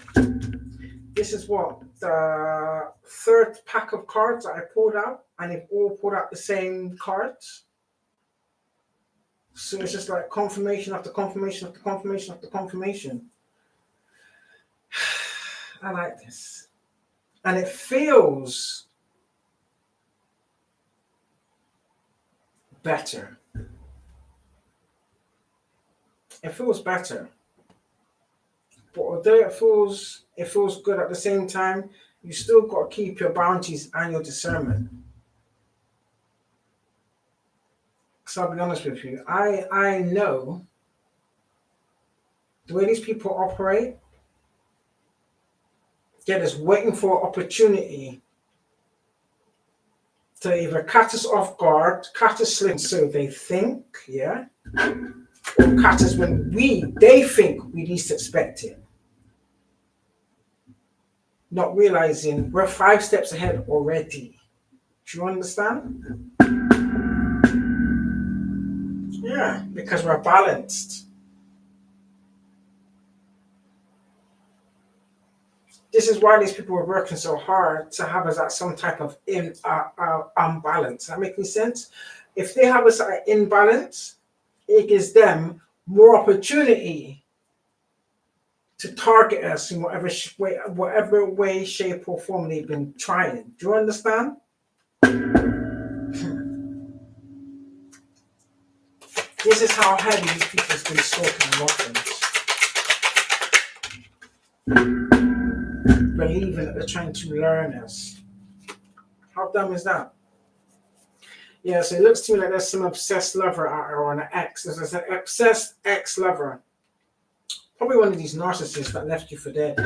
This is what? The third pack of cards that I pulled out. And they've all pulled out the same cards. So it's just like confirmation after confirmation after confirmation after confirmation. I like this. And it feels better. It feels better. But although it feels good at the same time, you still got to keep your boundaries and your discernment. So I'll be honest with you, I know the way these people operate, they're just waiting for an opportunity to either catch us off guard, catch us slipping so they think, yeah, or catch us when they think we least expect it. not realizing we're 5 steps ahead already. Do you understand? Yeah, because we're balanced. This is why these people are working so hard to have us at some type of imbalance. That makes any sense? If they have us at imbalance, it gives them more opportunity to target us in whatever way, shape, or form they've been trying. Do you understand? This is how heavy these people's been stalking Muslims, believing that they're trying to learn us. How dumb is that? Yeah, so it looks to me like there's some obsessed lover out there, or an ex. There's an obsessed ex-lover. Probably one of these narcissists that left you for dead.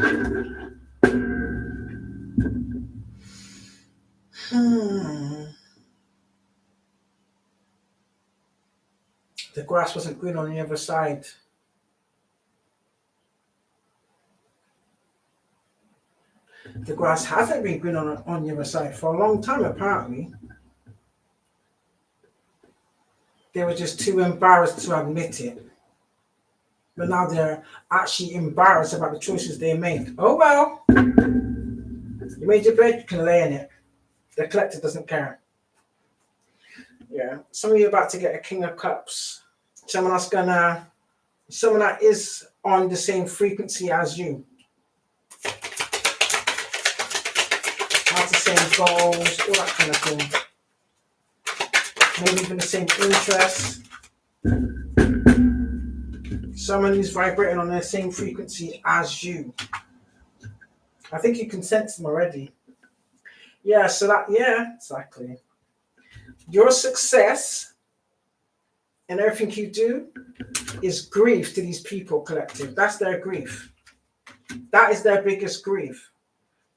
The grass wasn't green on the other side. The grass hasn't been green on the other side for a long time, apparently. They were just too embarrassed to admit it. But now they're actually embarrassed about the choices they made. Oh well. You made your bed, you can lay in it. The collector doesn't care. Yeah. Some of you are about to get a King of Cups. Someone that is on the same frequency as you. Has the same goals, all that kind of thing. Maybe even the same interests. Someone who's vibrating on the same frequency as you. I think you can sense them already. Yeah, exactly. Your success and everything you do is grief to these people, collective. That's their grief. That is their biggest grief.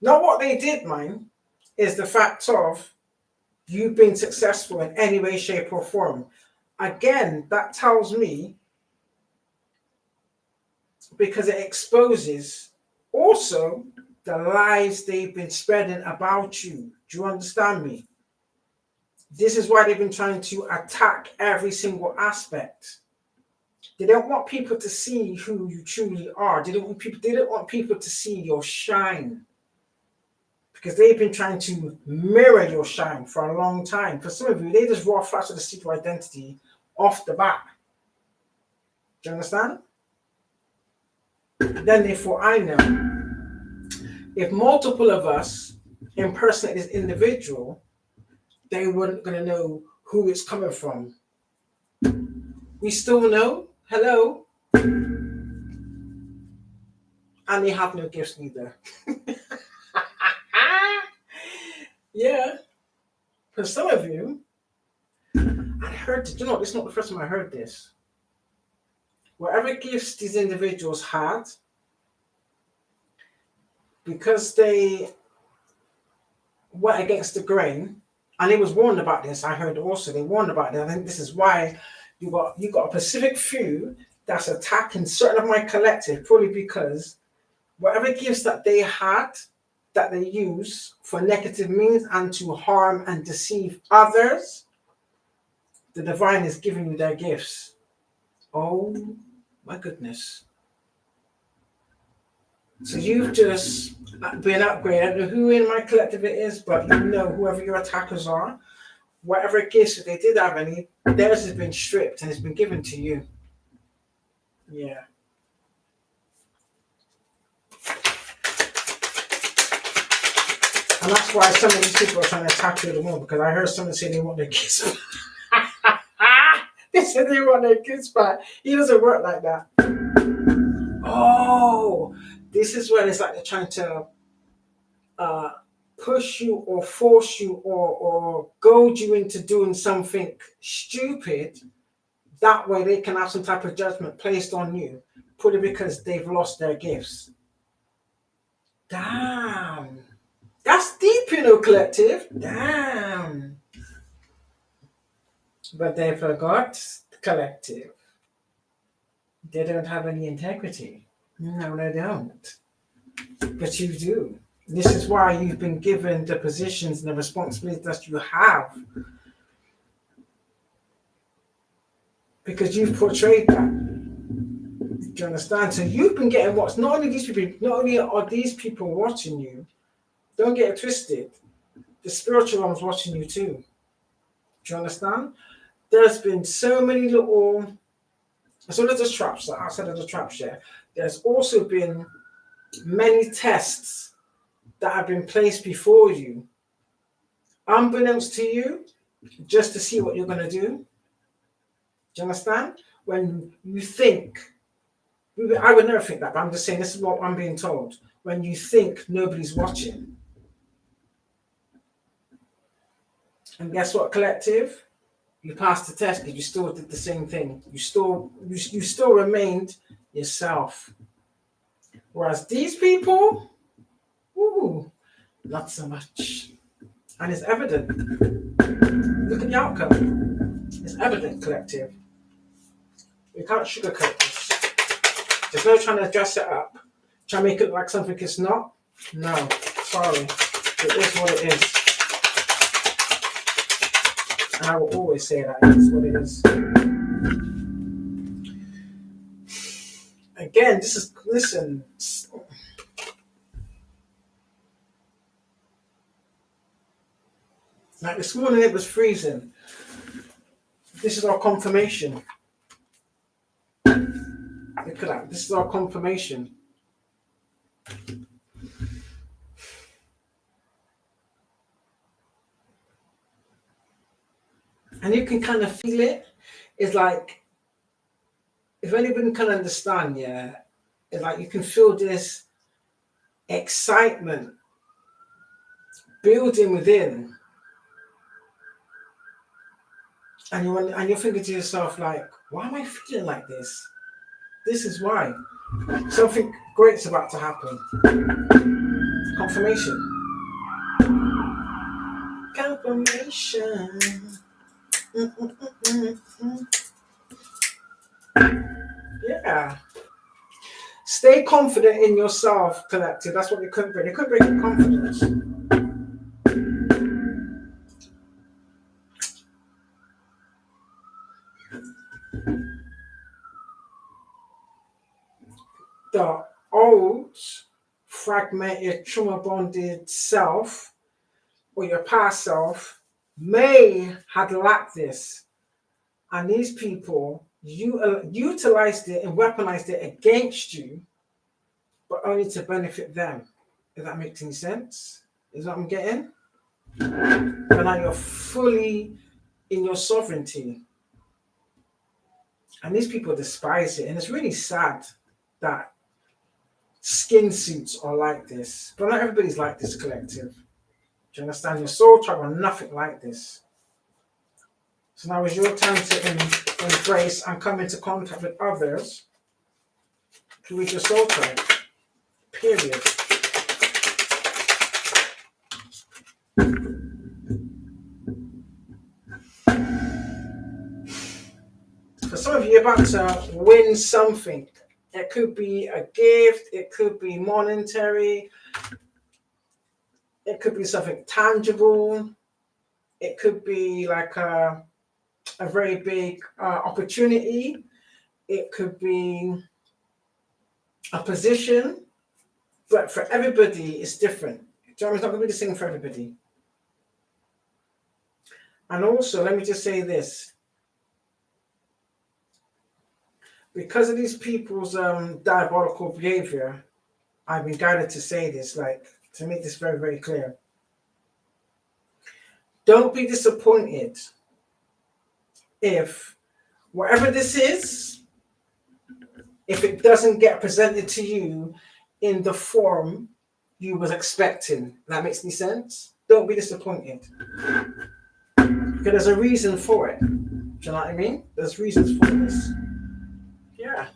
Not what they did, mind, is the fact of you've been successful in any way, shape, or form. Again, that tells me, because it exposes also the lies they've been spreading about you. Do you understand me? This is why they've been trying to attack every single aspect. They don't want people to see who you truly are. They don't want people to see your shine. Because they've been trying to mirror your shine for a long time. For some of you, they just raw flash of the secret identity off the bat. Do you understand? Then they thought, I know. If multiple of us impersonate this individual, they weren't going to know who it's coming from. We still know. Hello. And they have no gifts neither. Yeah. For some of you, I heard, you know, it's not the first time I heard this. Whatever gifts these individuals had, because they went against the grain, and it was warned about this. I heard also they warned about it. I think this is why you got a Pacific few that's attacking certain of my collective, probably because whatever gifts that they had that they use for negative means and to harm and deceive others, the divine is giving you their gifts. Oh my goodness. So you've just been upgraded. I don't know who in my collective it is, but you know whoever your attackers are, whatever gifts if they did have any, theirs has been stripped and it's been given to you. Yeah. And that's why some of these people are trying to attack you at the moment, because I heard someone say they want their kids. They said they want their kids back. He doesn't work like that. Oh, this is when it's like they're trying to push you or force you or goad you into doing something stupid. That way they can have some type of judgment placed on you, purely because they've lost their gifts. Damn. That's deep, you know, collective. Damn. But they forgot the collective. They don't have any integrity. No, they don't. But you do. This is why you've been given the positions and the responsibilities that you have, because you've portrayed that. Do you understand? So you've been getting what's not only these people, not only are these people watching you, don't get it twisted. The spiritual one's watching you too. Do you understand? There's been so many little, so there's the traps, like outside of the traps, yeah. There's also been many tests that have been placed before you, unbeknownst to you, just to see what you're going to do. Do you understand? When you think, I would never think that, but I'm just saying this is what I'm being told. When you think nobody's watching. And guess what, collective? You passed the test because you still did the same thing. You still remained yourself. Whereas these people, ooh, not so much. And it's evident. Look at the outcome. It's evident, collective. We can't sugarcoat this. There's no trying to dress it up. Try to make it like something it's not. No, sorry. It is what it is. And I will always say that it's what it is. Again, listen. Like this morning it was freezing. This is our confirmation. Look at that. This is our confirmation. And you can kind of feel it. It's like, if anyone can understand, yeah, it's like you can feel this excitement building within. And you're thinking to yourself, like, why am I feeling like this? This is why. Something great's about to happen. Confirmation. Confirmation. Yeah. Stay confident in yourself, collective. That's what they couldn't bring. They couldn't bring confidence. The old, fragmented, trauma bonded self, or your past self, may have lacked this. And these people utilized it and weaponized it against you, but only to benefit them. If that makes any sense? Is what I'm getting? But now you're fully in your sovereignty. And these people despise it. And it's really sad that skin suits are like this. But not everybody's like this, collective. Do you understand? Your soul tribe are nothing like this. So now is your time to embrace and come into contact with others to reach your soul tribe. Period. For some of you, you're about to win something. It could be a gift, it could be monetary, it could be something tangible, it could be like a very big opportunity, it could be a position, but for everybody it's different. It's not going to be the same for everybody. And also, let me just say this. Because of these people's diabolical behavior, I've been guided to say this, like, to make this very, very clear. Don't be disappointed if whatever this is, if it doesn't get presented to you in the form you was expecting. That makes any sense? Don't be disappointed. Because there's a reason for it. Do you know what I mean? There's reasons for this. Yeah.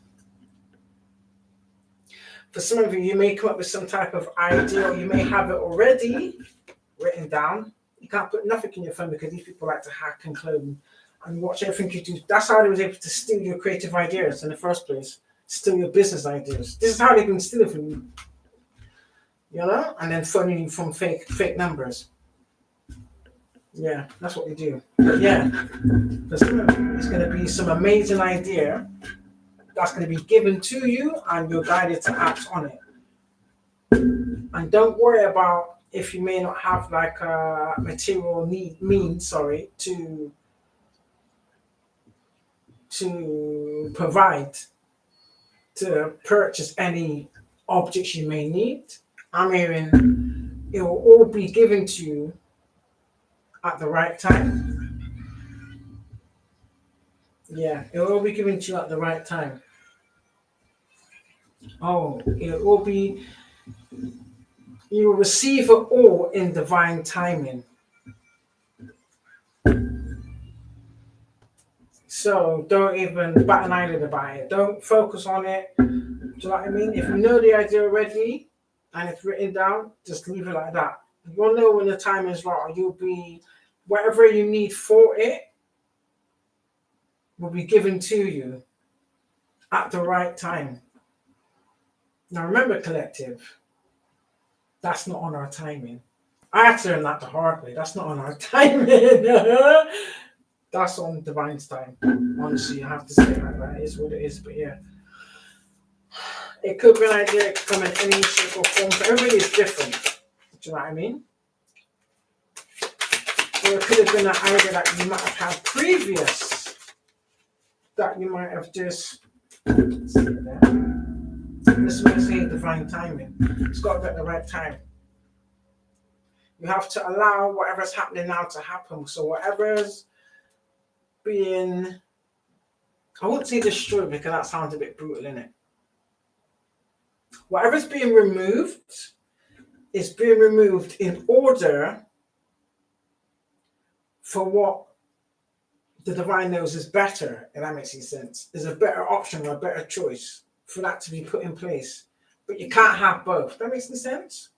For some of you, you may come up with some type of idea, or you may have it already written down. You can't put nothing in your phone because these people like to hack and clone and watch everything you do. That's how they was able to steal your creative ideas in the first place, steal your business ideas. This is how they've been stealing from you. and then phoning you from fake numbers. Yeah, that's what they do. But yeah, it's going to be some amazing idea that's going to be given to you, and you're guided to act on it. And don't worry about if you may not have like a material means, to provide to purchase any objects you may need. I'm hearing it will all be given to you at the right time. Yeah, it will all be given to you at the right time. Oh, it will be, you will receive it all in divine timing. So don't even bat an eyelid about it. Don't focus on it. Do you know what I mean? If you know the idea already and it's written down, just leave it like that. You'll know when the time is right. You'll be, whatever you need for it will be given to you at the right time. Now remember, collective, that's not on our timing. I had to learn that the hard way. That's not on our timing. That's on divine's time. Honestly, I have to say like that. It is what it is. But yeah, it could be an idea. It could come in any shape or form. So everybody is different. Do you know what I mean? Or it could have been an idea that you might have had previous, that you might have just. This is what I say, divine timing. It's got to be at the right time. You have to allow whatever's happening now to happen. So whatever's being, I wouldn't say destroyed because that sounds a bit brutal, innit? Whatever's being removed is being removed in order for what the divine knows is better, if that makes any sense. There's a better option or a better choice for that to be put in place. But you can't have both. That makes any sense?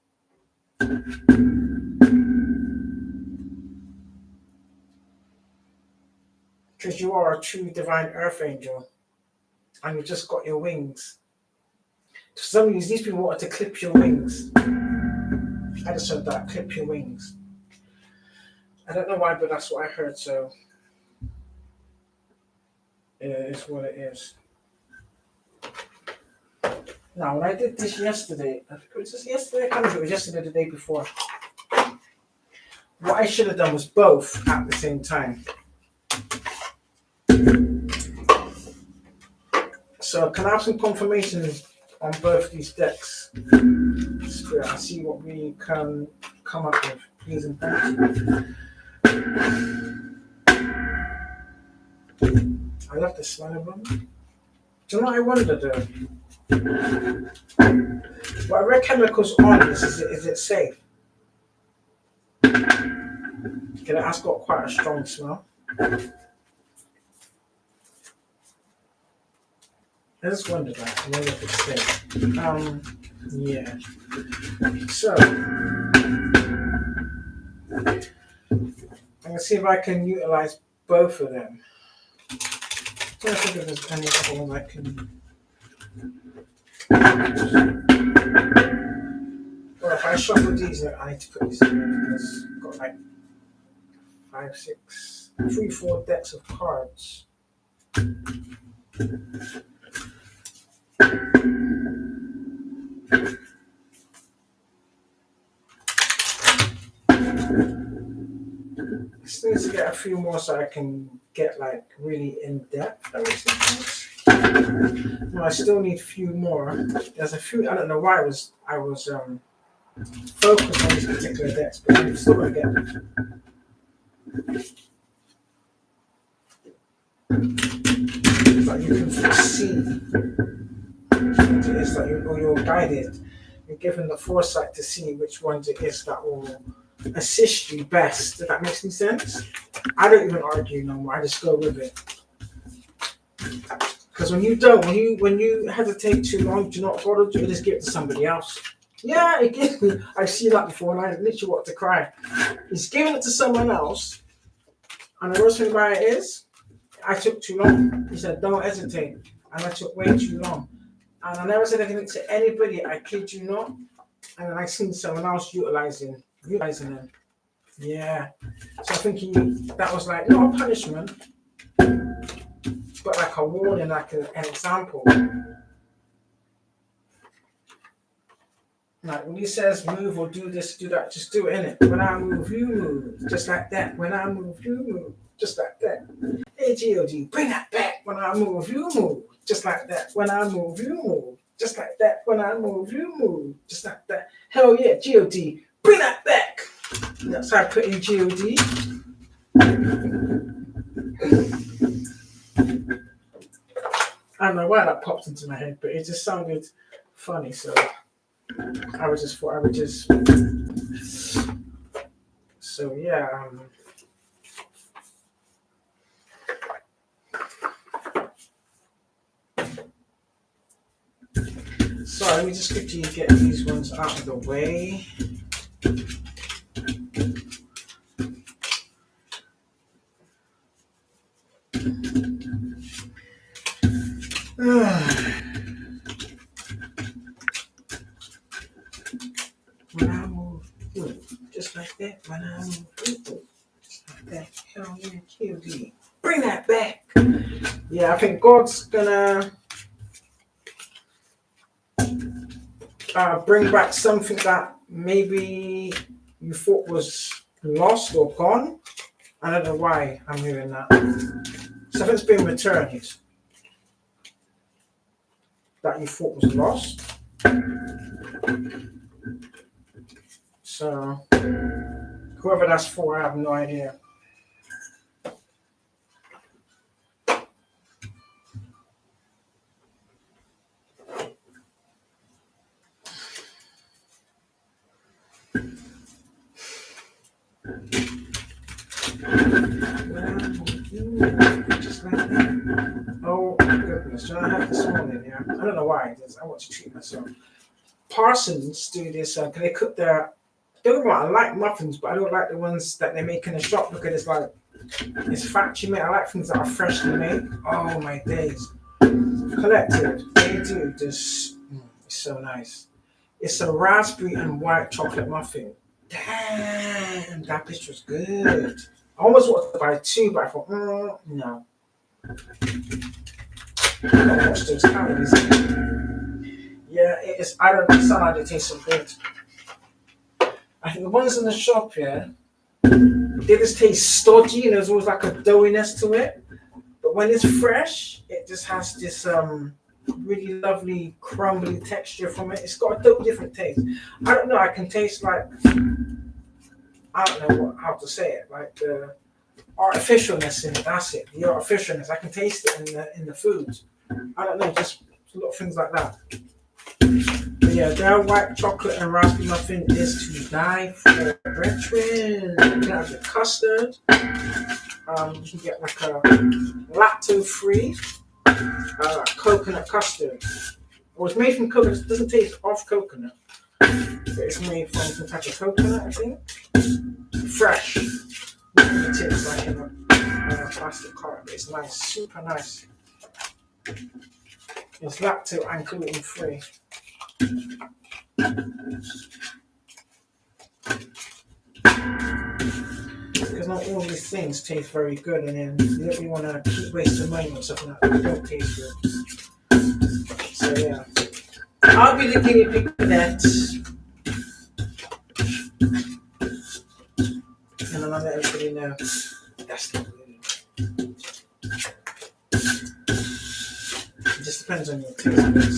Because you are a true divine earth angel and you've just got your wings. For some reason, these people wanted to clip your wings. I just heard that, clip your wings. I don't know why, but that's what I heard, so it's what it is. Now, when I did this yesterday, I think it was just yesterday, I can't remember if it was yesterday or the day before. What I should have done was both at the same time. So can I have some confirmations on both these decks? Spirit, I'll see what we can come up with. Please and thank you. I love the smell of them. Do you know what I wonder though? Whatever chemicals on this, is it safe? Okay, that's got quite a strong smell. I just wondered that. I wonder if it's safe. Yeah. So I'm gonna see if I can utilize both of them. I'm trying to think if there's any other one I can. Well, if I shuffle these, I need to put these in because I've got like 5, 6, 3, 4 decks of cards. Still need to get a few more so I can get like really in depth. That makes sense. No, I still need a few more. There's a few. I don't know why I was focused on these particular decks, but I'm still gonna get them. But you can foresee. It's like you're guided. You're given the foresight to see which ones it is that will assist you best. If that makes any sense. I don't even argue no more. I just go with it. Because when you don't, when you hesitate too long, do not bother to just give it to somebody else. Yeah, it gives me. I've seen that before, and I literally want to cry. He's giving it to someone else, and the worst thing about it is, I took too long. He said, "Don't hesitate," and I took way too long. And I never said anything to anybody. I kid you not. and then I seen someone else utilizing them. Yeah. So I'm thinking that was like not a punishment, but like a warning, like an example. Like when he says move or do this, do that, just do it in it. When I move, you move. Just like that. When I move, you move. Just like that. Hey GOD, bring that back. When I move, you move. Just like that. When I move, you move. Just like that. When I move, you move. Just like that. Hell yeah, GOD, bring that back. That's how I put in GOD. I don't know why that popped into my head, but it just sounded funny, so I would just. So yeah. So let me just quickly get these ones out of the way. When I move, just like that. When I move, just like that. Hell yeah, QD. Bring that back. Yeah, I think God's gonna bring back something that maybe you thought was lost or gone. I don't know why I'm hearing that. Something's been returned that you thought was lost. So, whoever that's for, I have no idea. Just like that. Oh my goodness, do I have this morning? Yeah, I don't know why. I want to treat myself. Parsons do this because they cook their. Don't know what I like muffins, but I don't like the ones that they make in the shop because it's like it's factory made. I like things that are freshly made. Oh my days! Collected, they do this. It's so nice. It's a raspberry and white chocolate muffin. Damn, that bitch was good. I almost wanted to buy two, but I thought, no. I don't watch those calories. Yeah, it is. I don't understand how they taste so good. I think the ones in the shop, yeah, they just taste stodgy and there's always like a doughiness to it. But when it's fresh, it just has this really lovely crumbly texture from it. It's got a totally different taste. I don't know. I can taste like I don't know how to say it. Like the artificialness in it. That's it. The artificialness. I can taste it in the food. I don't know. Just a lot of things like that. But yeah, their white chocolate and raspberry muffin is to die for. Brethren, you can have your custard. You can get like a lacto-free coconut custard. It was made from coconut. It doesn't taste of coconut, but it's made from some type of coconut, I think. Fresh. It is like in a plastic carton, but it's nice, super nice. It's lacto and gluten free. Because not all these things taste very good, and then you don't really want to keep wasting money on something that don't taste good. So yeah, I'll be the guinea pig for that, and I'll let everybody know that's not good. It just depends on your taste buds.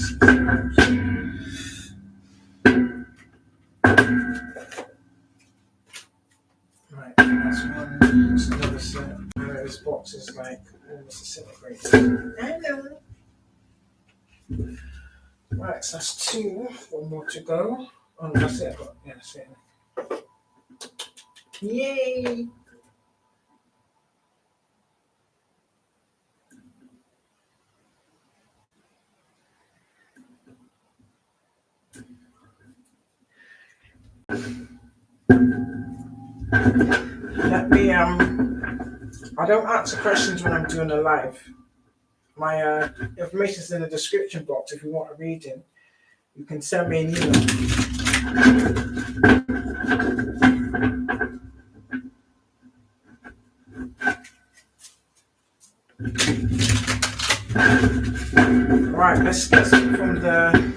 Right, that's one. That's another set. This box is like almost disintegrating. I know. Right, so that's two. One more to go. Oh, no, that's it. Yeah, that's it. Yay! Let me I don't answer questions when I'm doing a live. My information is in the description box if you want a reading. You can send me an email. Right, let's get some from the.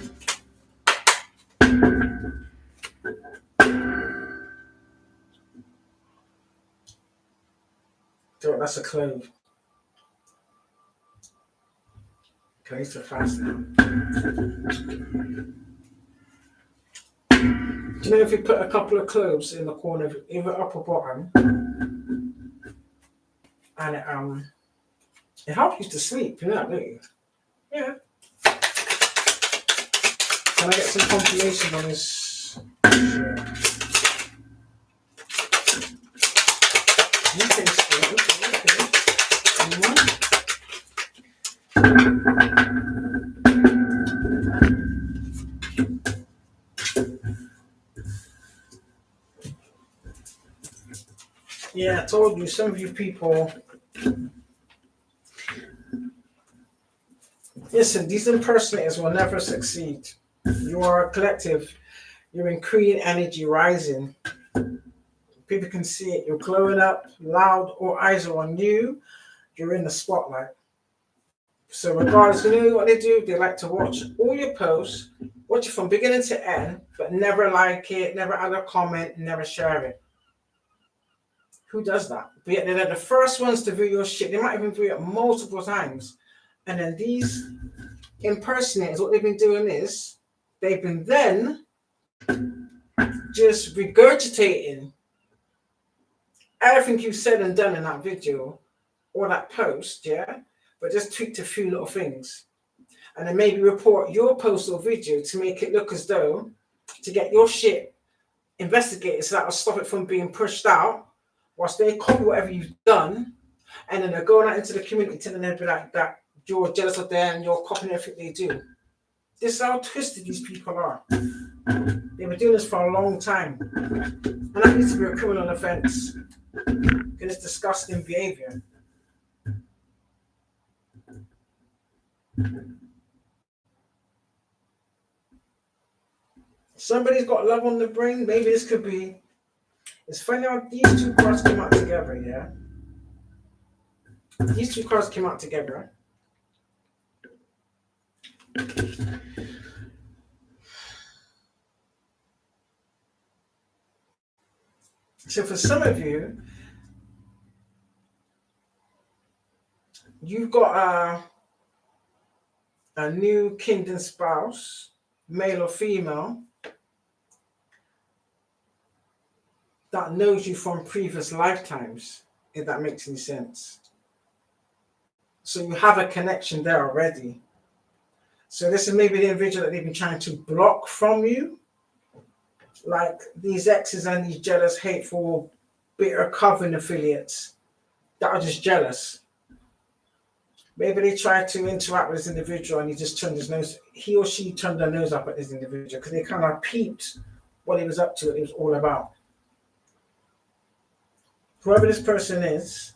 That's a clove. Okay, it's a fast now. Do you know if you put a couple of cloves in the corner of either up or bottom, and it helps you to sleep, you know that, don't you? Yeah. Can I get some confirmation on this? Okay, okay. Anyone? Yeah, I told you, some of you people. Listen, these impersonators will never succeed. You are a collective. You're in Korean energy rising. People can see it. You're glowing up, loud, all eyes are on you. You're in the spotlight. So regardless, you know what they do? They like to watch all your posts, watch it from beginning to end, but never like it, never add a comment, never share it. Who does that? But yet they're the first ones to view your shit. They might even view it multiple times. And then these impersonators, what they've been doing is, they've been then just regurgitating everything you said and done in that video or that post, yeah? But just tweaked a few little things. And then maybe report your post or video to make it look as though, to get your shit investigated so that'll stop it from being pushed out, whilst they copy whatever you've done, and then they're going out into the community telling everybody like that you're jealous of them and you're copying everything they do. This is how twisted these people are. They've been doing this for a long time. And that needs to be a criminal offense. Because it's disgusting behavior. Somebody's got love on the brain. Maybe this could be. It's funny how these two cards came out together, yeah? These two cards came out together. So for some of you, you've got a new kingdom spouse, male or female, that knows you from previous lifetimes, if that makes any sense. So you have a connection there already. So this is maybe the individual that they've been trying to block from you. Like these exes and these jealous, hateful, bitter coven affiliates that are just jealous. Maybe they tried to interact with this individual and he just turned his nose, he or she turned their nose up at this individual because they kind of peeped what he was up to, what it was all about. Whoever this person is,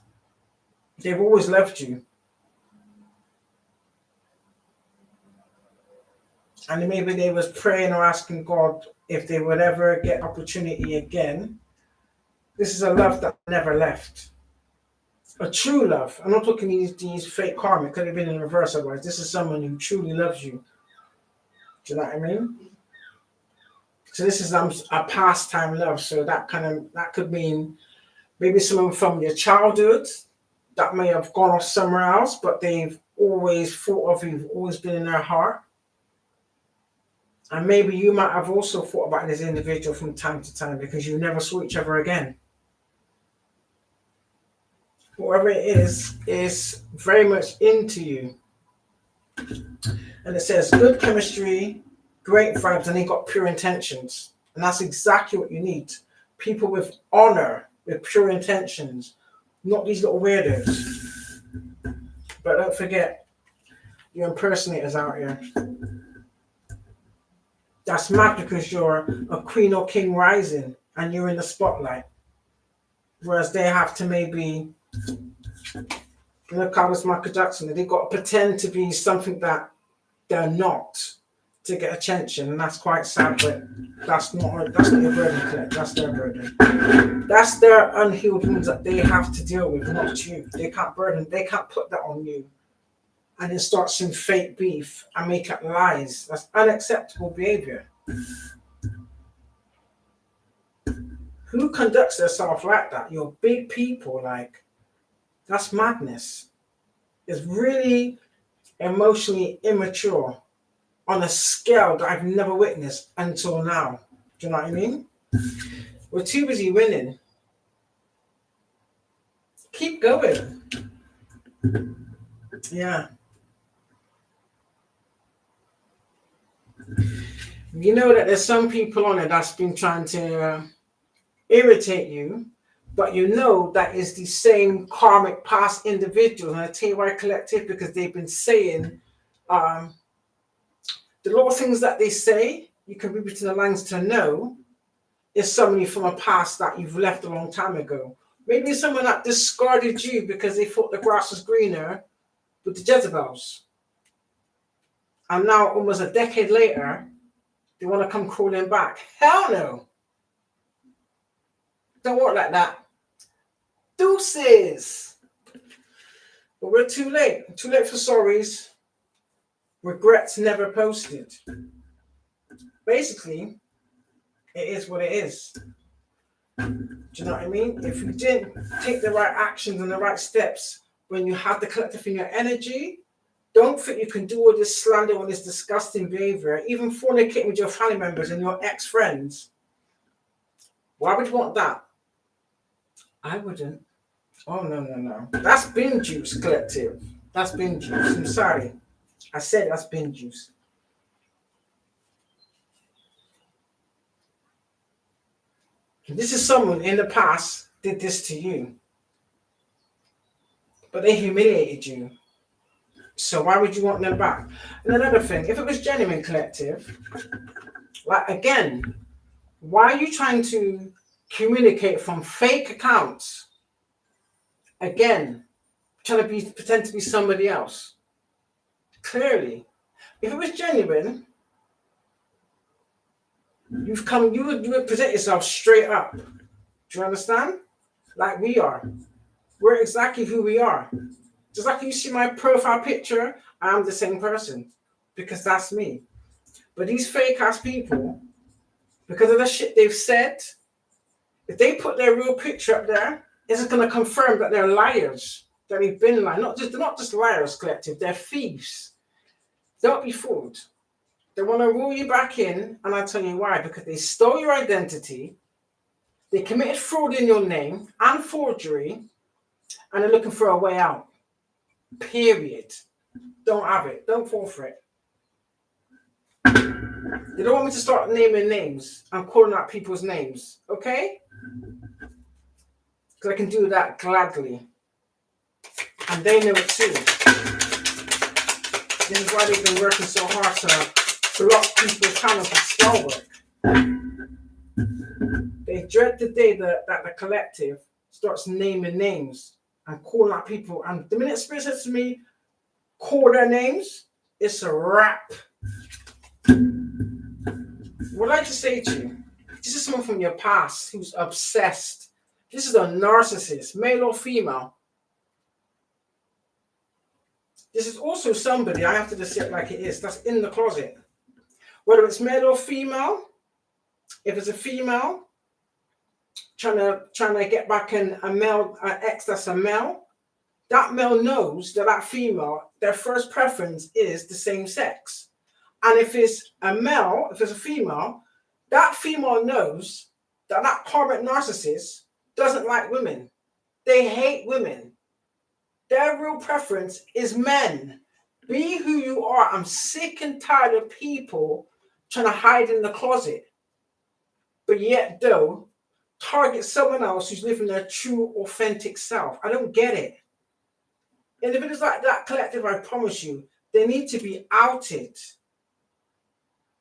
they've always loved you. And maybe they was praying or asking God if they would ever get opportunity again. This is a love that never left. A true love. I'm not talking these fake karma. It could have been in reverse otherwise. This is someone who truly loves you. Do you know what I mean? So this is a pastime love. So that could mean maybe someone from your childhood that may have gone off somewhere else, but they've always thought of you, always been in their heart. And maybe you might have also thought about this individual from time to time because you never saw each other again. Whoever it is very much into you. And it says good chemistry, great vibes, and they got pure intentions. And that's exactly what you need. People with honor, with pure intentions, not these little weirdos. But don't forget, your impersonators out here. That's mad because you're a queen or king rising and you're in the spotlight. Whereas they have to maybe, Carlos Michael Jackson, they've got to pretend to be something that they're not to get attention, and that's quite sad. But that's not your burden, Colette. That's their burden. That's their unhealed wounds that they have to deal with, not you. They can't put that on you, and then start some fake beef and make up lies. That's unacceptable behavior. Who conducts themselves like that? You're big people, like, that's madness. It's really emotionally immature on a scale that I've never witnessed until now. Do you know what I mean? We're too busy winning. Keep going. Yeah. You know that there's some people on it that's been trying to irritate you, but you know that is the same karmic past individuals. And I tell you why, collective, because they've been saying the lot of things that they say, you can read between the lines to know is somebody from a past that you've left a long time ago. Maybe someone that discarded you because they thought the grass was greener with the Jezebels. And now, almost a decade later, they want to come crawling back. Hell no. Don't work like that. Deuces. But we're too late. Too late for sorries. Regrets never posted. Basically, it is what it is. Do you know what I mean? If you didn't take the right actions and the right steps when you have the collective in your energy, don't think you can do all this slander, all this disgusting behavior, even fornicating with your family members and your ex-friends. Why would you want that? I wouldn't. Oh, no. That's bin juice, collective. That's bin juice. I'm sorry. I said that's bin juice. This is someone in the past did this to you, but they humiliated you. So why would you want them back? And another thing, if it was genuine, collective, like, again, why are you trying to communicate from fake accounts? Again, trying to pretend to be somebody else. Clearly, if it was genuine, you would present yourself straight up. Do you understand? Like we are. We're exactly who we are. Just like you see my profile picture, I'm the same person because that's me. But these fake ass people, because of the shit they've said, if they put their real picture up there, it's going to confirm that they're liars. That they've been lying. They're not just liars, collective. They're thieves. Don't be fooled. They want to rule you back in, and I'll tell you why. Because they stole your identity, they committed fraud in your name and forgery, and they're looking for a way out. Period. Don't have it. Don't fall for it. They don't want me to start naming names and calling out people's names, okay? Because I can do that gladly. And they know it too. This is why they've been working so hard to block people's channels with spell work. They dread the day that the collective starts naming names and calling out people. And the minute Spirit says to me, call their names, it's a wrap. What I'd like to say to you, this is someone from your past who's obsessed. This is a narcissist, male or female. This is also somebody, I have to just say it like it is, that's in the closet. Whether it's male or female, if it's a female trying to get back a male, an ex that's a male, that male knows that female, their first preference is the same sex. And if it's a male, if it's a female, that female knows that karmic narcissist doesn't like women. They hate women. Their real preference is men. Be who you are. I'm sick and tired of people trying to hide in the closet, but yet though target someone else who's living their true, authentic self. I don't get it. Individuals like that collective, I promise you, they need to be outed.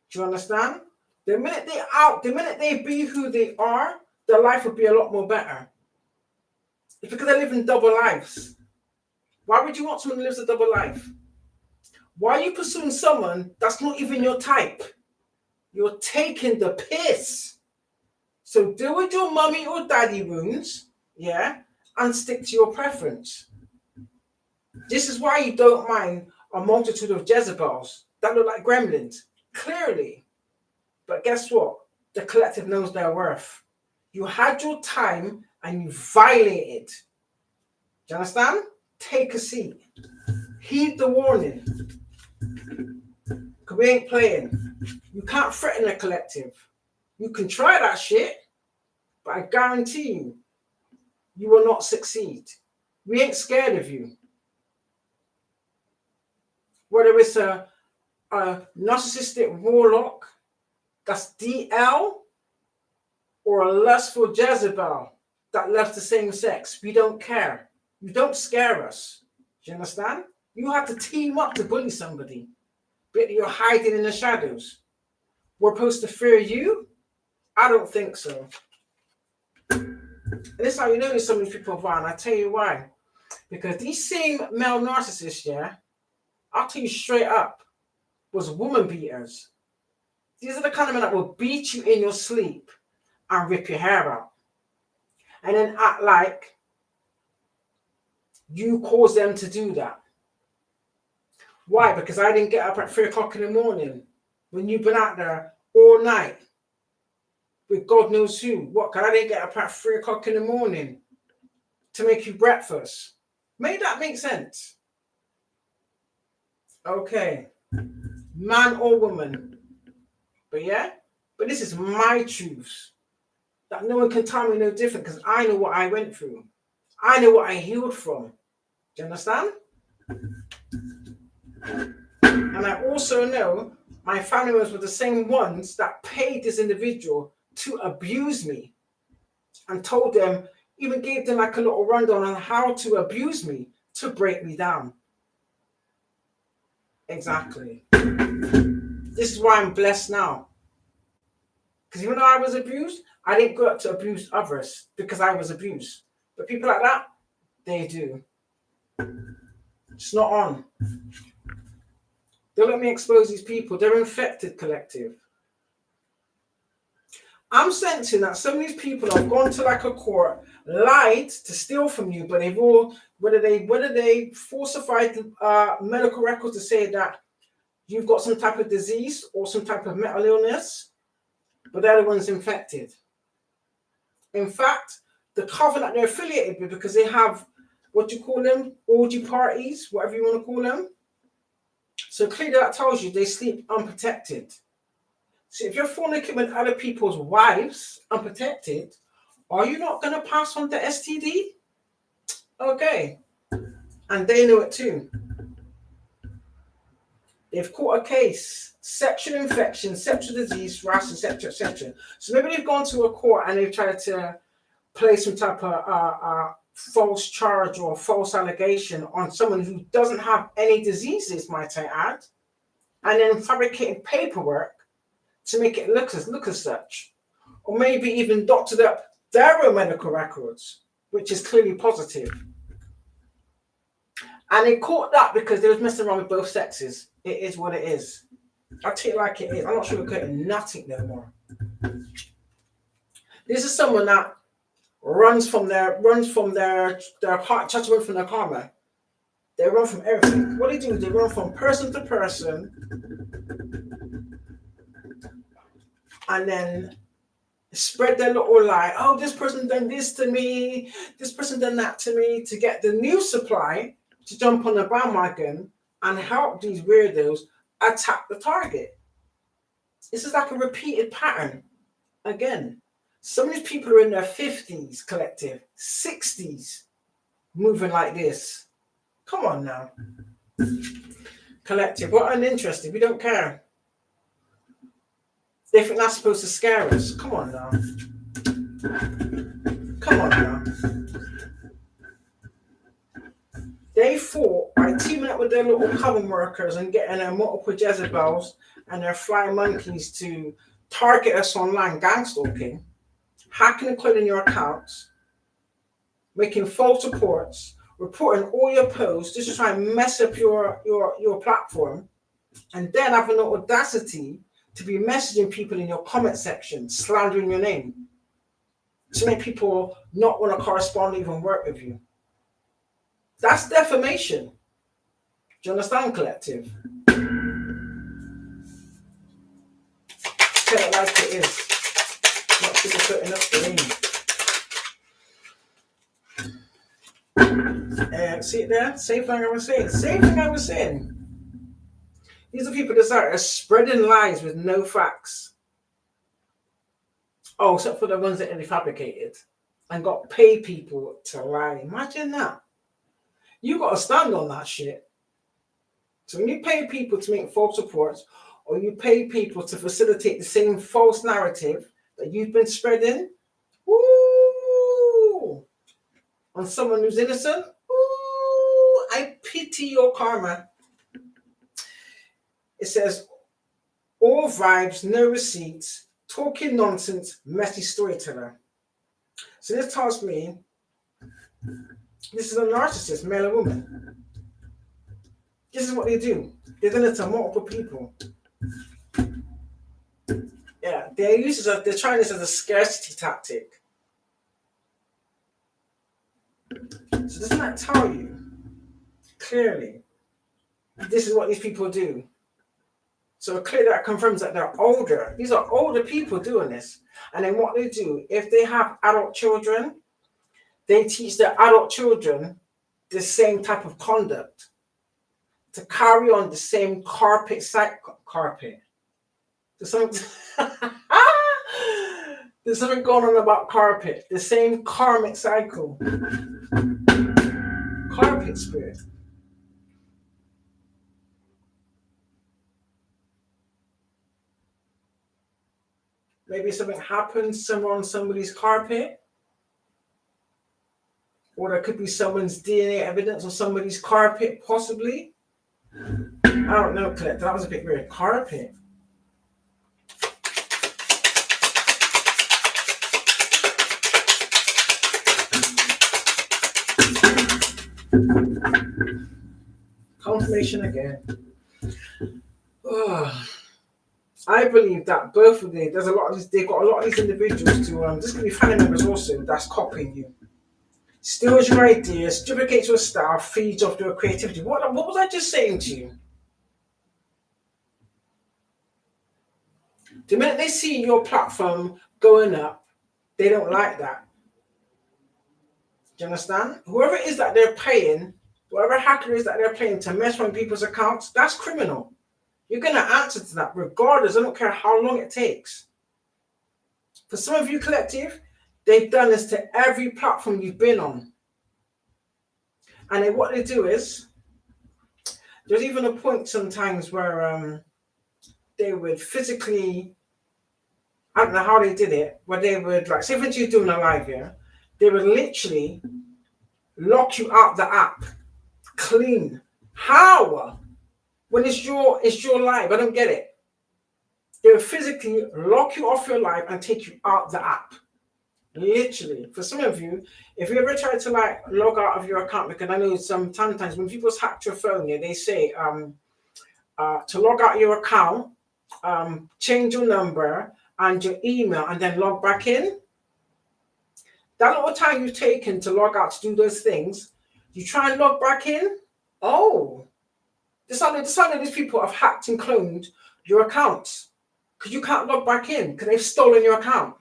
Do you understand? The minute they be who they are, their life would be a lot more better. It's because they live in double lives. Why would you want someone who lives a double life? Why are you pursuing someone that's not even your type? You're taking the piss. So deal with your mummy or daddy wounds, yeah, and stick to your preference. This is why you don't mind a multitude of Jezebels that look like gremlins, clearly. But guess what? The collective knows their worth. You had your time and you violated. Do you understand? Take a seat. Heed the warning. Because we ain't playing. You can't threaten a collective. You can try that shit, but I guarantee you, you will not succeed. We ain't scared of you. Whether it's a narcissistic warlock that's DL or a lustful Jezebel that loves the same sex, we don't care. You don't scare us. Do you understand? You have to team up to bully somebody, but you're hiding in the shadows. We're supposed to fear you? I don't think so. And this is how you know there's so many people around. I tell you why. Because these same male narcissists, yeah, I'll tell you straight up, was woman beaters. These are the kind of men that will beat you in your sleep and rip your hair out. And then act like you caused them to do that. Why? Because I didn't get up at 3 o'clock in the morning when you've been out there all night with God knows who. What? Because I didn't get up at 3 o'clock in the morning to make you breakfast. May that make sense? Okay. Man or woman. But yeah? But this is my truth. That no one can tell me no different because I know what I went through. I know what I healed from. Do you understand? And I also know my family members were the same ones that paid this individual to abuse me and told them, even gave them like a little rundown on how to abuse me to break me down. Exactly. This is why I'm blessed now. Because even though I was abused, I didn't go up to abuse others because I was abused. But people like that, they do. It's not on. Don't let me expose these people. They're infected, collective. I'm sensing that some of these people have gone to like a court, lied to steal from you, but they've all, whether they falsified medical records to say that you've got some type of disease or some type of mental illness, but they're the ones infected. In fact, the coven that they're affiliated with, because they have, what do you call them? Orgy parties, whatever you want to call them. So clearly that tells you they sleep unprotected. So if you're fornicating with other people's wives unprotected, are you not going to pass on the STD? Okay. And they know it too. They've caught a case, sexual infection, sexual disease, rash, etc., etc. So maybe they've gone to a court and they've tried to place some type of false charge or false allegation on someone who doesn't have any diseases, might I add, and then fabricating paperwork to make it look as such, or maybe even doctored up their own medical records, which is clearly positive. And they caught that because they was messing around with both sexes. It is what it is. I'll tell you like it is. I'm not sugarcoating nothing no more. This is someone that runs from their heart, tries to run from their karma. They run from everything. What they do is they run from person to person, and then spread their little lie. Oh, this person done this to me. This person done that to me, to get the new supply to jump on the bandwagon and help these weirdos attack the target. This is like a repeated pattern. Again, some of these people are in their 50s, collective, 60s, moving like this. Come on now. Collective, we're uninterested. We don't care. They think that's supposed to scare us. Come on now. Come on now. They fought by teaming up with their little coven workers and getting their multiple Jezebels and their flying monkeys to target us online, gang stalking, hacking and cloning your accounts, making false reports, reporting all your posts just to try and mess up your platform, and then having the audacity to be messaging people in your comment section, slandering your name, to make people not want to correspond or even work with you. That's defamation. Do you understand, collective? Tell it like it is. Not people putting up the name. See it there? Same thing I was saying. These are people that are spreading lies with no facts. Oh, except for the ones that they fabricated and got paid people to lie. Imagine that. You got to stand on that shit. So when you pay people to make false reports, or you pay people to facilitate the same false narrative that you've been spreading, woo, on someone who's innocent, ooh, I pity your karma. It says, all vibes, no receipts, talking nonsense, messy storyteller. So this tells me this is a narcissist, male or woman. This is what they do. They've done it to multiple people. Yeah, they're trying this as a scarcity tactic. So doesn't that tell you clearly this is what these people do? So clearly that confirms that they're older. These are older people doing this. And then what they do, if they have adult children, they teach their adult children the same type of conduct, to carry on the same carpet. There's something going on about carpet. The same karmic cycle. Carpet spirit. Maybe something happens somewhere on somebody's carpet. Or there could be someone's DNA evidence on somebody's carpet, possibly. I don't know, Cliff. That was a bit weird. Carpet. Confirmation again. I believe that both of them, they've got a lot of these individuals to, there's going to be family members also that's copying you. Steals your ideas, duplicates your style, feeds off your creativity. What was I just saying to you? The minute they see your platform going up, they don't like that. Do you understand? Whoever it is that they're paying, whoever hacker is that they're paying to mess with people's accounts, that's criminal. You're going to answer to that regardless. I don't care how long it takes. For some of you, collective, they've done this to every platform you've been on. And then what they do is, there's even a point sometimes where they would physically, I don't know how they did it, where they would, like, say for instance you're doing a live here, they would literally lock you out the app, clean. How? When it's your live, I don't get it. They would physically lock you off your live and take you out the app. Literally. For some of you, if you ever try to like log out of your account, because I know sometimes when people hack your phone, they say to log out your account, change your number and your email and then log back in. That little time you've taken to log out to do those things, you try and log back in. Oh, this how these people have hacked and cloned your accounts because you can't log back in because they've stolen your account.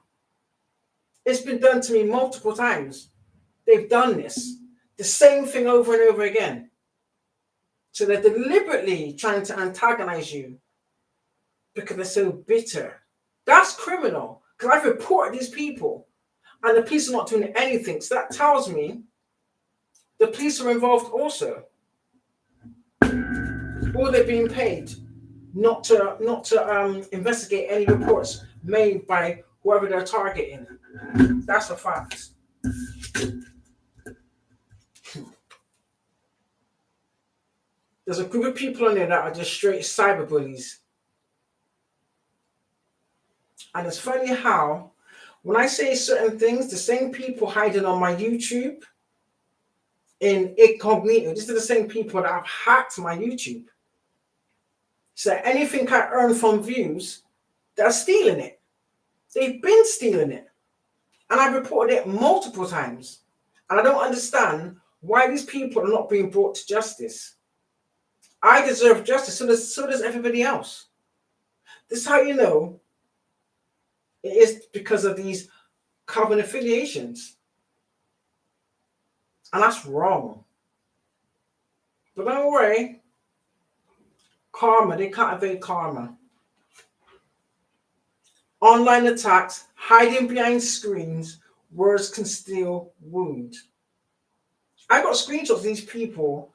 It's been done to me multiple times. They've done this, the same thing over and over again. So they're deliberately trying to antagonize you because they're so bitter. That's criminal because I've reported these people and the police are not doing anything. So that tells me the police are involved also. Or they're being paid not to investigate any reports made by whoever they're targeting. That's a fact. There's a group of people on there that are just straight cyberbullies. And it's funny how, when I say certain things, the same people hiding on my YouTube in incognito. These are the same people that have hacked my YouTube. So anything I earn from views, they're stealing it. They've been stealing it. And I've reported it multiple times. And I don't understand why these people are not being brought to justice. I deserve justice, so does everybody else. This is how you know it is because of these covenant affiliations. And that's wrong. But don't worry. Karma, they can't evade karma. Online attacks, hiding behind screens, words can still wound. I got screenshots of these people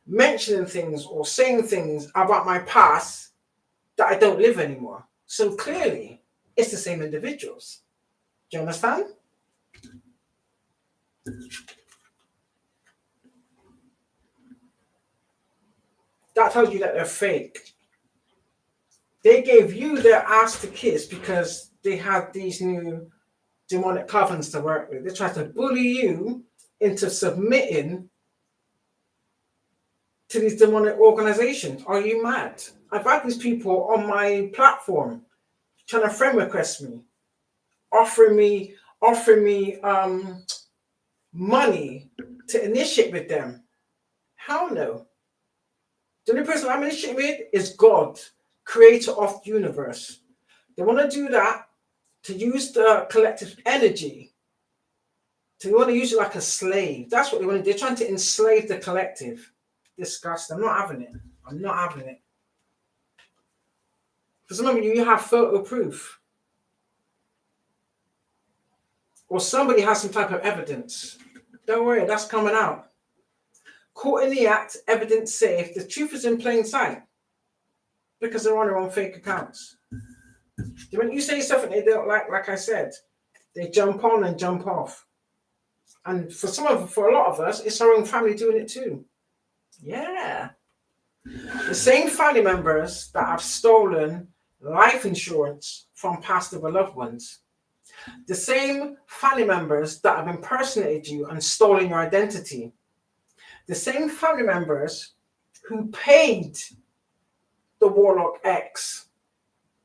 mentioning things or saying things about my past that I don't live anymore. So clearly, it's the same individuals. Do you understand? That tells you that they're fake. They gave you their ass to kiss because they had these new demonic covenants to work with. They tried to bully you into submitting to these demonic organizations. Are you mad? I've had these people on my platform trying to friend request me, offering me money to initiate with them. Hell no. The only person I'm initiating with is God, creator of the universe. They want to do that to use the collective energy. So they want to use it like a slave. That's what they want to do. They're trying to enslave the collective. Disgusting. I'm not having it. I'm not having it. For some of you have photo proof. Or somebody has some type of evidence. Don't worry, that's coming out. Caught in the act, evidence safe. The truth is in plain sight. Because they're on their own fake accounts. When you say something they don't like I said, they jump on and jump off. And for a lot of us, it's our own family doing it too. Yeah. The same family members that have stolen life insurance from passed over loved ones. The same family members that have impersonated you and stolen your identity. The same family members who paid the Warlock X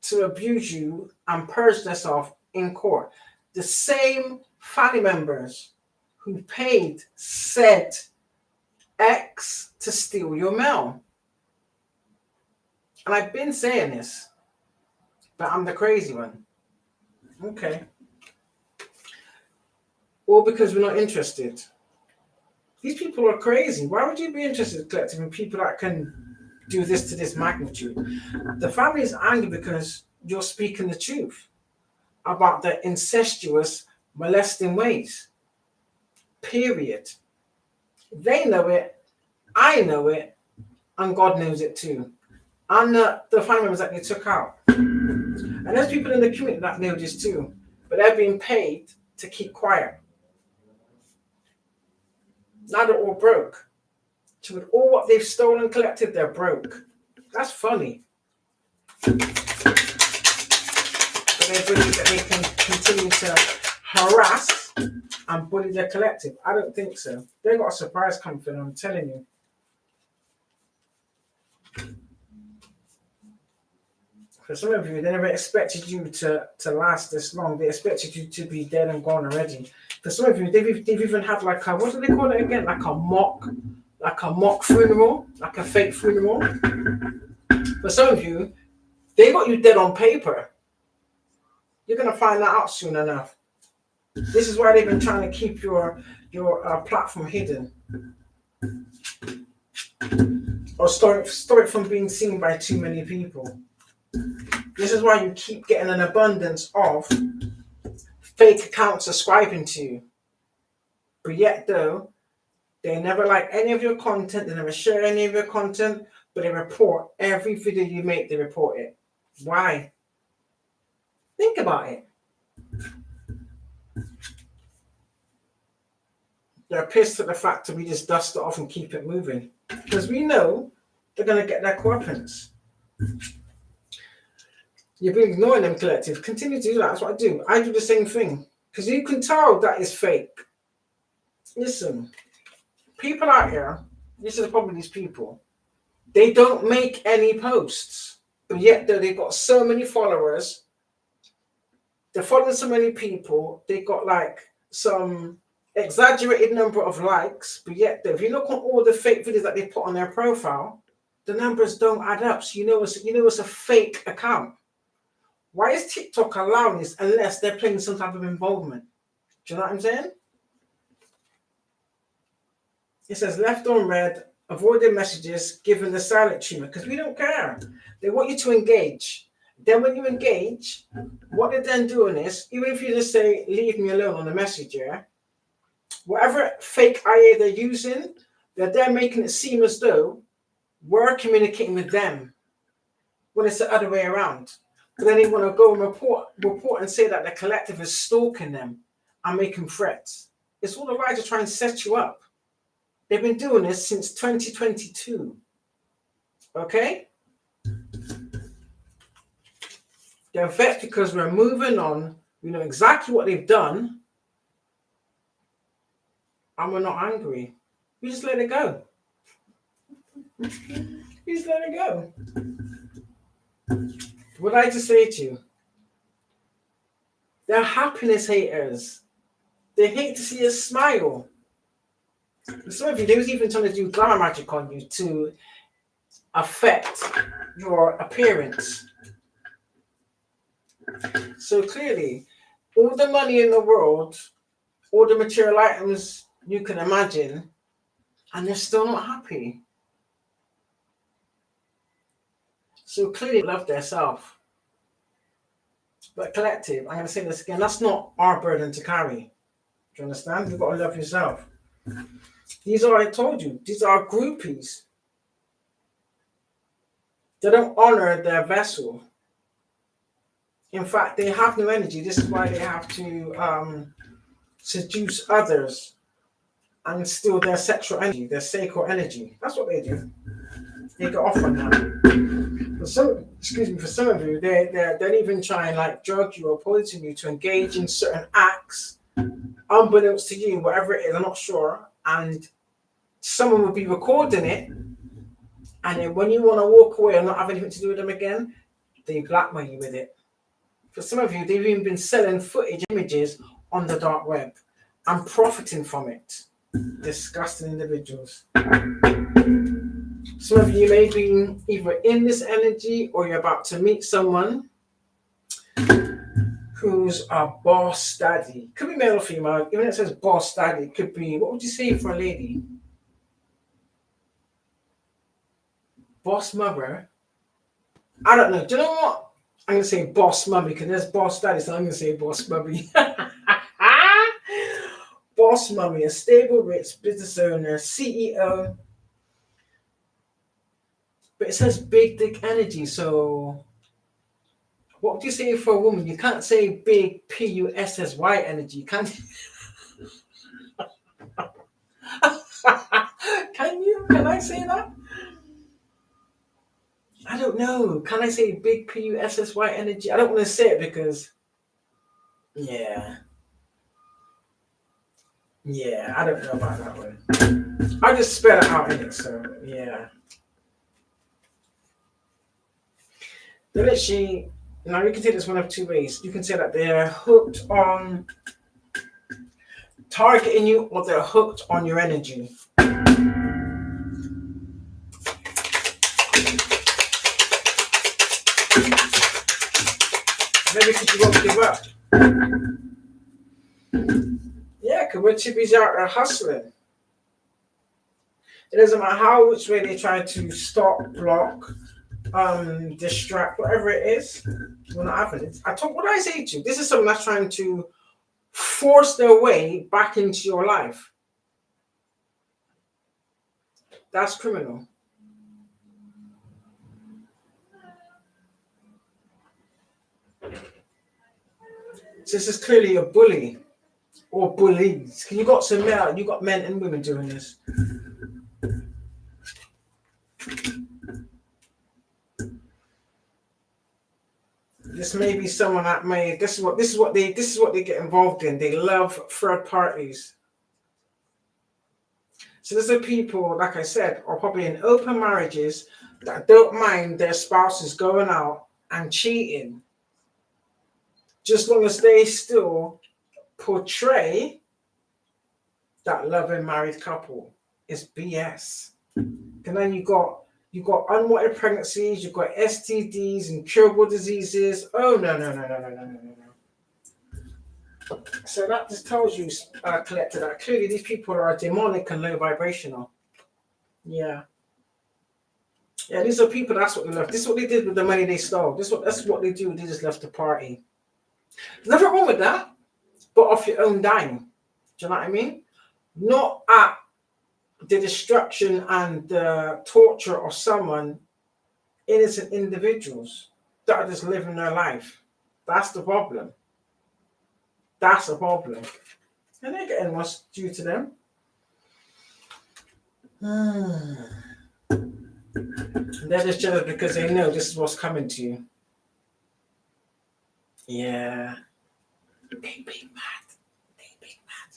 to abuse you and purge themselves in court. The same family members who paid said X to steal your mail. And I've been saying this, but I'm the crazy one. Okay. Or because we're not interested. These people are crazy. Why would you be interested, collective, in people that can do this to this magnitude? The family is angry because you're speaking the truth about their incestuous, molesting ways. Period. They know it, I know it, and God knows it too. And the family members that they took out. And there's people in the community that know this too, but they're being paid to keep quiet. Now they're all broke. So with all what they've stolen and collected, they're broke. That's funny. But they believe that they can continue to harass and bully their collective. I don't think so. They've got a surprise coming for them, I'm telling you. For some of you, they never expected you to last this long. They expected you to be dead and gone already. For some of you, they've even had like a, what do they call it again? Like a mock funeral, like a fake funeral. For some of you, they got you dead on paper. You're gonna find that out soon enough. This is why they've been trying to keep your platform hidden, or stop it from being seen by too many people. This is why you keep getting an abundance of fake accounts subscribing to you. But yet though, they never like any of your content, they never share any of your content, but they report every video you make, they report it. Why? Think about it. They're pissed at the fact that we just dust it off and keep it moving. Because we know they're going to get their weapons. You've been ignoring them, collective. Continue to do that. That's what I do. I do the same thing. Because you can tell that is fake. Listen, People out here, this is the problem with these people, they don't make any posts, but yet they've got so many followers. They're following so many people. They got like some exaggerated number of likes, but yet if you look on all the fake videos that they put on their profile, the numbers don't add up. So it's a fake account. Why is TikTok allowing this unless they're playing some type of involvement? Do you know what I'm saying? It says left on red, avoiding messages, given the silent treatment, because we don't care. They want you to engage. Then when you engage, what they're then doing is, even if you just say, leave me alone on the message, yeah, whatever fake IA they're using, they're making it seem as though we're communicating with them when it's the other way around. But then they want to go and report and say that the collective is stalking them and making threats. It's all a lie to try and set you up. They've been doing this since 2022. Okay? They're vexed because we're moving on. We know exactly what they've done. And we're not angry. We just let it go. We just let it go. What I just say to you, they're happiness haters. They hate to see us smile. Some of you, they was even trying to do glamour magic on you to affect your appearance. So clearly, all the money in the world, all the material items you can imagine, and they're still not happy. So clearly, they love their self. But collective, I'm going to say this again, that's not our burden to carry. Do you understand? You've got to love yourself. These are, I told you, these are groupies. They don't honor their vessel. In fact, they have no energy. This is why they have to seduce others and steal their sexual energy, their sacred energy. That's what they do. They get off on that. For some of you, they're even trying like drug you or poison you to engage in certain acts, unbeknownst to you, whatever it is, I'm not sure. And someone will be recording it, and then when you want to walk away and not have anything to do with them again, they blackmail you with it. For some of you, they've even been selling footage, images on the dark web and profiting from it. Disgusting individuals. Some of you may be either in this energy or you're about to meet someone who's a boss daddy. Could be male or female. Even if it says boss daddy, it could be, what would you say for a lady? Boss mother? I don't know. Do you know what? I'm going to say boss mummy because there's boss daddy, so I'm going to say boss mummy. Boss mummy, a stable, rich business owner, CEO. But it says big dick energy, so what would you say for a woman? You can't say big PUSSY energy, can you? Can you? Can I say that? I don't know. Can I say big PUSSY energy? I don't want to say it because, yeah, I don't know about that one. I just spell it out in it, so yeah. Then literally, now you can take this one of two ways. You can say that they're hooked on targeting you or they're hooked on your energy. Maybe because you won't give up. Yeah, because we're chippies out there hustling. It doesn't matter how which way they try to stop, block, distract, whatever it is. We're not having it. What did I say to you? This is someone that's trying to force their way back into your life. That's criminal. This is clearly a bully or bullies. You got some men, you got men and women doing this. This may be someone that may. This is what they get involved in. They love third parties. So there's a people, like I said, are probably in open marriages that don't mind their spouses going out and cheating, just long as they still portray that loving married couple. Is BS. And then you got unwanted pregnancies, you've got STDs, incurable diseases. Oh no, no, no, no, no, no, no, no, no. So that just tells you, collector, that clearly these people are demonic and low vibrational. Yeah. Yeah, these are people, that's what they left. This is what they did with the money they stole. That's what they do. They just left the party. There's nothing wrong with that, but off your own dime. Do you know what I mean? Not at the destruction and the torture of someone, innocent individuals that are just living their life. That's the problem. That's the problem. And they're getting what's due to them. They're just jealous because they know this is what's coming to you. Yeah. They be mad. They be mad.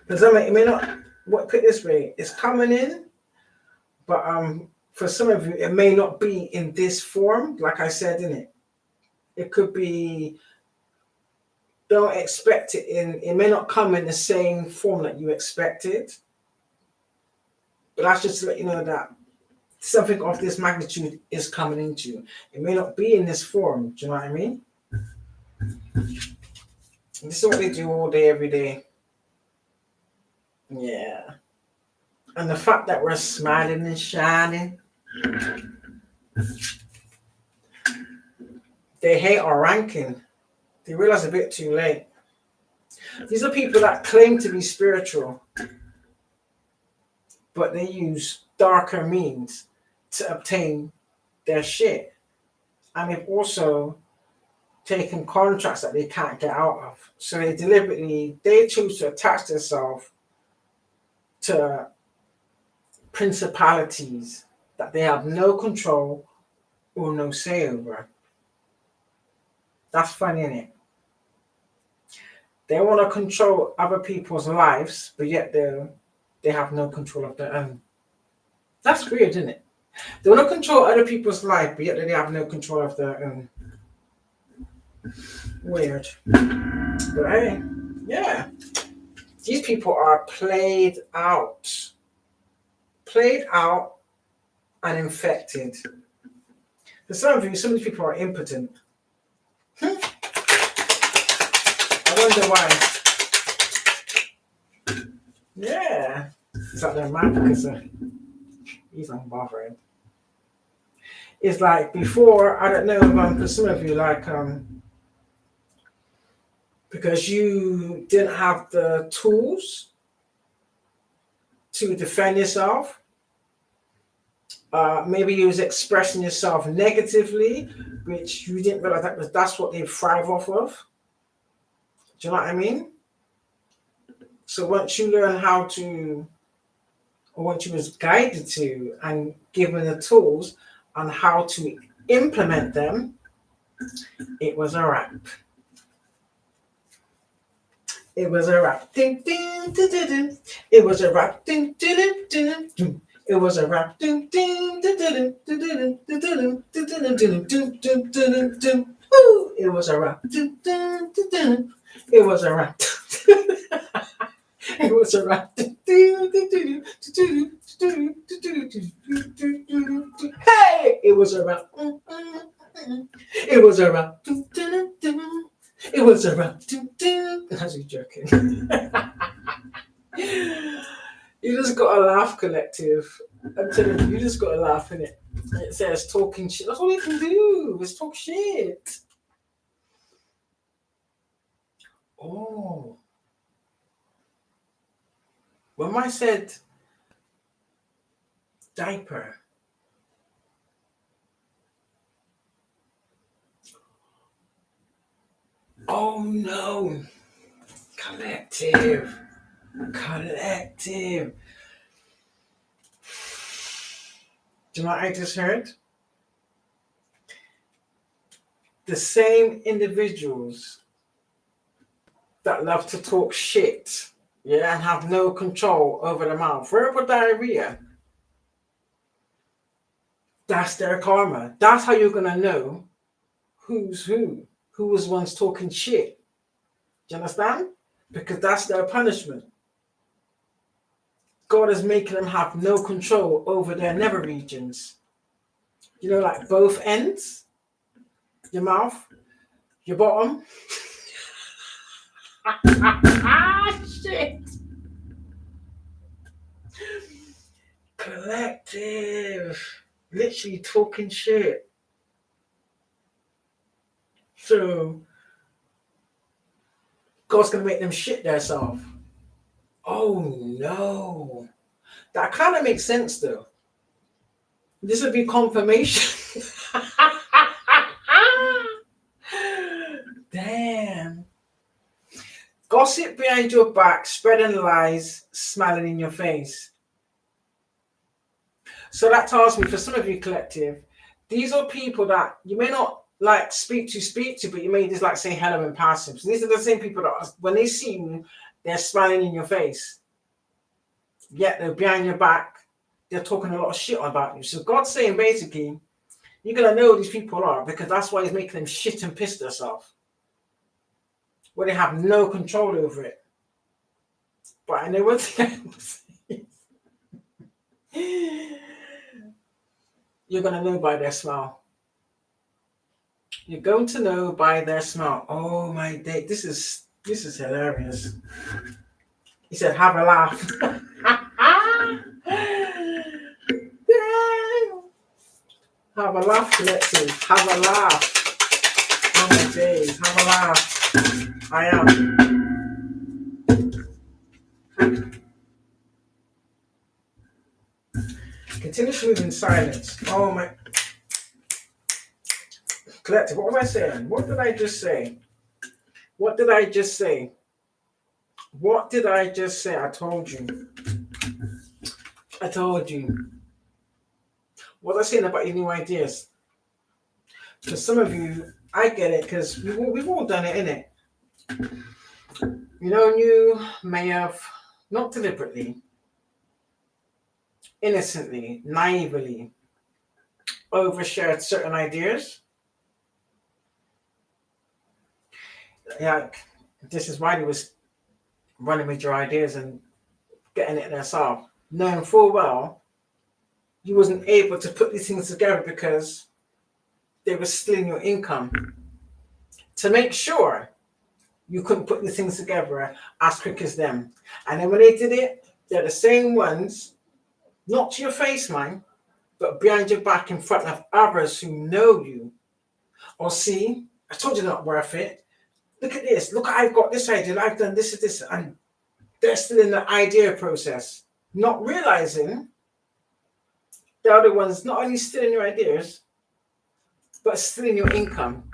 Because I mean, it may not, put it this way, it's coming in, but for some of you, it may not be in this form, like I said, in it. It could be, don't expect it it may not come in the same form that you expected. But that's just to let you know that something of this magnitude is coming into you. It may not be in this form, do you know what I mean? This is what they do all day, every day. Yeah. And the fact that we're smiling and shining, they hate our ranking. They realize a bit too late. These are people that claim to be spiritual, but they use darker means to obtain their shit. And they've also taken contracts that they can't get out of. So they choose to attach themselves to principalities that they have no control or no say over. That's funny, isn't it? They want to control other people's lives, but yet they have no control of their own. That's weird, isn't it? They want to control other people's life, but yet they have no control of their own. Weird. But hey, yeah. These people are played out. Played out and infected. For some of you, some of these people are impotent. I wonder why. Yeah. It's like they're mad because he's unbothered. It's like before, I don't know, for some of you, like, because you didn't have the tools to defend yourself. Maybe you was expressing yourself negatively, which you didn't realize that's what they thrive off of. Do you know what I mean? So once you learn how to, or once you was guided to and given the tools on how to implement them, it was a wrap. It was a wrap. Ding, ding, ding, ding, ding. It was a wrap. Ding, ding, ding, ding, ding. It was a wrap. Ding, ding, ding, ding, ding, ding, ding, ding, ding, ding, ding, ding, ding. Woo! It was a wrap. Ding, ding, ding, ding. It was a wrap. It was a wrap. Hey! It was a wrap. It was a wrap. It was a wrap. How's he joking? You just gotta laugh, collective. I'm telling you, you just gotta laugh, innit? It says talking shit. That's all you can do, is talk shit. Oh. When I said diaper, oh no, collective. Do you know what I just heard? The same individuals that love to talk shit Yeah, and have no control over the mouth. Verbal diarrhea, that's their karma. That's how you're gonna know who's who was once talking shit. Do you understand? Because that's their punishment. God is making them have no control over their nether regions. You know, like both ends, your mouth, your bottom. Shit. Collective. Literally talking shit. So God's gonna make them shit themselves. Oh no. That kind of makes sense though. This would be confirmation. Damn. Gossip behind your back, spreading lies, smiling in your face. So that tells me, for some of you collective, these are people that you may not like speak to, but you may just like say hello in passing. So these are the same people that when they see you, they're smiling in your face. Yet they're behind your back, they're talking a lot of shit about you. So God's saying basically, you're gonna know who these people are because that's why He's making them shit and piss themselves. Where they have no control over it. But I know one thing I will say. You're gonna know by their smile. You're going to know by their smile. Oh my day, this is hilarious. He said, "Have a laugh." Have a laugh, collective. Have a laugh. Oh my days, have a laugh. I am. Continue to move in silence. Oh my. Collective, what was I saying? What did I just say? What did I just say? What did I just say? I told you. I told you. What was I saying about your new ideas? For some of you, I get it because we've all done it, innit? You know, you may have, not deliberately, innocently, naively, overshared certain ideas. Like, this is why he was running with your ideas and getting it themselves, knowing full well you wasn't able to put these things together because they were stealing your income. To make sure you couldn't put these things together as quick as them. And then when they did it, they're the same ones, not to your face, man, but behind your back in front of others who know you. Or see, I told you not worth it. Look at this. Look, I've got this idea. I've done this and this. And they're still in the idea process, not realizing the other ones not only stealing your ideas, but stealing your income.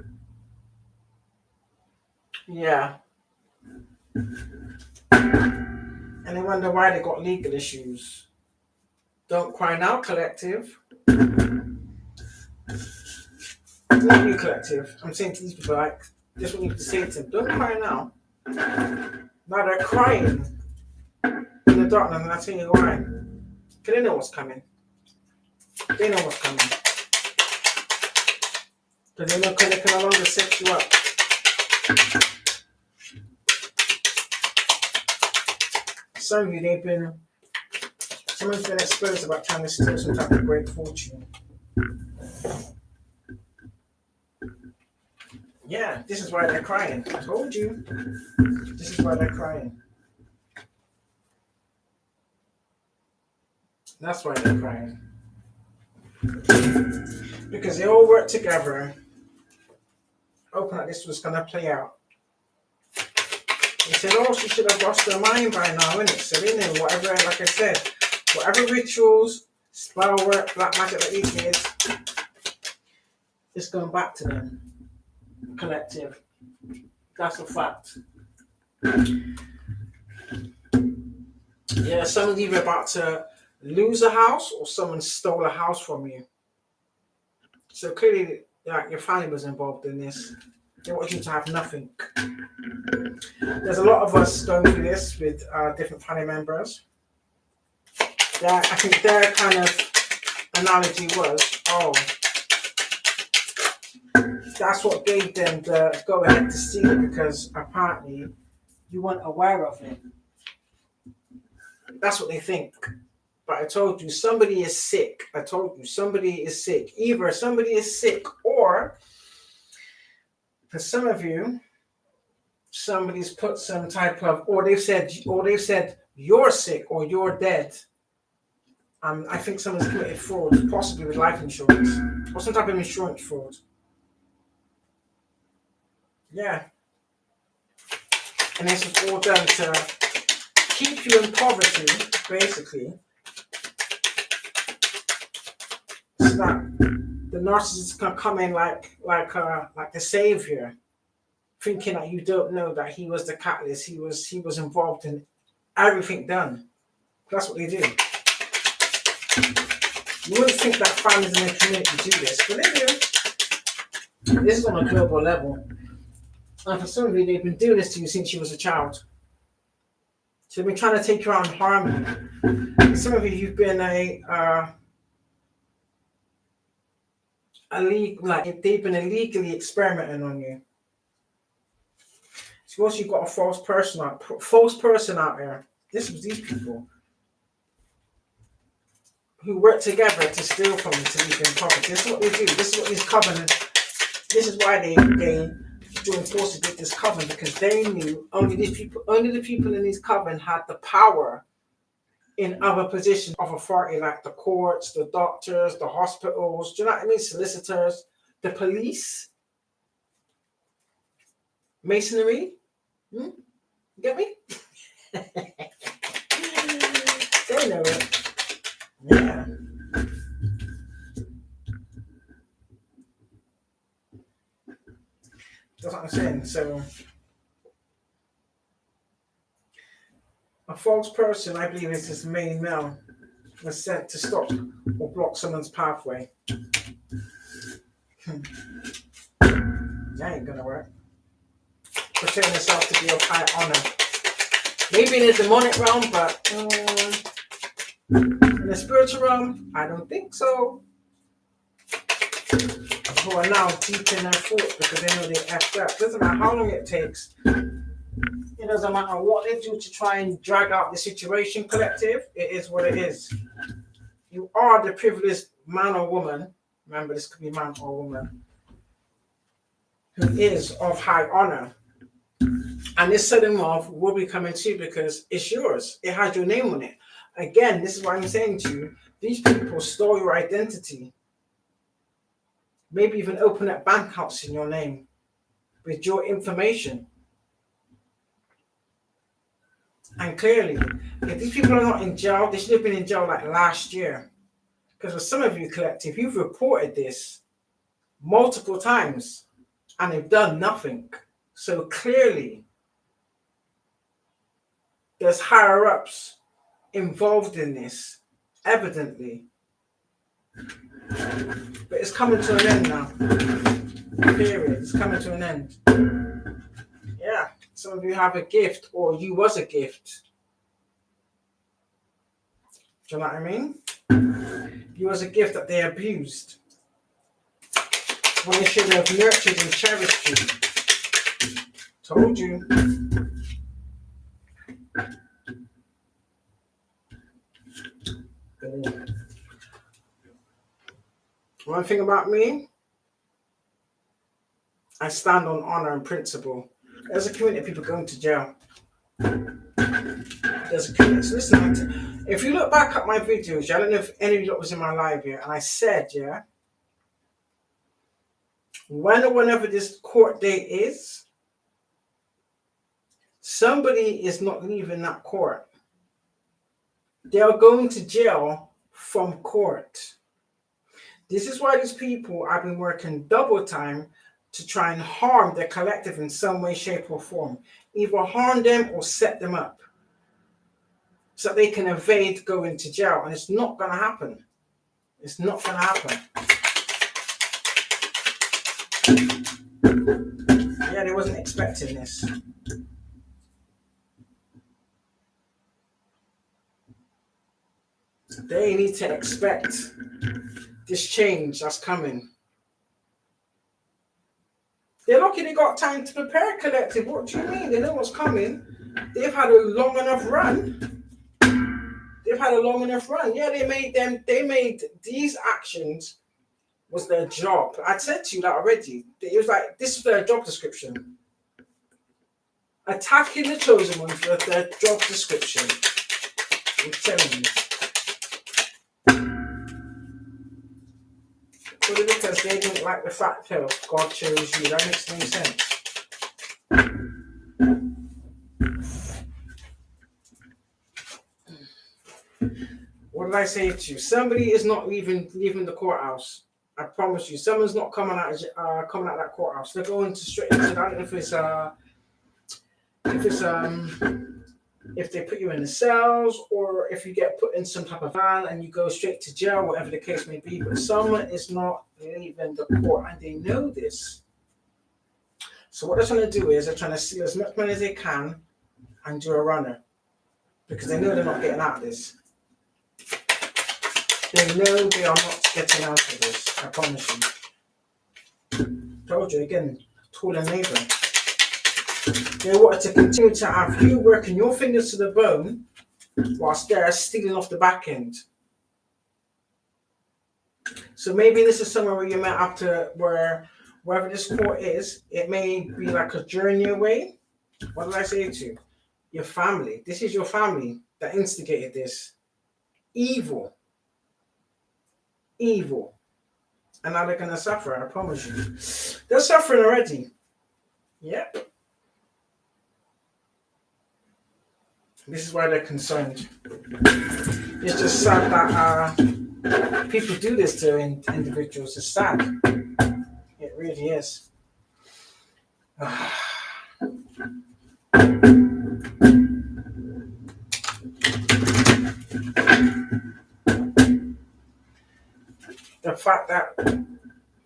Yeah. And they wonder why they got legal issues. Don't cry now, collective. Not you, collective. I'm saying to these people, like, this is what you need to say to them. Don't cry now. Now they're crying in the darkness, and I tell you why. Because they know what's coming. They know what's coming. Because they know they can no longer set you up. Some of you, someone's been exposed about trying to steal some type of great fortune. Yeah, this is why they're crying. I told you. This is why they're crying. That's why they're crying. Because they all work together, hoping that this was going to play out. They said, oh, she should have lost her mind by now, innit? So they knew whatever, like I said, whatever rituals, spell work, black magic that they did, it's going back to them. Collective. That's a fact. Yeah, someone's either about to lose a house or someone stole a house from you. So clearly, like, your family was involved in this. They want you to have nothing. There's a lot of us going through this with different family members. I think their kind of analogy was, oh, that's what gave them the go ahead to steal it because apparently you weren't aware of it. That's what they think. But I told you, somebody is sick. I told you, somebody is sick. Either somebody is sick or, for some of you, somebody's put some type of, or they've said you're sick or you're dead. I think someone's committed fraud, possibly with life insurance or some type of insurance fraud. Yeah. And this is all done to keep you in poverty, basically, so that the narcissist can come in like the savior, thinking that you don't know that he was the catalyst. He was involved in everything done. That's what they do. You wouldn't think that families in the community do this, but they do. This is on a global level. And for some of you, they've been doing this to you since you was a child. So they've been trying to take you out and harm you. Some of you, you've been they've been illegally experimenting on you. So also you've got a false person out there. This was these people who work together to steal from you to leave in poverty. This is what they do. This is what these covenants. This is why they joined forces with this coven, because they knew only the people in these coven had the power in other positions of authority, like the courts, the doctors, the hospitals. Do you know what I mean? Solicitors, the police, masonry. You get me? They know it. Yeah. That's what I'm saying. So, a false person, I believe, is this main male, was sent to stop or block someone's pathway. That ain't gonna work. Portraying yourself to be of high honor. Maybe in the demonic realm, but in the spiritual realm, I don't think so. Who are now deep in their thoughts because they know they effed up. Doesn't matter how long it takes. It doesn't matter what they do to try and drag out the situation, collective. It is what it is. You are the privileged man or woman. Remember, this could be man or woman. Who is of high honor. And this sudden wealth will be coming to you because it's yours. It has your name on it. Again, this is what I'm saying to you. These people stole your identity. Maybe even open up bank accounts in your name with your information. And clearly, if these people are not in jail, they should have been in jail like last year. Because for some of you collective, you've reported this multiple times and they've done nothing. So clearly, there's higher ups involved in this, evidently. But it's coming to an end now. Period. It's coming to an end. Yeah. Some of you have a gift, or you was a gift. Do you know what I mean? You was a gift that they abused. When they should have nurtured and cherished you. Told you. One thing about me, I stand on honor and principle. There's a community of people going to jail. There's a community. So listen, if you look back at my videos, I don't know if any of you was in my live here, and I said, yeah, when or whenever this court date is, somebody is not leaving that court. They are going to jail from court. This is why these people have been working double time to try and harm their collective in some way, shape, or form. Either harm them or set them up so they can evade going to jail. And it's not going to happen. It's not going to happen. wasn't expecting this. They need to expect this change that's coming. They're lucky they got time to prepare, collective. What do you mean? They know what's coming. They've had a long enough run. Yeah, they made these actions was their job. I said to you that already. It was like, this is their job description. Attacking the chosen ones was their job description. I'm telling you. Probably because they didn't like the fact that God chose you. That makes no sense. What did I say to you? Somebody is not even leaving the courthouse. I promise you, someone's not coming out that courthouse. They're going to straight into that. If they put you in the cells, or if you get put in some type of van and you go straight to jail, whatever the case may be. But someone is not leaving the court, and they know this. So what they're trying to do is they're trying to steal as much money as they can and do a runner, because they know they're not getting out of this. They know they are not getting out of this. I promise you. Told you again, tool and neighbor. They wanted to continue to have you working your fingers to the bone whilst they're stealing off the back end. So maybe this is somewhere where you might have to, wherever this court is, it may be like a journey away. What did I say to you? Your family. This is your family that instigated this. Evil. And now they're going to suffer, I promise you. They're suffering already. Yep. This is why they're concerned. It's just sad that people do this to individuals. It's sad. It really is. The fact that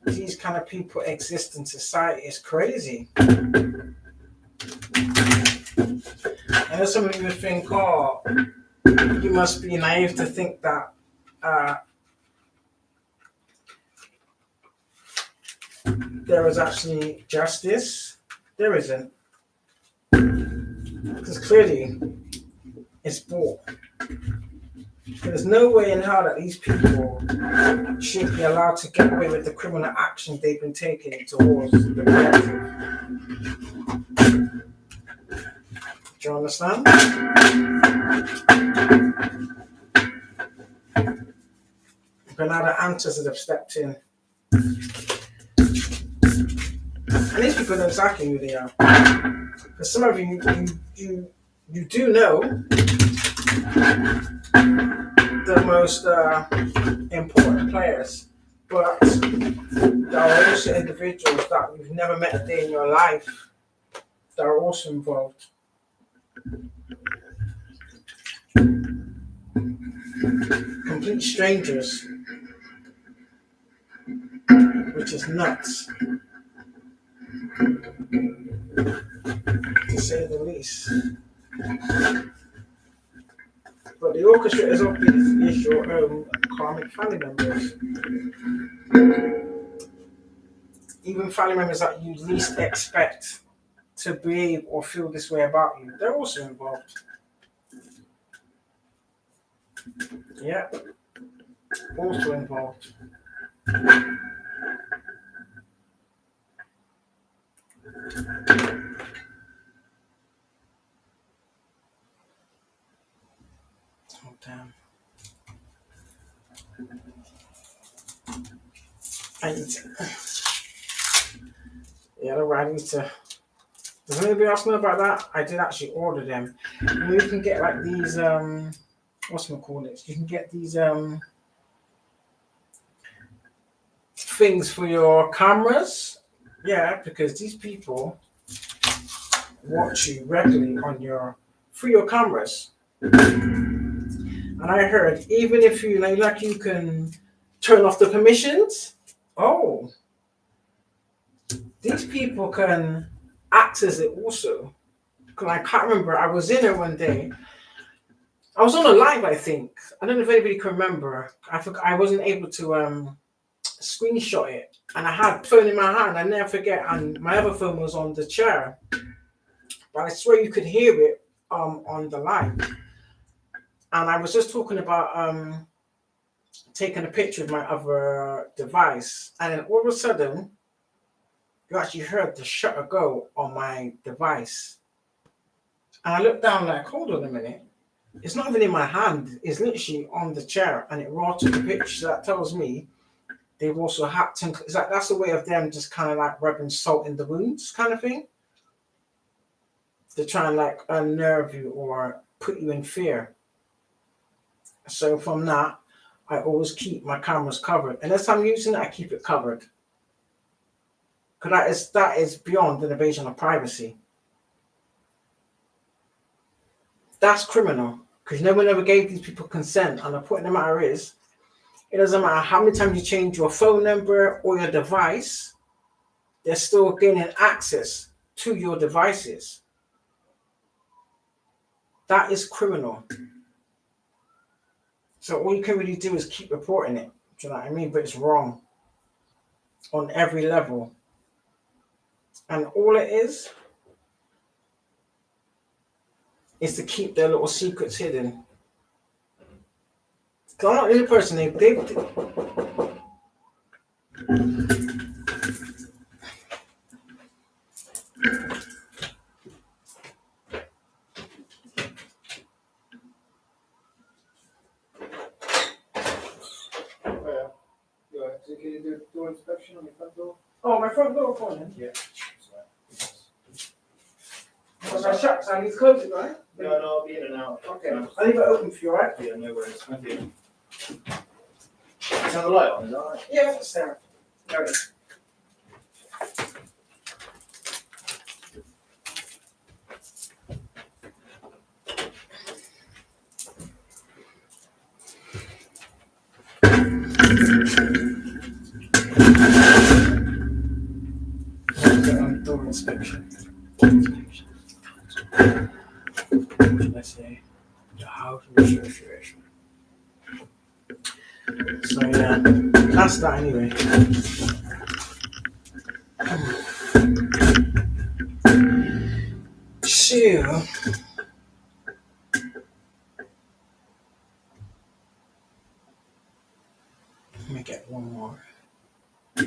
these kind of people exist in society is crazy. I know some of you would think, oh, you must be naive to think that there is actually justice. There isn't. Because clearly it's bought. There's no way in hell that these people should be allowed to get away with the criminal actions they've been taking towards the collective. Do you understand? But now the ancestors have stepped in. And these people know exactly who they are. Because some of you do know the most important players, but there are also individuals that you've never met a day in your life that are also involved. Complete strangers, which is nuts, to say the least. But the orchestrators of this is your own karmic family members. Even family members that you least expect to behave or feel this way about you, they're also involved. Yeah, also involved. Oh, damn. Yeah, the writings to. Does anybody else know about that? I did actually order them. You can get like these whatchamacallit? You can get these things for your cameras. Yeah, because these people watch you regularly through your cameras. And I heard even if you like you can turn off the permissions. Oh, these people can acts as it also. Because I can't remember. I was in it one day. I was on a live, I think. I don't know if anybody can remember. I forgot. I wasn't able to screenshot it, and I had phone in my hand. I never forget. And my other phone was on the chair, but I swear you could hear it on the live. And I was just talking about taking a picture of my other device, and then all of a sudden, you actually heard the shutter go on my device. And I looked down like, hold on a minute. It's not even in my hand. It's literally on the chair, and it raw took the picture. So that tells me they've also hacked. And it's like that's a way of them just kind of like rubbing salt in the wounds, kind of thing. To try and like unnerve you or put you in fear. So from that, I always keep my cameras covered. Unless I'm using it, I keep it covered. Because that is beyond an invasion of privacy. That's criminal. Because no one ever gave these people consent. And the point of the matter is, it doesn't matter how many times you change your phone number or your device, they're still gaining access to your devices. That is criminal. So all you can really do is keep reporting it. Do you know what I mean? But it's wrong on every level. And all it is to keep their little secrets hidden. Because I'm not the only person. Can you do a door inspection on your front door? Oh, my front door phone. Yeah. Because I shut, so I need to close it, right? No, I'll be in and out. Okay. I'll leave it open for you, right? Yeah, no worries. Thank you. Turn the light on, is that right? Yeah, it's there. There it is. Door inspection. Let's say the house association. So yeah, that's that anyway. So let me get one more.